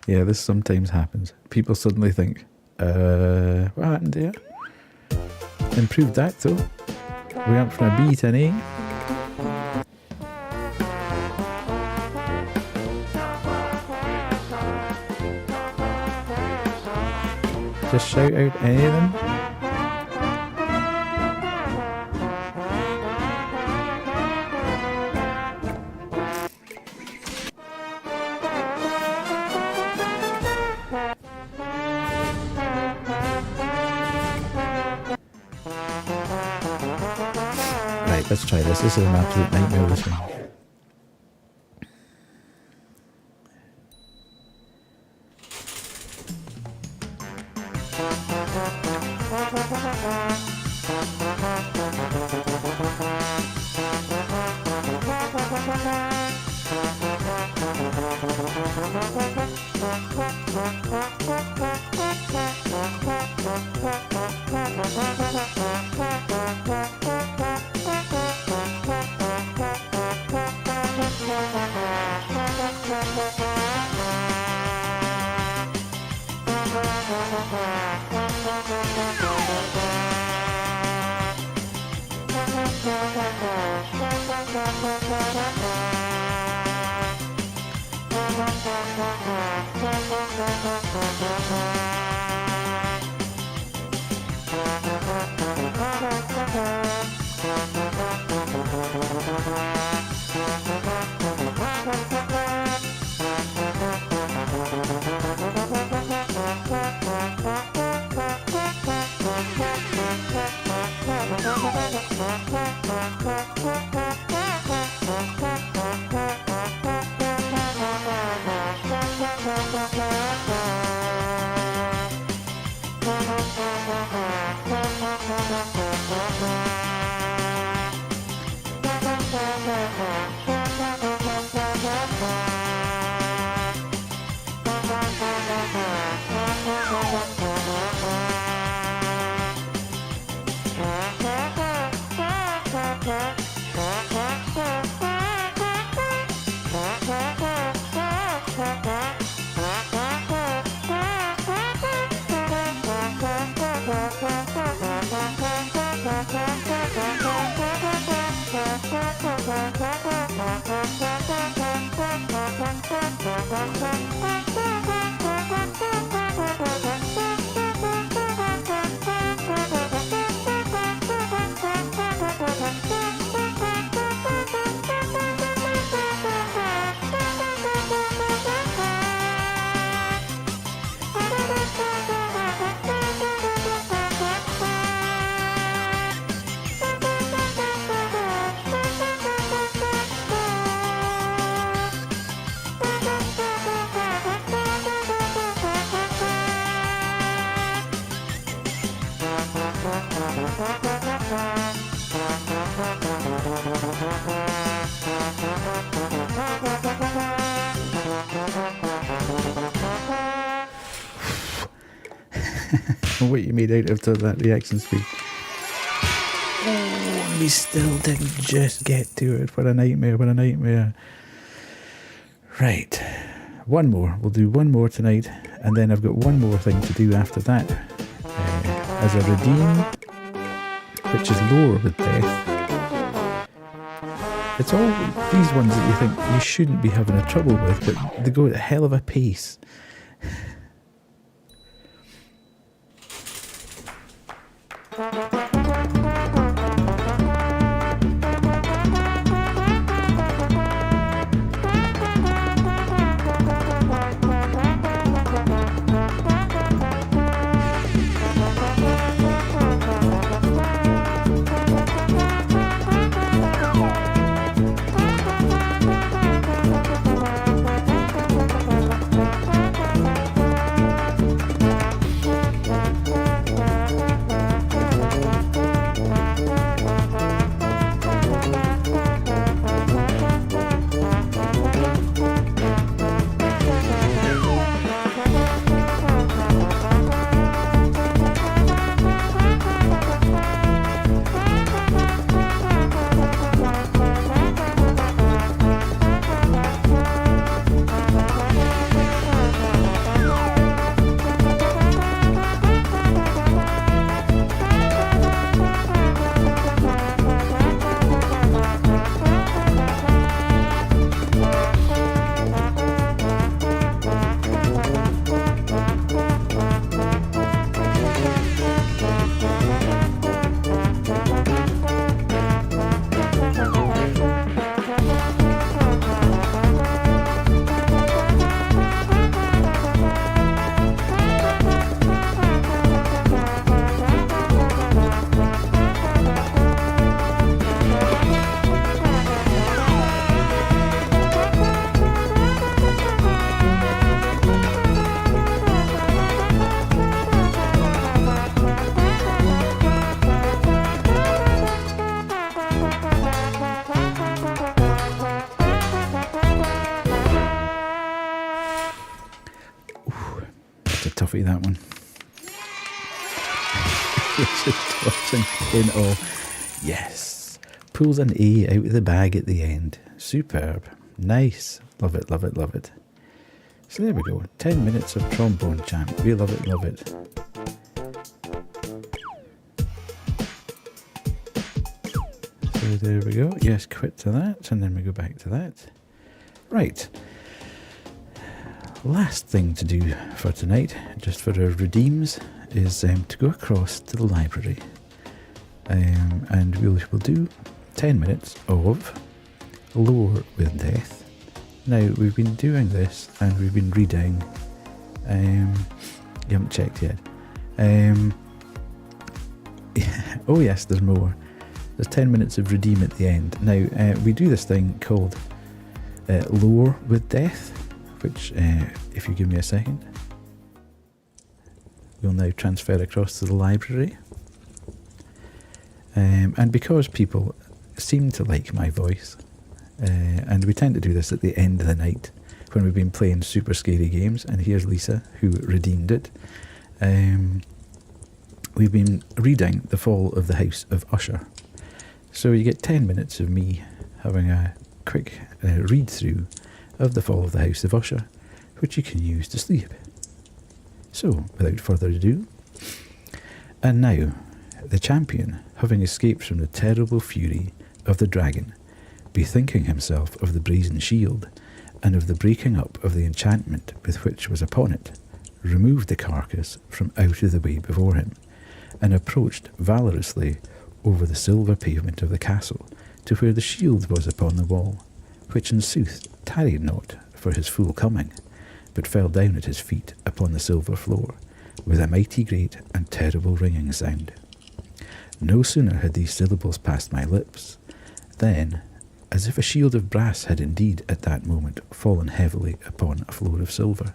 S1: Yeah, this sometimes happens. People suddenly think, what happened here? Improved that though. We went from a B to an A. Just shout out any of them. Let's try this. This is an absolute nightmare, this one. What you made out of that reaction speed. Oh, we still didn't just get to it. What a nightmare, what a nightmare. Right, one more. We'll do one more tonight, and then I've got one more thing to do after that. As a redeem, which is lower with death. It's all these ones that you think you shouldn't be having a trouble with, but they go at a hell of a pace. coffee, that one. Just watching in awe. Yes. Pulls an A out of the bag at the end. Superb. Nice. Love it, love it, love it. So there we go. 10 minutes of trombone champ. We love it, love it. So there we go. Yes, quit to that. And then we go back to that. Right. Last thing to do for tonight, just for our redeems, is to go across to the library. And we'll do 10 minutes of Lore with Death. Now, we've been doing this and we've been reading. You haven't checked yet. Oh yes, there's more. There's 10 minutes of redeem at the end. Now, we do this thing called Lore with Death, which, if you give me a second, we'll now transfer across to the library. And because people seem to like my voice, and we tend to do this at the end of the night when we've been playing super scary games, and here's Lisa, who redeemed it. We've been reading The Fall of the House of Usher. So you get 10 minutes of me having a quick read through of The Fall of the House of Usher, which you can use to sleep. So, without further ado, and now, the champion, having escaped from the terrible fury of the dragon, bethinking himself of the brazen shield, and of the breaking up of the enchantment with which was upon it, removed the carcass from out of the way before him, and approached valorously over the silver pavement of the castle to where the shield was upon the wall, which in sooth tarried not for his full coming, but fell down at his feet upon the silver floor, with a mighty great and terrible ringing sound. No sooner had these syllables passed my lips, than, as if a shield of brass had indeed at that moment fallen heavily upon a floor of silver,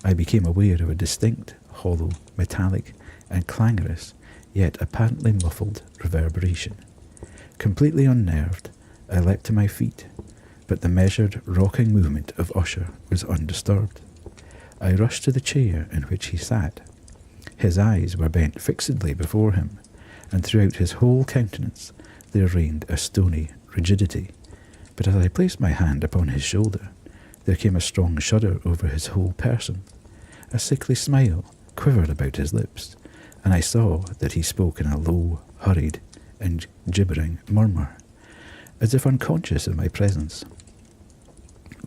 S1: I became aware of a distinct, hollow, metallic, and clangorous, yet apparently muffled reverberation. Completely unnerved, I leapt to my feet, but the measured, rocking movement of Usher was undisturbed. I rushed to the chair in which he sat. His eyes were bent fixedly before him, and throughout his whole countenance there reigned a stony rigidity. But as I placed my hand upon his shoulder, there came a strong shudder over his whole person. A sickly smile quivered about his lips, and I saw that he spoke in a low, hurried, and gibbering murmur, as if unconscious of my presence.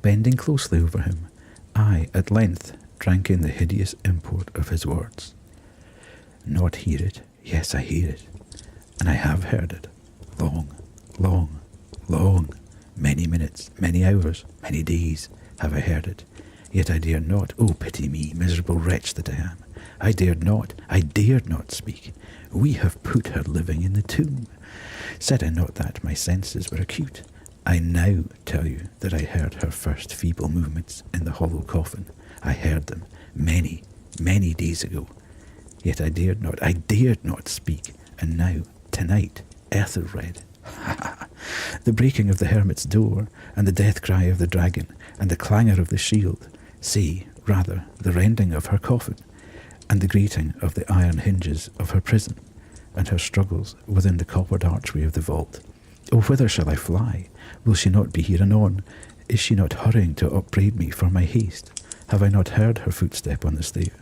S1: Bending closely over him, I at length drank in the hideous import of his words. Not hear it, yes, I hear it, and I have heard it. Long, long, long, many minutes, many hours, many days have I heard it. Yet I dared not, oh pity me, miserable wretch that I am. I dared not speak. We have put her living in the tomb. Said I not that my senses were acute? I now tell you that I heard her first feeble movements in the hollow coffin. I heard them many, many days ago. Yet I dared not speak. And now, tonight, Ethelred, the breaking of the hermit's door, and the death cry of the dragon, and the clangour of the shield, say, rather, the rending of her coffin, and the grating of the iron hinges of her prison, and her struggles within the coppered archway of the vault. Oh, whither shall I fly? Will she not be here anon? Is she not hurrying to upbraid me for my haste? Have I not heard her footstep on the stair?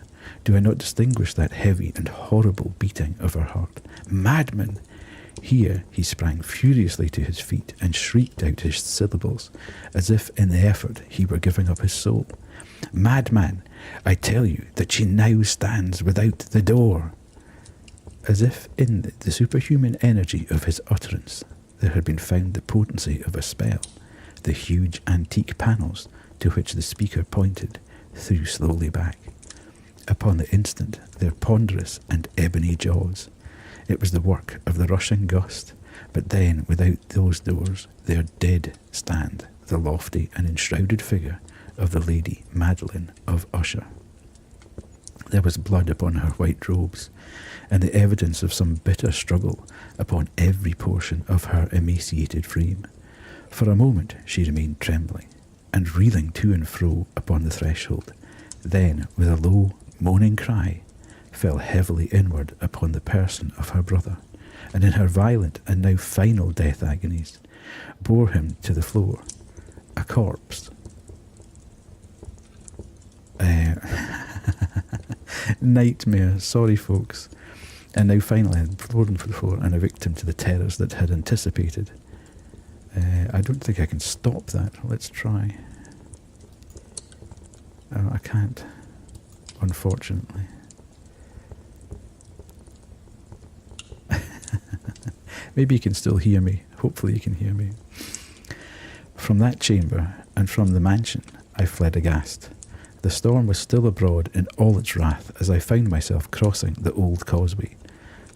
S1: Do I not distinguish that heavy and horrible beating of her heart? Madman! Here he sprang furiously to his feet and shrieked out his syllables, as if in the effort he were giving up his soul. Madman! I tell you that she now stands without the door. As if in the superhuman energy of his utterance there had been found the potency of a spell, the huge antique panels to which the speaker pointed threw slowly back. Upon the instant, their ponderous and ebony jaws. It was the work of the rushing gust, but then, without those doors, there did stand the lofty and enshrouded figure of the Lady Madeline of Usher. There was blood upon her white robes, and the evidence of some bitter struggle upon every portion of her emaciated frame. For a moment she remained trembling, and reeling to and fro upon the threshold. Then, with a low, moaning cry fell heavily inward upon the person of her brother, and in her violent and now final death agonies, bore him to the floor, a corpse. Nightmare, sorry folks. And now finally, bore him to the floor and a victim to the terrors that had anticipated. I don't think I can stop that. Let's try. Oh, I can't, unfortunately. Maybe you can still hear me. Hopefully you can hear me. From that chamber and from the mansion, I fled aghast. The storm was still abroad in all its wrath as I found myself crossing the old causeway.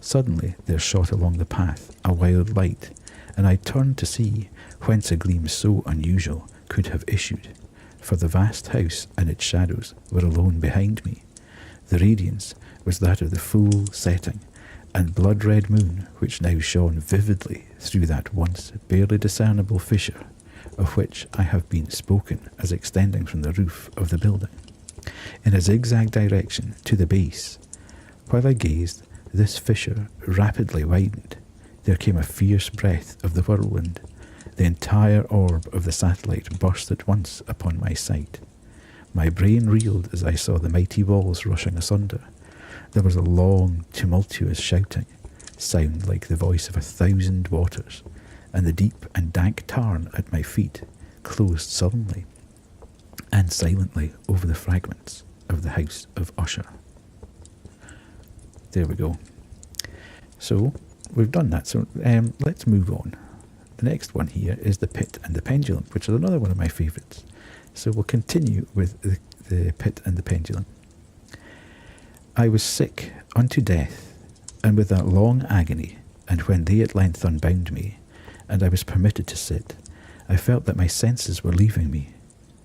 S1: Suddenly there shot along the path a wild light, and I turned to see whence a gleam so unusual could have issued, for the vast house and its shadows were alone behind me. The radiance was that of the full setting and blood-red moon, which now shone vividly through that once barely discernible fissure, of which I have been spoken as extending from the roof of the building, in a zigzag direction to the base. While I gazed, this fissure rapidly widened. There came a fierce breath of the whirlwind. The entire orb of the satellite burst at once upon my sight. My brain reeled as I saw the mighty walls rushing asunder. There was a long, tumultuous shouting, sound like the voice of 1,000 waters, and the deep and dank tarn at my feet closed suddenly and silently over the fragments of the house of Usher. There we go. So, we've done that, so let's move on. The next one here is the Pit and the Pendulum, which is another one of my favourites. So we'll continue with the Pit and the Pendulum. I was sick unto death, and with that long agony, and when they at length unbound me, and I was permitted to sit, I felt that my senses were leaving me.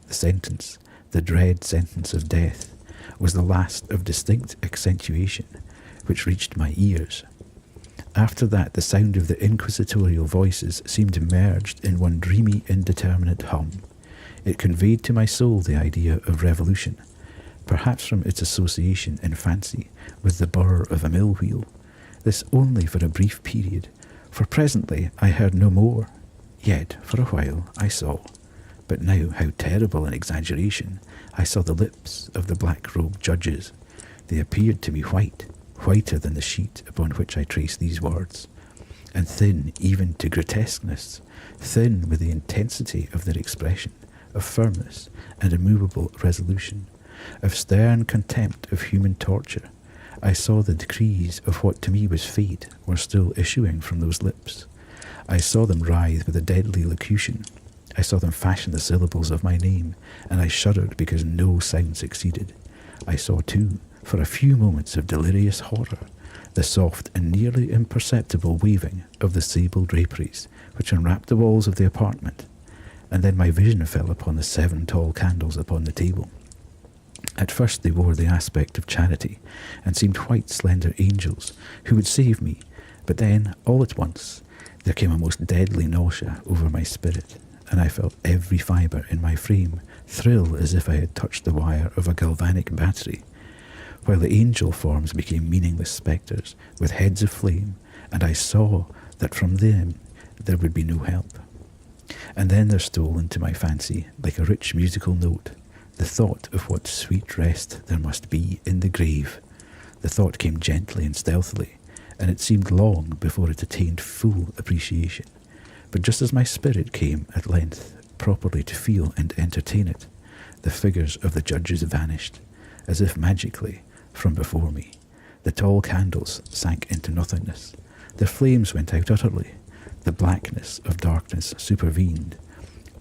S1: The sentence, the dread sentence of death, was the last of distinct accentuation, which reached my ears. After that, the sound of the inquisitorial voices seemed merged in one dreamy, indeterminate hum. It conveyed to my soul the idea of revolution, perhaps from its association in fancy with the burr of a mill wheel. This only for a brief period, for presently I heard no more. Yet, for a while, I saw. But now, how terrible an exaggeration! I saw the lips of the black-robed judges. They appeared to me white, whiter than the sheet upon which I trace these words, and thin even to grotesqueness, thin with the intensity of their expression, of firmness and immovable resolution, of stern contempt of human torture. I saw the decrees of what to me was fate were still issuing from those lips. I saw them writhe with a deadly locution. I saw them fashion the syllables of my name, and I shuddered because no sound succeeded. I saw, too, for a few moments of delirious horror, the soft and nearly imperceptible waving of the sable draperies which enwrapped the walls of the apartment, and then my vision fell upon the 7 tall candles upon the table. At first they wore the aspect of charity, and seemed white slender angels who would save me, but then, all at once, there came a most deadly nausea over my spirit, and I felt every fibre in my frame thrill as if I had touched the wire of a galvanic battery, while the angel forms became meaningless spectres with heads of flame, and I saw that from them there would be no help. And then there stole into my fancy, like a rich musical note, the thought of what sweet rest there must be in the grave. The thought came gently and stealthily, and it seemed long before it attained full appreciation. But just as my spirit came at length properly to feel and entertain it, the figures of the judges vanished, as if magically, from before me. The tall candles sank into nothingness. Their flames went out utterly. The blackness of darkness supervened.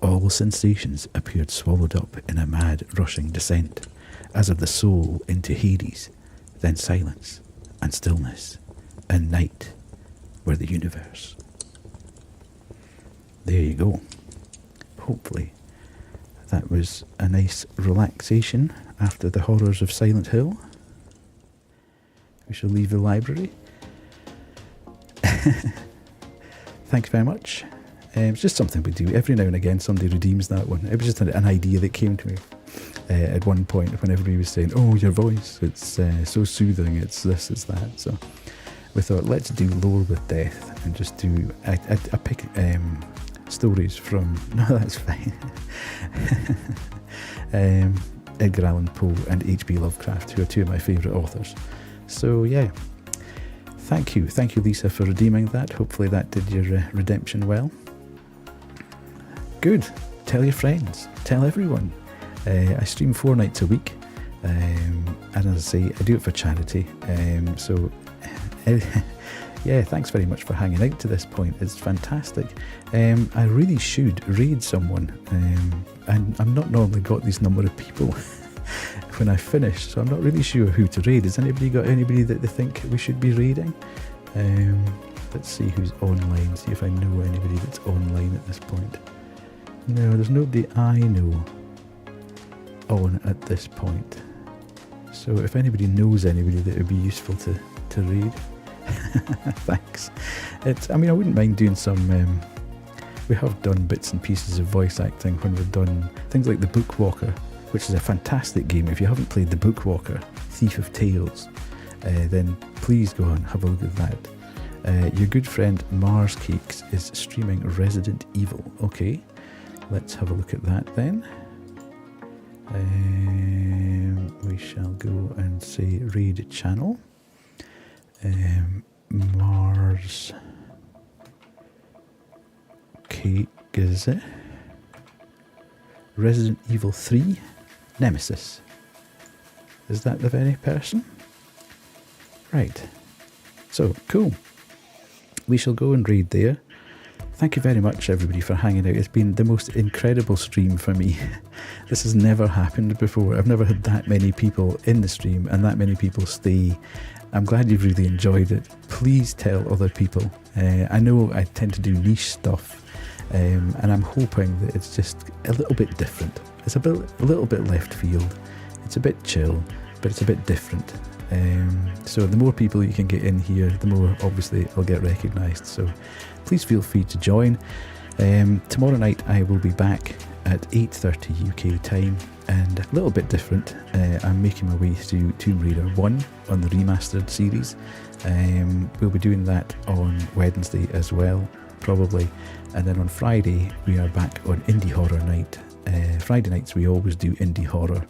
S1: All sensations appeared swallowed up in a mad rushing descent, as of the soul into Hades. Then silence, and stillness, and night were the universe. There you go. Hopefully that was a nice relaxation after the horrors of Silent Hill. We shall leave the library. Thanks very much. It's just something we do. Every now and again somebody redeems that one. It was just an idea that came to me at one point when everybody was saying, oh, your voice, it's so soothing, it's this, it's that. So we thought, let's do Lore with Death and just do, I pick stories from, no, that's fine, Edgar Allan Poe and H.P. Lovecraft, who are two of my favourite authors. So yeah, thank you Lisa for redeeming that. Hopefully that did your redemption well. Good. Tell your friends, tell everyone. I stream 4 nights a week, and as I say, I do it for charity. So yeah, thanks very much for hanging out to this point. It's fantastic. I really should raid someone, and I'm not normally got this number of people when I finish, so I'm not really sure who to raid. Has anybody got anybody that they think we should be raiding? Let's see who's online, see if I know anybody that's online at this point. No, there's nobody I know on at this point. So if anybody knows anybody that would be useful to read, thanks. I mean, I wouldn't mind doing some, we have done bits and pieces of voice acting when we've done things like The Bookwalker, which is a fantastic game. If you haven't played The Bookwalker, Thief of Tales, then please go and have a look at that. Your good friend Mars Cakes is streaming Resident Evil. Okay, let's have a look at that then. We shall go and say raid channel. Mars Cake, is it? Resident Evil 3 Nemesis. Is that the very person? Right. So, cool. We shall go and raid there. Thank you very much, everybody, for hanging out. It's been the most incredible stream for me. This has never happened before. I've never had that many people in the stream and that many people stay. I'm glad you've really enjoyed it. Please tell other people. I know I tend to do niche stuff, and I'm hoping that it's just a little bit different. It's a little bit left field. It's a bit chill, but it's a bit different. So the more people you can get in here, the more obviously I'll get recognised. So please feel free to join. Tomorrow night I will be back at 8:30 UK time, and a little bit different. I'm making my way through Tomb Raider 1 on the remastered series. We'll be doing that on Wednesday as well, probably. And then on Friday we are back on Indie Horror Night. Friday nights we always do indie horror,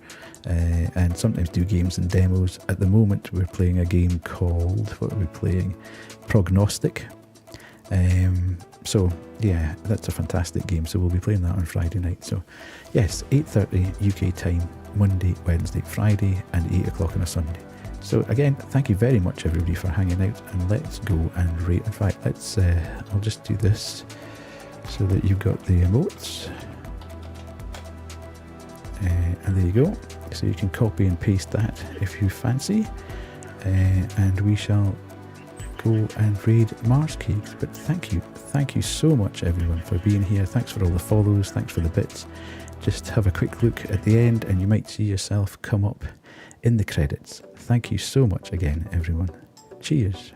S1: and sometimes do games and demos. At the moment we're playing a game called, what are we playing? Prognostic. So yeah, that's a fantastic game, so we'll be playing that on Friday night. So yes, 8:30 UK time, Monday, Wednesday, Friday, and 8 o'clock on a Sunday. So again, thank you very much everybody for hanging out, and let's go and rate. In fact, let's I'll just do this so that you've got the emotes. And there you go. So you can copy and paste that if you fancy. And we shall go and raid Mars Cakes. But thank you so much everyone for being here. Thanks for all the follows, thanks for the bits. Just have a quick look at the end and you might see yourself come up in the credits. Thank you so much again everyone. Cheers.